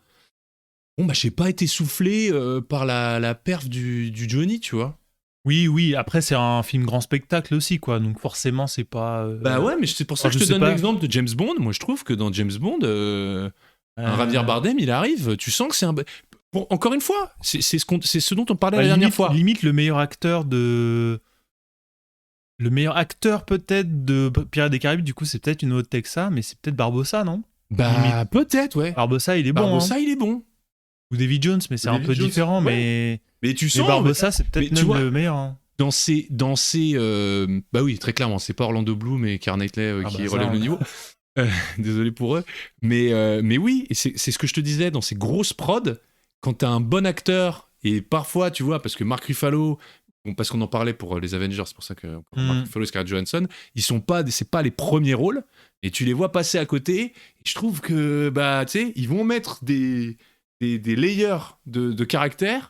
G: bon bah j'ai pas été soufflé par la perf du Johnny, tu vois.
B: Oui, après c'est un film grand spectacle aussi, quoi, donc forcément c'est pas...
G: Bah ouais, mais c'est pour ça que je te donne l'exemple de James Bond. Moi je trouve que dans James Bond, un Javier Bardem, il arrive, tu sens que c'est un... Bon, encore une fois, c'est ce dont on parlait la dernière fois.
B: Limite le meilleur acteur peut-être de Pirates des Caraïbes, du coup c'est peut-être une autre Texa, mais c'est peut-être Barbossa, non?
G: Bah peut-être, ouais.
B: Barbossa il est bon.
G: Barbossa il est bon.
B: Ou Davy Jones, mais c'est un peu différent,
G: ouais. Mais tu sens...
B: Barbossa c'est peut-être même le meilleur. Hein.
G: Dans ces bah oui, très clairement, c'est pas Orlando Bloom et Keira Knightley qui relèvent le niveau. Désolé pour eux. Mais oui, et c'est ce que je te disais, dans ces grosses prods, quand t'as un bon acteur, et parfois, tu vois, parce que Mark Ruffalo, parce qu'on en parlait pour les Avengers, c'est pour ça que Mark Ruffalo et Scarlett Johansson, c'est pas les premiers rôles, et tu les vois passer à côté, et je trouve que, bah, tu sais, ils vont mettre des layers de caractère,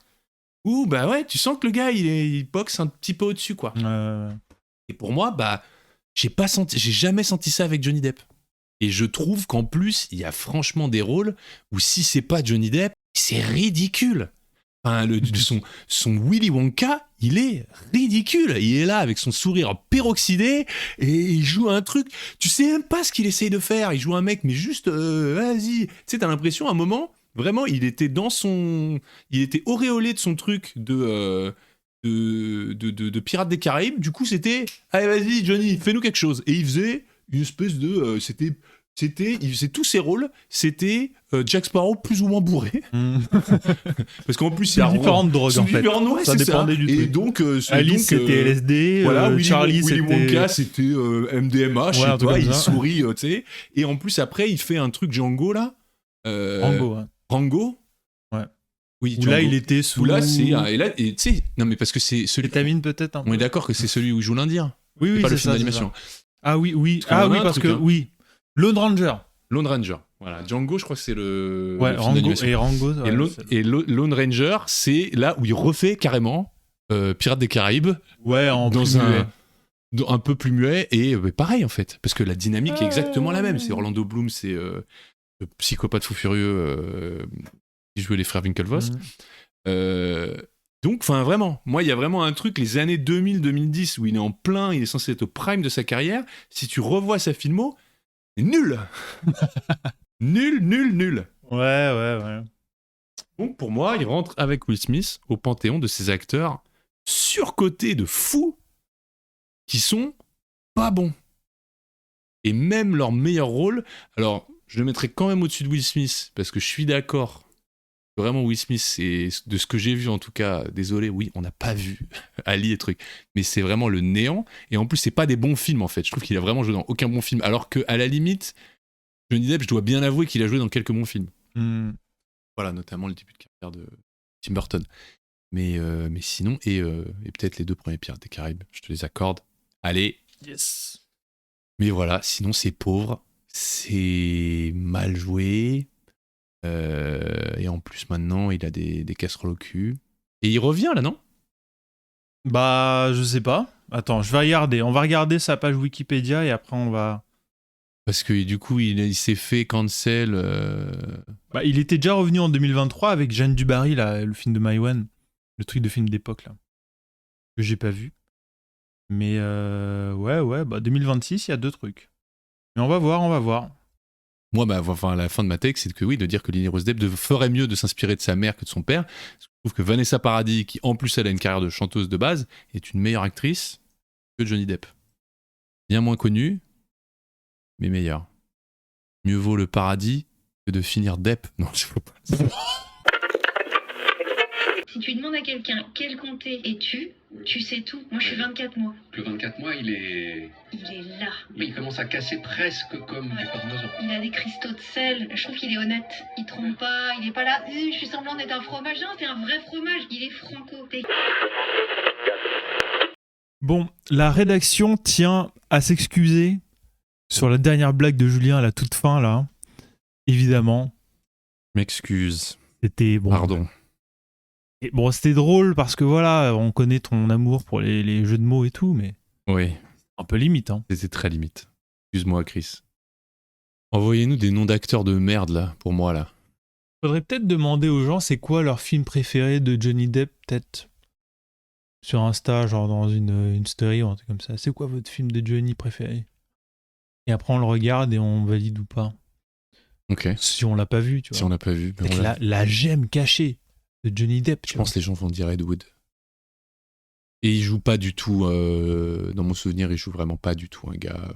G: où, bah ouais, tu sens que le gars, il boxe un petit peu au-dessus, quoi. Et pour moi, bah, j'ai jamais senti ça avec Johnny Depp. Et je trouve qu'en plus, il y a franchement des rôles où si c'est pas Johnny Depp, c'est ridicule. Enfin, son Willy Wonka, il est ridicule. Il est là avec son sourire peroxydé et il joue un truc. Tu sais même pas ce qu'il essaye de faire. Il joue un mec, mais juste, vas-y. Tu sais, t'as l'impression, à un moment, vraiment, il était auréolé de son truc de Pirates des Caraïbes. Du coup, c'était, allez, vas-y, Johnny, fais-nous quelque chose. Et il faisait une espèce de... il faisait tous ses rôles, c'était Jack Sparrow plus ou moins bourré. Parce qu'en plus, il y a
B: différentes drogues, en fait.
G: Ouais,
B: ça dépendait du truc.
G: Et donc,
B: Alice, c'était LSD.
G: Voilà,
B: Charlie,
G: Willy Wonka, c'était MDMA, je sais pas, il sourit, tu sais. Et en plus, après, il fait un truc Django, là. Rango.
B: Ouais.
G: Oui,
B: où là, il était sous...
G: Où là, tu sais, non, mais parce que c'est celui...
B: Vitamine, peut-être.
G: On est d'accord que c'est celui où il joue l'Indien.
B: Oui,
G: pas le
B: c'est
G: film
B: ça,
G: d'animation.
B: Ah oui. Parce que oui. Lone Ranger.
G: Voilà. Django, je crois que c'est le.
B: Ouais,
G: le film
B: Rango
G: d'animation.
B: et Rango.
G: Et Lone Ranger, c'est là où il refait carrément Pirates des Caraïbes.
B: Ouais,
G: un peu plus muet et pareil en fait, parce que la dynamique est exactement la même. C'est Orlando Bloom, c'est le psychopathe fou furieux qui jouait les frères Winklevoss. Donc, enfin, vraiment, moi, il y a vraiment un truc, les années 2000-2010, où il est en plein, il est censé être au prime de sa carrière. Si tu revois sa filmo, c'est nul. Nul.
B: Ouais.
G: Donc, pour moi, il rentre avec Will Smith au panthéon de ces acteurs surcotés de fous qui sont pas bons. Et même leur meilleur rôle, alors, je le mettrais quand même au-dessus de Will Smith, parce que je suis d'accord. Vraiment, Will Smith, c'est de ce que j'ai vu en tout cas, désolé, oui, on n'a pas vu Ali et trucs, mais c'est vraiment le néant. Et en plus, c'est pas des bons films en fait. Je trouve qu'il a vraiment joué dans aucun bon film, alors qu'à la limite, Johnny Depp, je dois bien avouer qu'il a joué dans quelques bons films. Voilà, notamment le début de carrière de Tim Burton. Mais sinon, et peut-être les 2 premiers Pirates des Caraïbes, je te les accorde. Allez.
B: Yes.
G: Mais voilà, sinon c'est pauvre, c'est mal joué. Et en plus maintenant il a des casseroles au cul et il revient là, non?
B: Bah je sais pas, attends, je vais regarder, on va regarder sa page Wikipédia et après on va...
G: Parce que du coup il s'est fait cancel.
B: Bah, il était déjà revenu en 2023 avec Jeanne Dubarry là, le film de Maïwenn, le truc de film d'époque là que j'ai pas vu, mais ouais, bah 2026 il y a 2 trucs, mais on va voir.
G: Moi, la fin de ma take, c'est que oui, de dire que Lily Rose Depp ferait mieux de s'inspirer de sa mère que de son père. Je trouve que Vanessa Paradis, qui en plus elle a une carrière de chanteuse de base, est une meilleure actrice que Johnny Depp. Bien moins connue, mais meilleure. Mieux vaut le paradis que de finir Depp. Non, je ne veux pas.
I: Si tu demandes à quelqu'un quel comté es-tu, tu sais tout. Moi, je suis 24 mois.
H: Le 24 mois, il est
I: là.
H: Mais il commence à casser presque comme du parmesan.
I: Il a des cristaux de sel. Je trouve qu'il est honnête. Il trompe pas. Il est pas là. Je suis semblant d'être un fromage. Non, c'est un vrai fromage. Il est franco.
B: Bon, la rédaction tient à s'excuser Sur la dernière blague de Julien à la toute fin, là, évidemment,
G: M'excuse.
B: c'était bon.
G: Pardon.
B: Et bon, c'était drôle parce que voilà, on connaît ton amour pour les jeux de mots et tout, mais
G: Oui,
B: un peu limite. Hein.
G: c'était très limite. Excuse-moi, Chris. Envoyez-nous des noms d'acteurs de merde, là, pour moi, là.
B: Faudrait peut-être demander aux gens c'est quoi leur film préféré de Johnny Depp, peut-être sur Insta, genre dans une story ou un truc comme ça. C'est quoi votre film de Johnny préféré? Et après on le regarde et on valide ou pas.
G: Ok.
B: Si on l'a pas vu, tu vois.
G: Si on l'a pas vu, mais
B: Avec
G: on l'a-
B: la gemme cachée de Johnny Depp.
G: je pense que les gens vont dire Ed Wood. Et il joue pas du tout, dans mon souvenir, il joue vraiment pas du tout un gars.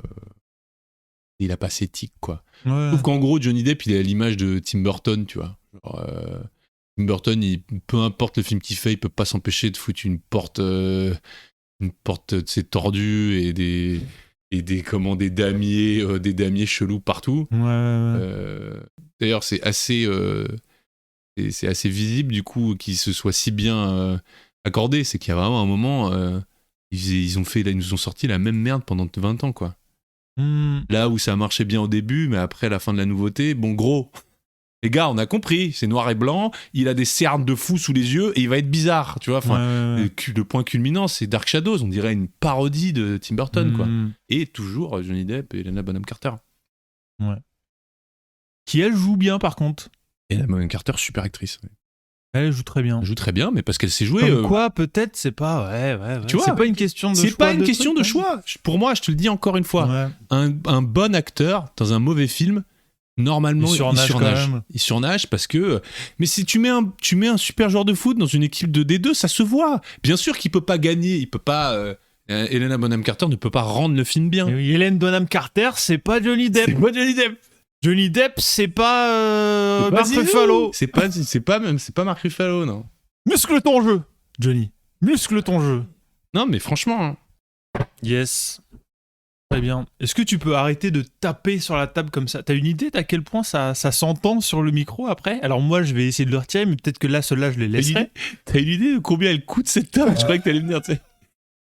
G: Il a pas cette éthique, quoi.
B: Ouais.
G: Je trouve qu'en gros, Johnny Depp, il est à l'image de Tim Burton, tu vois. Genre, Tim Burton, peu importe le film qu'il fait, il peut pas s'empêcher de foutre une porte de ses tordue et des damiers chelous partout.
B: Ouais.
G: D'ailleurs, c'est assez visible du coup qu'il se soit si bien accordé. C'est qu'il y a vraiment un moment, ils nous ont sorti la même merde pendant 20 ans, quoi. Là où ça marchait bien au début, mais après la fin de la nouveauté, bon, gros, les gars, on a compris, c'est noir et blanc, il a des cernes de fou sous les yeux et il va être bizarre, tu vois. Enfin, le point culminant, c'est Dark Shadows, on dirait une parodie de Tim Burton, quoi. Et toujours Johnny Depp et Helena Bonham Carter.
B: Ouais. Qui elle joue bien par contre.
G: Helena Bonham Carter, super actrice. Ouais.
B: Elle joue très bien.
G: Elle joue très bien, mais parce qu'elle sait jouer.
B: Comme quoi, peut-être, c'est pas. Ouais.
G: Tu vois,
B: c'est pas une question de choix.
G: C'est pas une question
B: truc,
G: de choix. Pour moi, je te le dis encore une fois,
B: Ouais.
G: un bon acteur dans un mauvais film, normalement, il surnage parce que. Mais si tu mets un super joueur de foot dans une équipe de D2, ça se voit. Bien sûr qu'il peut pas gagner, il peut pas. Helena Bonham Carter ne peut pas rendre le film bien.
B: Et Hélène Bonham Carter, c'est pas Johnny Depp.
G: C'est pas Johnny Depp.
B: Johnny Depp, c'est pas Mark Ruffalo.
G: C'est pas Mark Ruffalo, non.
B: Muscle ton jeu, Johnny. Muscle ton jeu.
G: Non, mais franchement. Hein.
B: Yes. Très bien. Est-ce que tu peux arrêter de taper sur la table comme ça? T'as une idée d'à quel point ça s'entend sur le micro après? Alors moi, je vais essayer de le retirer, mais peut-être que là, ceux-là, je les laisserai.
G: T'as une idée de combien elle coûte cette table? Je croyais que t'allais venir, tu sais.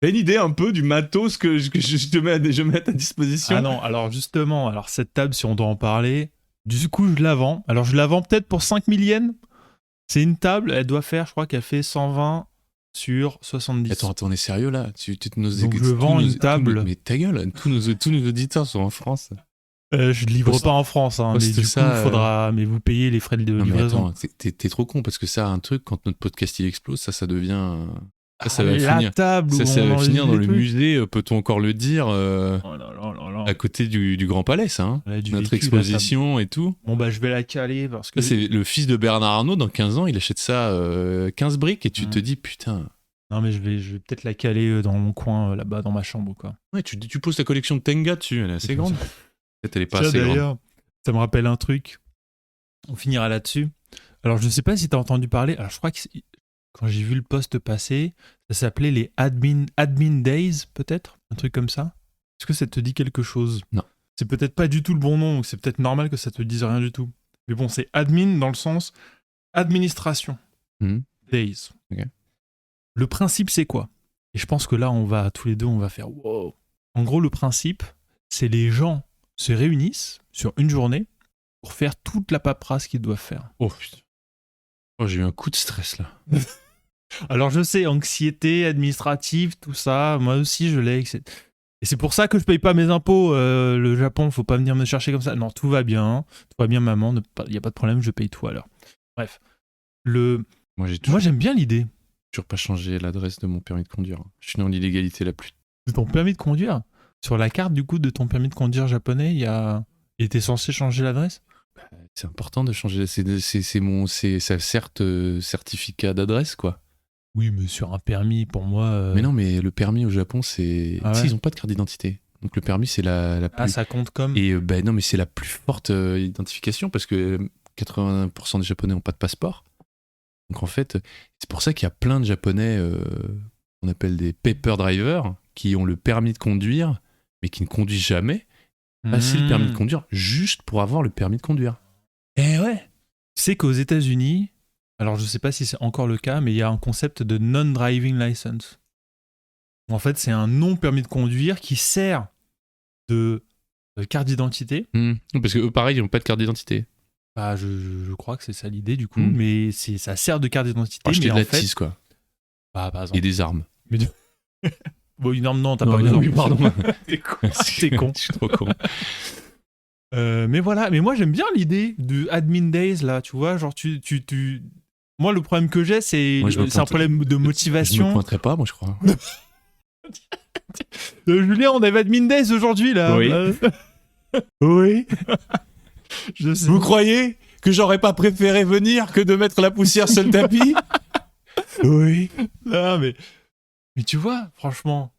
G: T'as une idée un peu du matos que je mets à ta disposition?
B: Ah non, alors justement, cette table, si on doit en parler, du coup, je la vends. Alors je la vends peut-être pour 5000 yens. C'est une table, elle doit faire, je crois qu'elle fait 120 sur 70.
G: Attends, on est sérieux là?
B: Donc je vends une table.
G: Mais ta gueule, tous nos auditeurs sont en France.
B: Je livre pas en France, hein, mais du coup, il faudra. Mais vous payez les frais de livraison.
G: Mais attends, t'es trop con parce que ça, un truc, quand notre podcast il explose, ça devient. Ça va finir.
B: Table
G: ça va finir dans le
B: trucs.
G: musée, peut-on encore le dire, à côté du Grand Palais, ça. Hein, notre exposition et tout.
B: Bon, bah, je vais la caler parce que.
G: Ça, c'est le fils de Bernard Arnault, dans 15 ans, il achète ça 15 briques et tu te dis, putain.
B: Non, mais je vais peut-être la caler dans mon coin, là-bas, dans ma chambre, quoi.
G: Ouais, tu poses ta collection de Tenga dessus, elle est assez grande. Peut-être elle est pas assez grande.
B: Ça me rappelle un truc. On finira là-dessus. Alors, je sais pas si t'as entendu parler. Alors, je crois que quand j'ai vu le post passer, ça s'appelait les admin Days, peut-être? Un truc comme ça? Est-ce que ça te dit quelque chose?
G: Non.
B: C'est peut-être pas du tout le bon nom, donc c'est peut-être normal que ça te dise rien du tout. Mais bon, c'est admin dans le sens administration. Days.
G: Okay.
B: Le principe, c'est quoi? Et je pense que là, tous les deux, on va faire wow. En gros, le principe, c'est les gens se réunissent sur une journée pour faire toute la paperasse qu'ils doivent faire.
G: Oh putain. Oh, j'ai eu un coup de stress là.
B: Alors je sais, anxiété administrative, tout ça, moi aussi je l'ai. Et c'est pour ça que je paye pas mes impôts. Le Japon, faut pas venir me chercher comme ça. Non, tout va bien maman, il y a pas de problème, je paye tout à l'heure. Bref. Moi j'aime bien l'idée.
G: J'ai toujours pas changé l'adresse de mon permis de conduire. Je suis dans l'illégalité la plus.
B: De ton permis de conduire? Sur la carte du coup de ton permis de conduire japonais, il était censé changer l'adresse?
G: C'est important de changer. Ça certes certificat d'adresse, quoi.
B: Oui, mais sur un permis, pour moi.
G: Mais non, mais le permis au Japon, c'est.
B: Ah ouais,
G: ils ont pas de carte d'identité. Donc le permis, c'est la plus.
B: Ah, ça compte comme.
G: Et non, mais c'est la plus forte identification parce que 80% des Japonais n'ont pas de passeport. Donc en fait, c'est pour ça qu'il y a plein de Japonais qu'on appelle des paper drivers qui ont le permis de conduire, mais qui ne conduisent jamais. Passer le permis de conduire juste pour avoir le permis de conduire.
B: Eh ouais. Tu sais qu'aux États-Unis, alors je sais pas si c'est encore le cas, mais il y a un concept de non-driving license. En fait, c'est un non-permis de conduire qui sert de carte d'identité.
G: Parce que eux, pareil, ils n'ont pas de carte d'identité.
B: Bah, je crois que c'est ça l'idée du coup, mais ça sert de carte d'identité.
G: Acheter
B: mais
G: de la
B: en fait,
G: tisse, quoi.
B: Bah, par exemple.
G: Et des armes.
B: Mais bon, une arme, non, t'as pas une arme.
G: Oui, pardon.
B: T'es con. T'es con.
G: Je suis trop con.
B: Mais voilà, mais moi j'aime bien l'idée de Admin Days là, tu vois, genre Moi le problème que j'ai c'est un problème de motivation.
G: Je me pointerai pas, moi je crois.
B: Julien, on avait Admin Days aujourd'hui là.
G: Oui. Oui.
B: Je sais.
G: Vous croyez que j'aurais pas préféré venir que de mettre la poussière sur le tapis? Oui.
B: Non mais tu vois, franchement,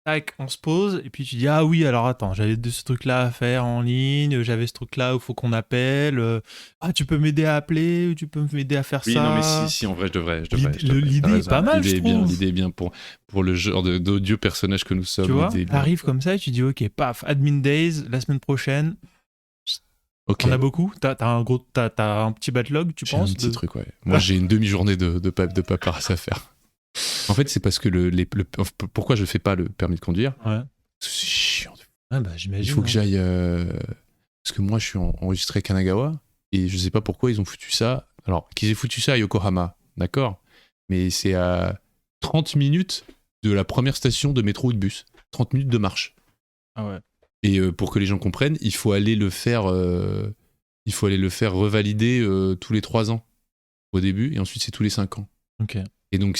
B: tac, on se pose et puis tu dis ah oui alors attends, j'avais ce truc là à faire en ligne, j'avais ce truc là où faut qu'on appelle, ah tu peux m'aider à appeler, tu peux m'aider à faire ça.
G: Oui non mais si en vrai je devrais.
B: L'idée est pas mal, je trouve.
G: L'idée est bien pour le genre d'odieux personnage que nous sommes.
B: Tu vois, t'arrives comme ça et tu dis ok paf, Admin Days la semaine prochaine.
G: Ok.
B: On a beaucoup. T'as un petit backlog, tu penses?
G: Un petit truc ouais. Moi j'ai une demi-journée de paperasse à faire. En fait, c'est parce que pourquoi je fais pas le permis de conduire?
B: Ouais.
G: C'est chiant.
B: Ah bah j'imagine.
G: Il faut que j'aille parce que moi je suis enregistré à Kanagawa et je sais pas pourquoi ils ont foutu ça. Alors qu'ils aient foutu ça à Yokohama, d'accord, mais c'est à 30 minutes de la première station de métro ou de bus. 30 minutes de marche.
B: Ah ouais.
G: Et pour que les gens comprennent, il faut aller le faire revalider tous les 3 ans au début et ensuite c'est tous les 5 ans.
B: Ok.
G: Et donc,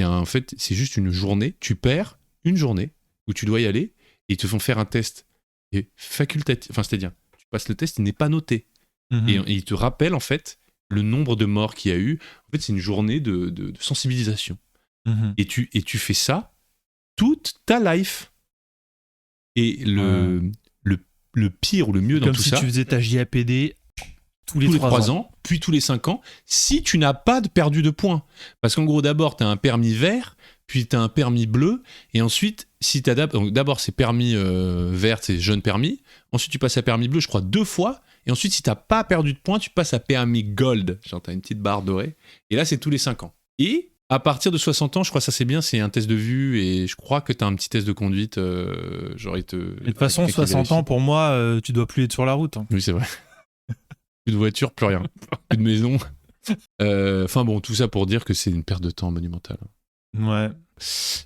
G: en fait, c'est juste une journée. Tu perds une journée où tu dois y aller et ils te font faire un test facultatif. Enfin, c'est-à-dire, tu passes le test, il n'est pas noté. Et ils te rappellent, en fait, le nombre de morts qu'il y a eu. En fait, c'est une journée de sensibilisation. Et tu fais ça toute ta life. Et le pire ou le mieux dans tout ça...
B: Comme si tu faisais ta JAPD... Tous les
G: 3 ans, puis tous les 5 ans, si tu n'as pas perdu de points. Parce qu'en gros, d'abord, tu as un permis vert, puis tu as un permis bleu, et ensuite, si tu d'abord, c'est permis vert, c'est jeune permis, ensuite tu passes à permis bleu, je crois, 2 fois, et ensuite, si tu n'as pas perdu de points, tu passes à permis gold, genre tu as une petite barre dorée, et là, c'est tous les 5 ans. Et à partir de 60 ans, je crois que ça c'est bien, c'est un test de vue, et je crois que tu as un petit test de conduite, genre il te...
B: Et de toute façon, 60 ans, pour moi, tu dois plus être sur la route. Hein.
G: Oui, c'est vrai. Plus de voiture, plus rien. Plus de maison. Enfin bon, tout ça pour dire que c'est une perte de temps monumentale.
B: Ouais.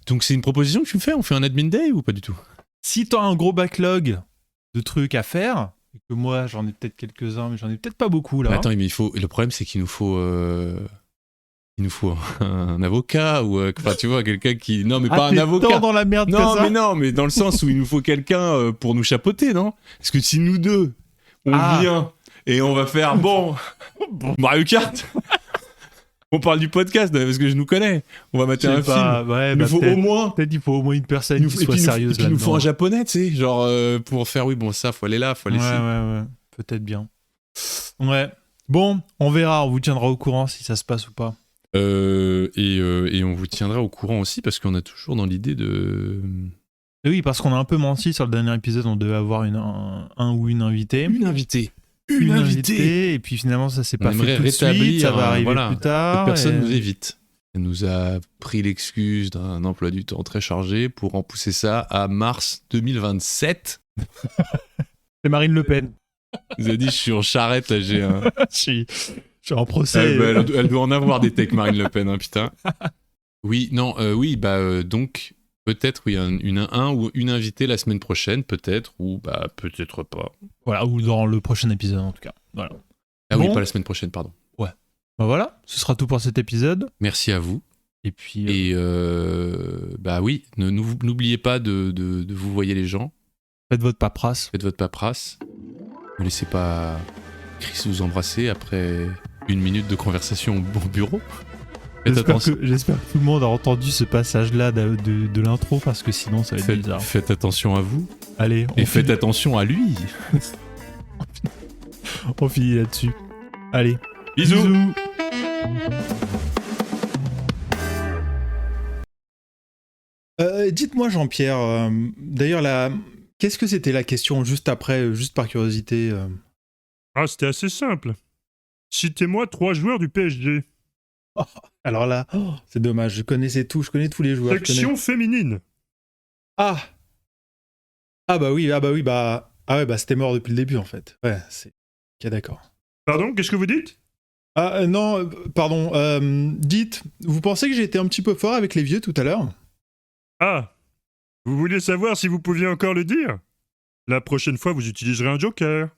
G: Donc c'est une proposition que tu me fais? On fait un admin day ou pas du tout?
B: Si t'as un gros backlog de trucs à faire, et que moi j'en ai peut-être quelques-uns, mais j'en ai peut-être pas beaucoup là.
G: Mais attends, mais le problème c'est qu'il nous faut... Il nous faut un avocat ou enfin tu vois quelqu'un qui non mais pas un avocat
B: dans la merde
G: non
B: que ça.
G: mais non mais dans le sens où il nous faut quelqu'un pour nous chapeauter non parce que si nous deux on vient et on va faire bon Mario Kart on parle du podcast parce que je nous connais on va mettre un film
B: ouais,
G: il nous faut au moins
B: peut-être il faut au moins une personne qui soit sérieuse
G: là il nous faut un japonais tu sais genre pour faire oui bon ça faut aller là faut aller
B: ouais peut-être bien ouais bon on verra on vous tiendra au courant si ça se passe ou pas.
G: Et on vous tiendra au courant aussi parce qu'on a toujours dans l'idée de...
B: Et oui, parce qu'on a un peu menti sur le dernier épisode, on devait avoir un ou une invitée.
G: Une invitée,
B: et puis finalement ça s'est pas fait tout de suite, ça va arriver plus tard.
G: Personne nous évite. Elle nous a pris l'excuse d'un emploi du temps très chargé pour en pousser ça à mars 2027.
B: C'est Marine Le Pen.
G: Vous avez dit je suis en charrette là, j'ai un...
B: Je suis en procès.
G: Elle doit en avoir des techs, Marine Le Pen, hein, putain. Oui, non, donc, peut-être, oui, un ou une invitée la semaine prochaine, peut-être, ou peut-être pas.
B: Voilà, ou dans le prochain épisode, en tout cas. Voilà.
G: Ah bon. Oui, pas la semaine prochaine, pardon.
B: Ouais. Bah voilà, ce sera tout pour cet épisode.
G: Merci à vous.
B: Et puis...
G: oui, n'oubliez pas de vous voyer les gens.
B: Faites votre paperasse.
G: Ne laissez pas Chris vous embrasser après... 1 minute de conversation au bureau.
B: J'espère que tout le monde a entendu ce passage-là de l'intro parce que sinon ça va être bizarre.
G: Faites attention à vous.
B: Allez,
G: faites attention à lui.
B: On finit là-dessus. Allez,
G: bisous.
B: Dites-moi Jean-Pierre, d'ailleurs qu'est-ce que c'était la question juste après, juste par curiosité
A: Ah, c'était assez simple. Citez-moi 3 joueurs du PSG.
B: Oh, alors là, c'est dommage, je connais tous les joueurs.
A: Section féminine.
B: Ah bah oui, Ah ouais, bah c'était mort depuis le début en fait. Ouais, c'est... Ok, d'accord.
A: Pardon, qu'est-ce que vous dites?
B: Ah non, pardon. Dites, vous pensez que j'ai été un petit peu fort avec les vieux tout à l'heure?
A: Ah, vous vouliez savoir si vous pouviez encore le dire? La prochaine fois, vous utiliserez un joker.